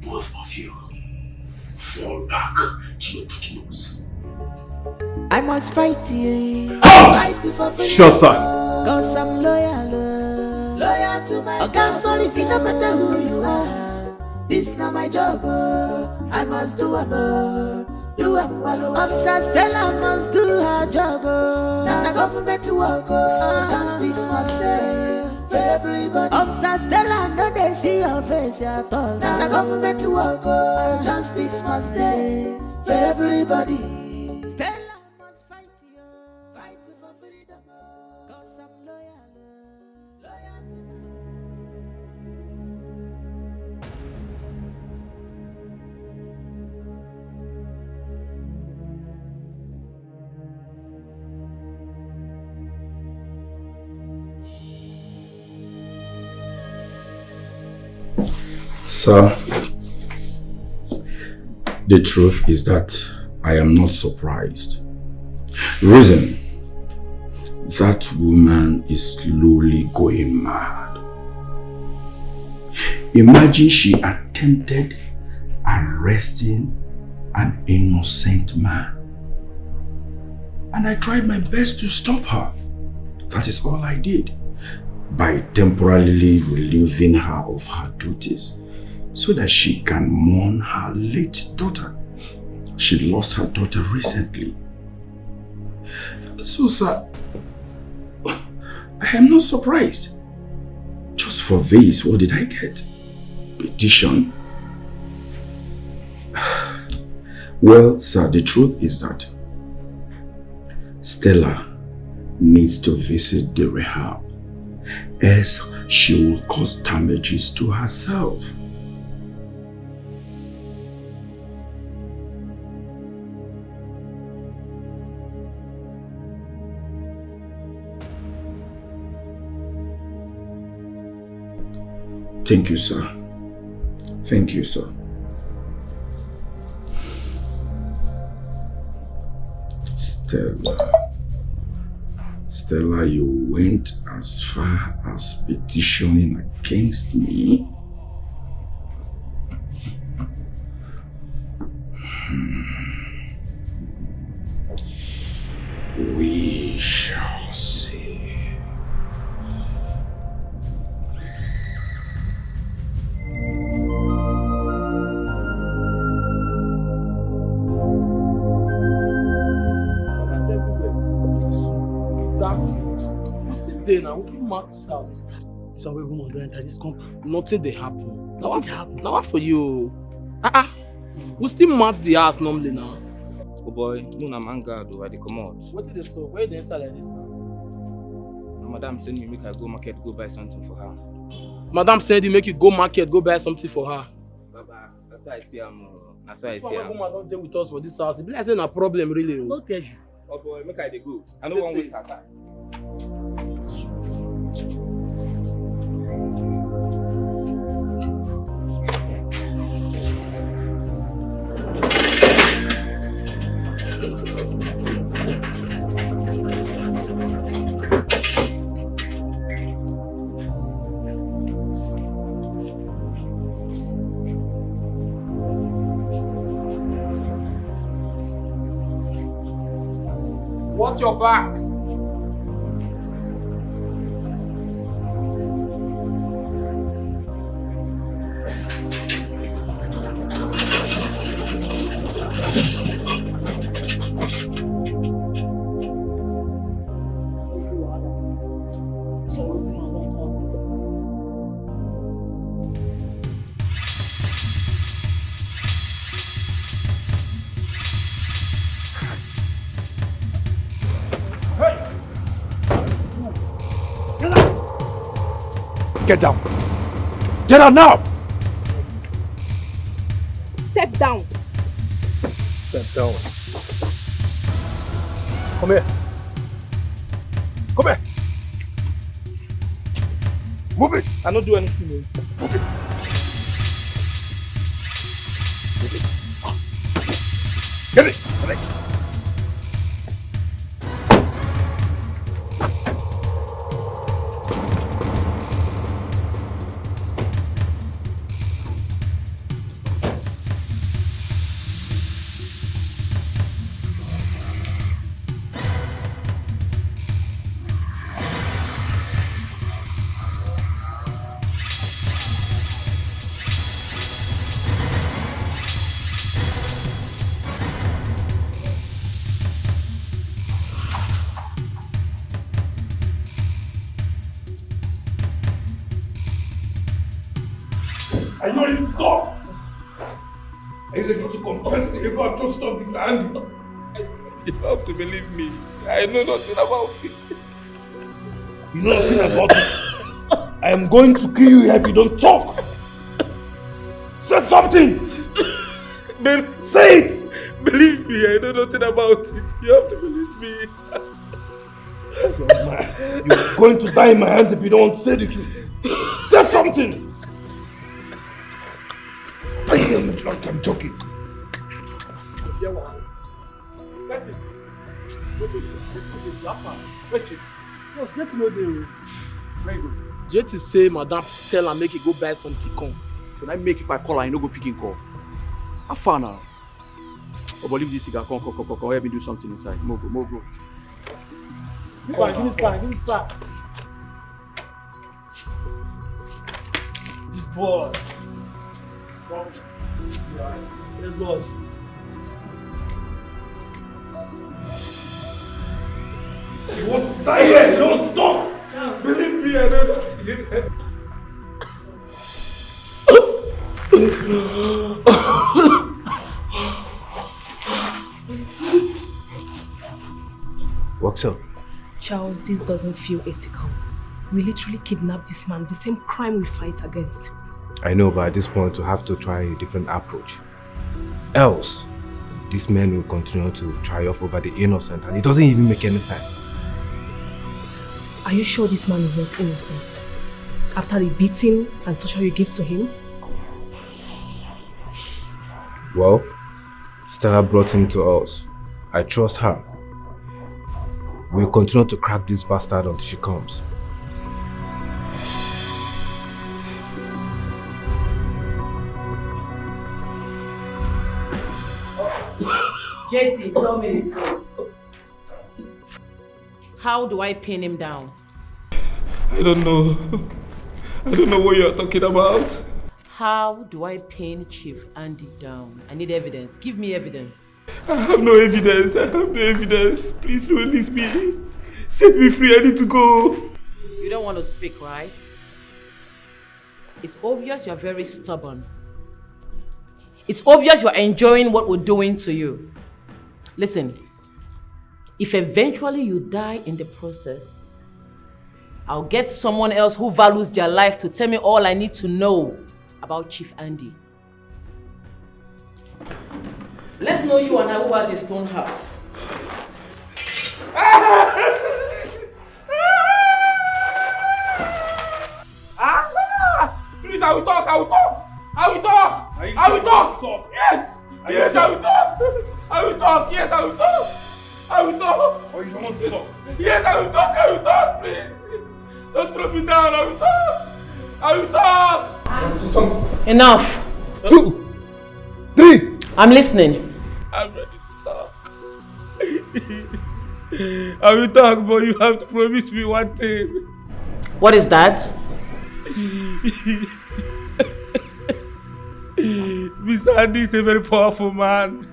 B: Both of you fall back to your duties.
J: I must fight you.
D: Fight
J: for freedom.
D: Sure, son.
J: Cause I'm loyal to my job. No matter who you are. This not my job, I must do a do a Officer Stella must do her job, now the government to work, justice must stay for everybody. Officer Stella, no they see your face at all. Now the government to work, justice must stay for everybody. Stella must fight for freedom, cause I'm loyal.
B: Sir, the truth is that I am not surprised. Reason, that woman is slowly going mad. Imagine she attempted arresting an innocent man. And I tried my best to stop her. That is all I did. By temporarily relieving her of her duties so that she can mourn her late daughter. She lost her daughter recently. So, sir, I am not surprised. Just for this, what did I get? Petition? Well, sir, the truth is that Stella needs to visit the rehab, else she will cause damages to herself. Thank you, sir. Thank you, sir. Stella, you went as far as petitioning against me? We shall see.
N: We still there now, we still mark this house. So we woman don't enter this compound. Nothing they happen. Nothing happen. Now what for you? We still mark the house normally now.
H: Oh boy, no na man guard though, I dey comot.
N: What did they so? Where they enter like this now?
H: Na madam send me make I go market go buy something for her.
N: Madam said you make you go market go buy something for her.
H: Baba, that's why I see am. That's why I
N: This
H: see
N: woman
H: am.
N: don't deal with us for this house. It be like say na problem really.
H: No tell you. Oh boy, make I dey go. I no wan waste her time.
T: Watch your back.
B: Get down. Get out now.
I: Step down.
V: Step down. Come here. Come here. Move it.
N: I don't do anything.
V: Move it. Get it. Get it.
T: Are you ready to stop? Are you ready to confess the evil atrocity of Mr. Andy?
H: You have to believe me. I know nothing about it.
T: You know nothing about it. I am going to kill you if you don't talk. Say something. Say it.
H: Believe me, I know nothing about it. You have to believe me.
T: You're going to die in my hands if you don't want to say the truth. Say something. I'm drunk, I'm joking.
N: JT say madam tell am make he go buy some tikon.
P: So now make if I call her, I no go picking call. How far now? Oh, but leave this cigar. Come. Help me do something inside. More go.
L: Give me span.
T: This boss. Yes, boss. You want to die here? You don't want to talk? Believe me, I know that.
D: What's up?
U: Charles, this doesn't feel ethical. We literally kidnapped this man, the same crime we fight against.
D: I know, but at this point, we have to try a different approach. Else, these men will continue to triumph over the innocent, and it doesn't even make any sense.
U: Are you sure this man is not innocent? After the beating and torture you gave to him?
D: Well, Stella brought him to us. I trust her. We'll continue to crack this bastard until she comes.
S: JT, tell me the truth. How do I pin him down?
T: I don't know. I don't know what you're talking about.
S: How do I pin Chief Andy down? I need evidence. Give me evidence.
T: I have no evidence. Please release me. Set me free. I need to go.
S: You don't want to speak, right? It's obvious you're very stubborn. It's obvious you're enjoying what we're doing to you. Listen, if eventually you die in the process, I'll get someone else who values their life to tell me all I need to know about Chief Andy. Let's know you and I who has a stone heart.
T: Please, I will talk. Yes, I will talk. I will talk. Yes, I will talk. Oh, you don't want to talk? Yes, I will talk, please. Don't throw me down, I will talk.
S: Enough.
L: 2, 3.
S: I'm listening.
T: I'm ready to talk. I will talk, but you have to promise me one thing.
S: What is that?
T: Mr. Andy is a very powerful man.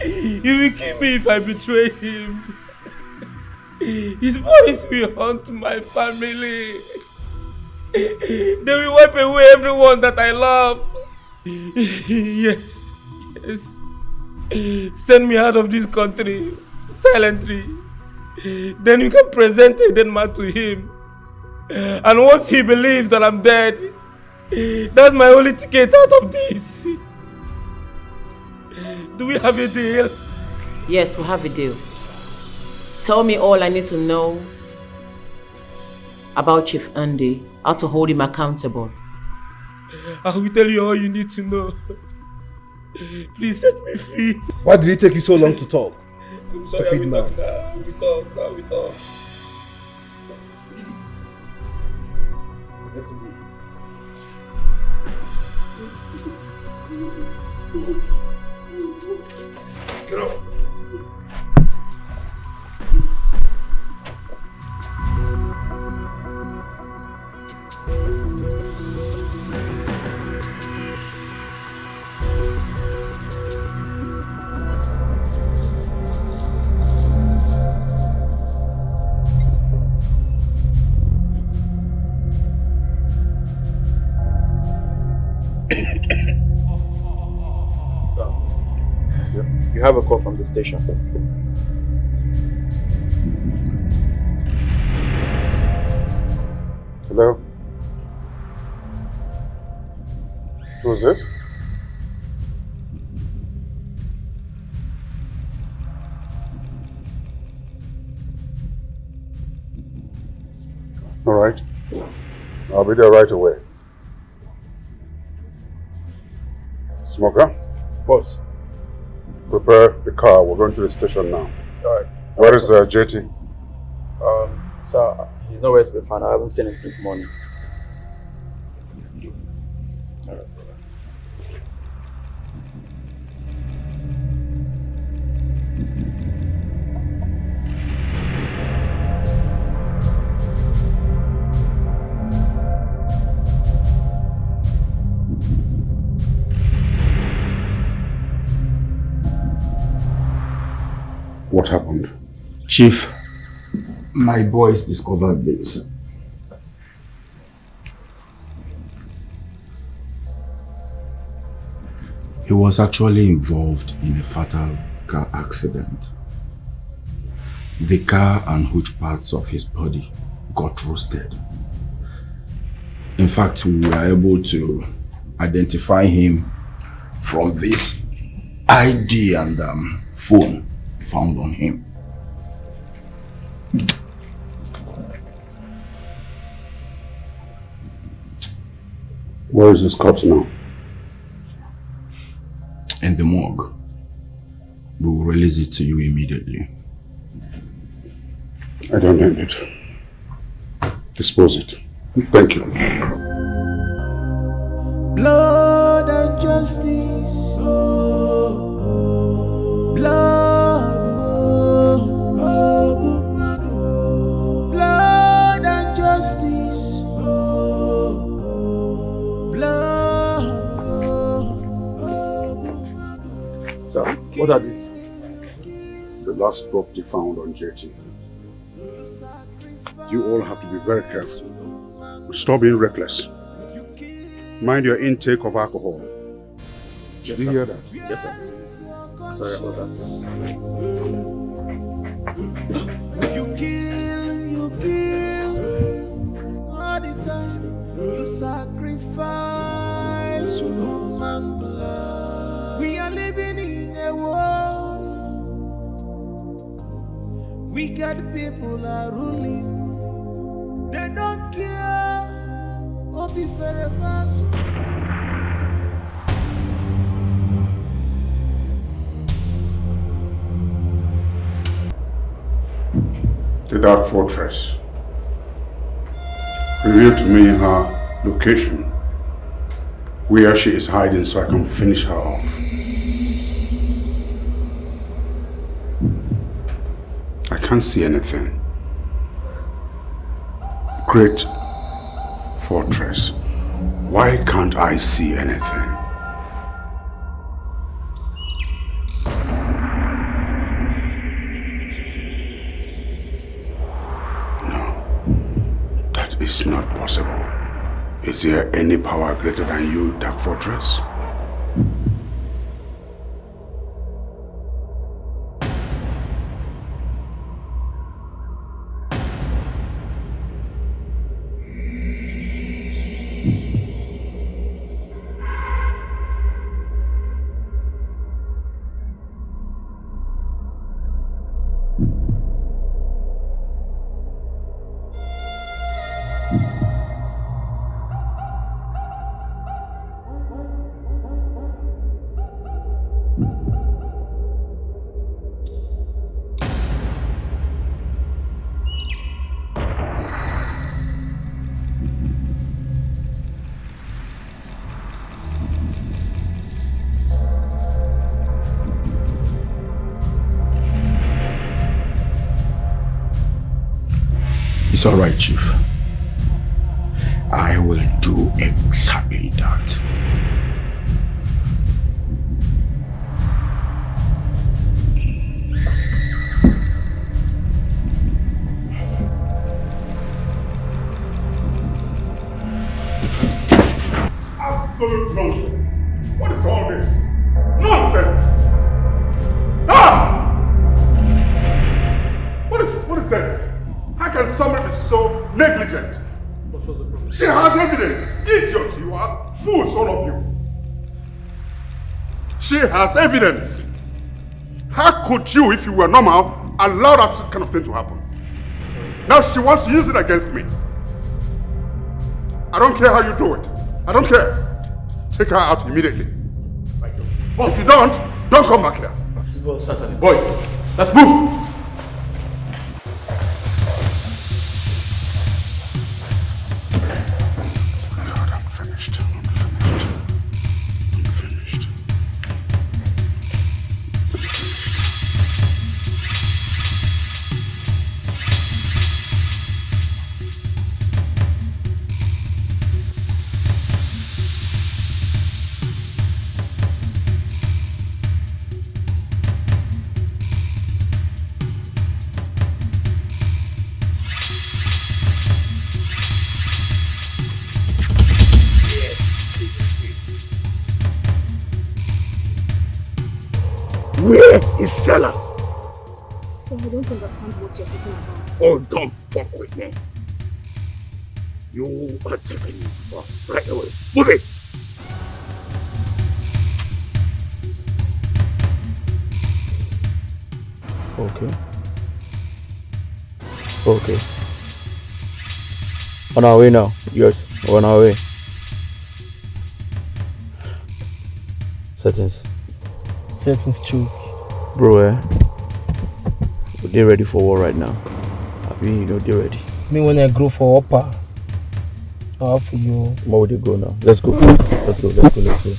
T: He will kill me if I betray him. His voice will haunt my family. They will wipe away everyone that I love. Yes. Send me out of this country silently. Then you can present a dead man to him. And once he believes that I'm dead, that's my only ticket out of this. Do we have a deal?
S: Yes, we have a deal. Tell me all I need to know about Chief Andy, how to hold him accountable.
T: I will tell you all you need to know. Please set me free.
L: Why did it take you so long to talk?
T: I'm sorry, I will talk now. I will talk. Get up.
P: You have a call from the station.
M: Hello? Who's this? All right. I'll be there right away. Smoker?
P: Boss.
M: Prepare the car. We're going to the station now.
P: Alright.
M: Where is JT?
P: Sir, he's nowhere to be found. I haven't seen him since morning. Alright.
M: What happened?
B: Chief, my boys discovered this. He was actually involved in a fatal car accident. The car and huge parts of his body got roasted. In fact, we were able to identify him from this ID and phone found on him.
M: Where is this corpse now?
B: In the morgue. We will release it to you immediately.
M: I don't need it. Dispose it. Thank you.
J: Blood and justice. Blood. Blood and justice.
P: Sir, what are these?
M: The last property found on JT. You all have to be very careful. Stop being reckless. Mind your intake of alcohol.
P: Yes,
M: Did you hear that?
P: Yes, sir. Sorry about that.
J: You kill all the time. You sacrifice human blood. We are living in a world. Wicked people are ruling. They don't care or be very fast.
M: The Dark Fortress. Reveal to me her location, where she is hiding so I can finish her off. I can't see anything. Great Fortress. Why can't I see anything? It's not possible. Is there any power greater than you, Dark Fortress?
B: It's all right, Chief. I will do exactly that.
M: Absolute nonsense. What is all this? Nonsense! Ah! What is this? How can someone be so negligent?
V: What was the problem?
M: She has evidence. Idiots you are. Fools, all of you. She has evidence. How could you, if you were normal, allow that kind of thing to happen? Now she wants to use it against me. I don't care how you do it. I don't care. Take her out immediately.
V: Right.
E: If you don't come back here.
P: Certainly. Boys, let's move!
E: Where is Stella?
I: So I don't understand what you're talking about.
E: Oh, don't fuck with me. You are taking me right away. Move it!
P: Okay. Okay. On our way now. Yes, we're on our way. Settings.
N: Settings true.
P: Bro, they're ready for war right now. I mean, they're ready.
N: Me when I grow for upper. How for you?
P: Where would they go now? Let's go. Let's go. Let's go. Let's go.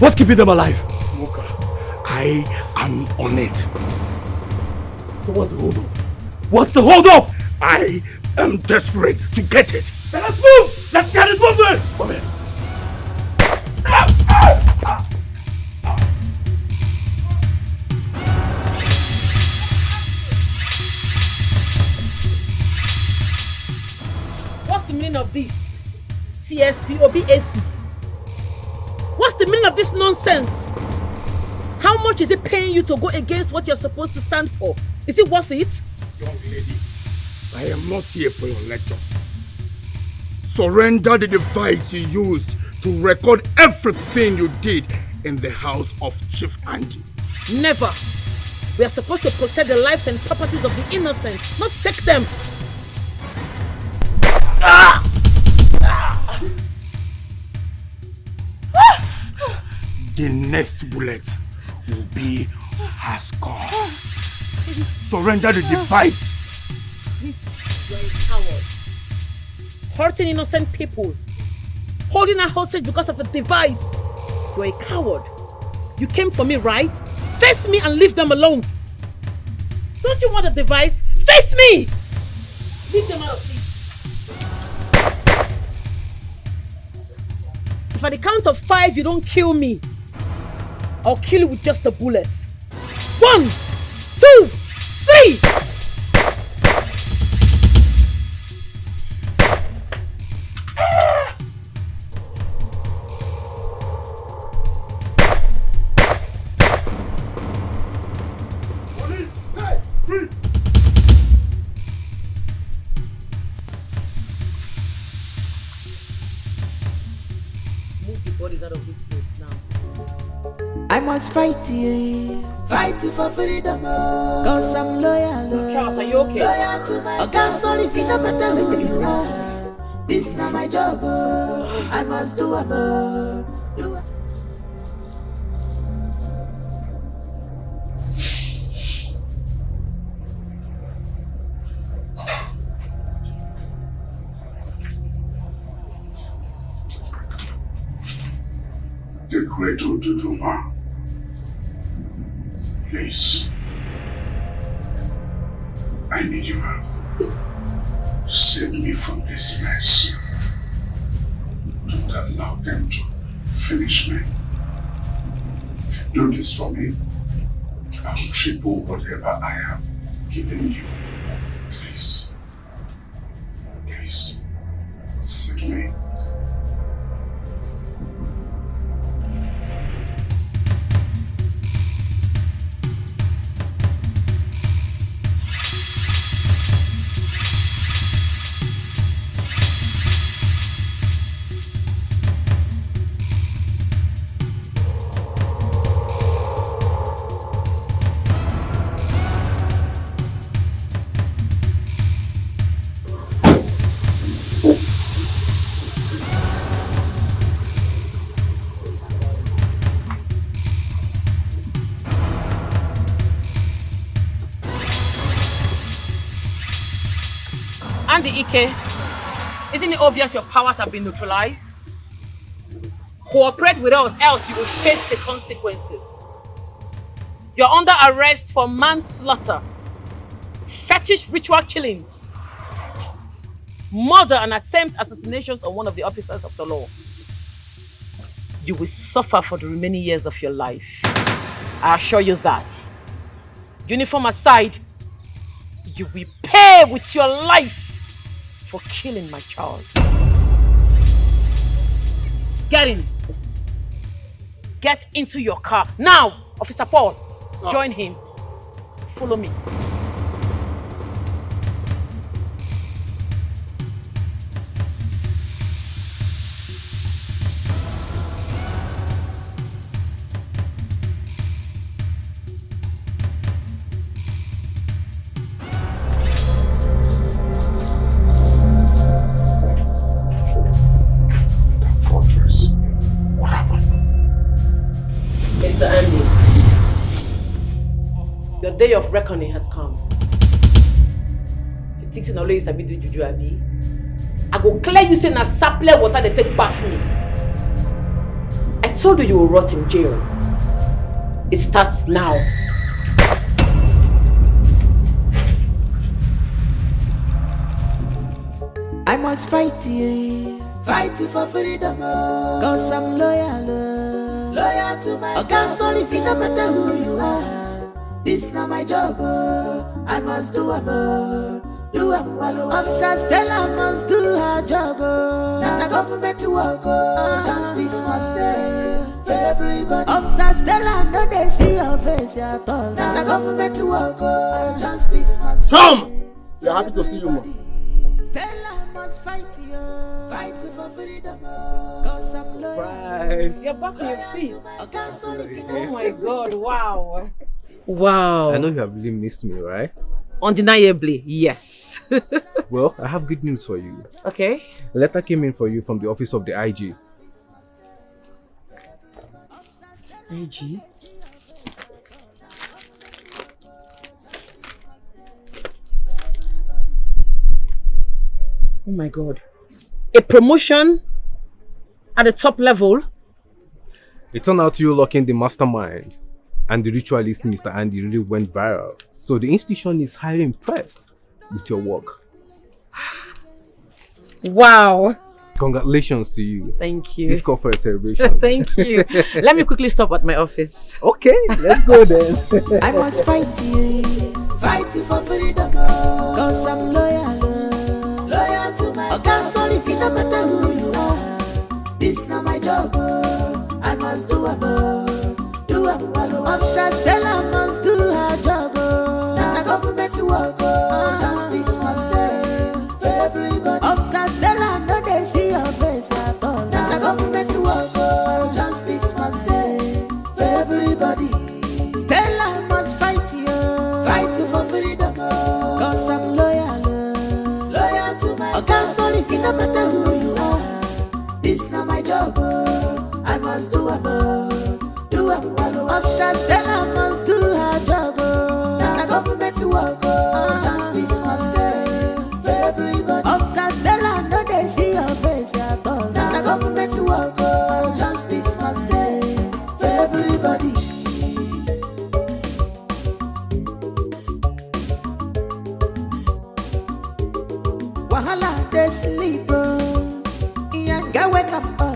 E: What's keeping them alive? Smoker, I am on it. So what's the hold up? What's the hold up? I am desperate to get it. Then let's move! Let's get it moving! Come here.
A: What's the meaning of this? CSP or BAC? What's the meaning of this nonsense? How much is it paying you to go against what you're supposed to stand for? Is it worth it?
E: Young lady, I am not here for your lecture. Surrender the device you used to record everything you did in the house of Chief Andy.
A: Never. We are supposed to protect the lives and properties of the innocent, not take them. Ah!
E: The next bullet will be her skull. Surrender the device.
A: You are a coward. Hurting innocent people. Holding a hostage because of a device. You are a coward. You came for me, right? Face me and leave them alone. Don't you want a device? Face me! Leave them out of this. If at the count of 5 you don't kill me, I'll kill you with just a bullet. 1, 2, 3! Move the bodies out of this place now.
J: I must fight you for freedom. Cause I'm loyal.
A: Charles, are you okay?
J: Loyal to my job. Solid, no matter who you are. This not my job. I must do a do.
M: The great Ududuma. Please, I need your help. Save me from this mess. Don't allow them to finish me. If you do this for me, I will triple whatever I have given you. Please. Please. Save me.
A: Andy Ike, isn't it obvious your powers have been neutralized? Cooperate with us, else you will face the consequences. You're under arrest for manslaughter, fetish ritual killings, murder and attempt assassinations on one of the officers of the law. You will suffer for the remaining years of your life. I assure you that. Uniform aside, you will pay with your life for killing my child. Get in. Get into your car. Now, Officer Paul, join him. Follow me. Mr. Andy, your day of reckoning has come. You think you always sabi do juju abi? I go clear you say na sapler water they take bath me. I told you will rot in jail. It starts now.
J: I must fight you for freedom, cause I'm loyal to my job. Solid, no matter who you are. This not my job, I must do a do a Upstairs, Stella must do her job. Now the government to work, justice must stay for everybody. Upstairs, Stella, no they see your face at all. Now the government to work, justice must stay.
V: Chum! We are happy to see you, man.
J: Stella must fight for freedom, cause I'm loyal.
A: You're back on your feet. Oh my God, wow. Wow.
D: I know you have really missed me, right?
A: Undeniably, yes.
D: Well, I have good news for you.
A: Okay.
D: A letter came in for you from the office of the IG.
A: IG? Oh my God. A promotion at the top level?
D: It turned out you locking the mastermind, and the ritualist Mr. Andy really went viral. So the institution is highly impressed with your work.
A: Wow.
D: Congratulations to you.
A: Thank you.
D: This call for a celebration.
A: Thank you. Let me quickly stop at my office.
D: Okay, let's go then.
J: I must fight for freedom, cause I'm loyal to my job. Solid, no matter who you are. This not my job, I must do a Upstairs, Stella must do her job. Now the government to work, justice must stay for everybody. Upstairs, Stella, no they see your face at all. Now the government to work, justice must stay for everybody. Stella must fight for freedom, cause I'm loyal to my job. Solid, no matter who you are. This not my job, I must do a Upstairs, Stella must do her job. Now the government to work, justice must stay for everybody. Upstairs, Stella, no they see your face at all. Now the government to work, justice must stay for everybody. wahala, they sleep. Yeah, go wake up.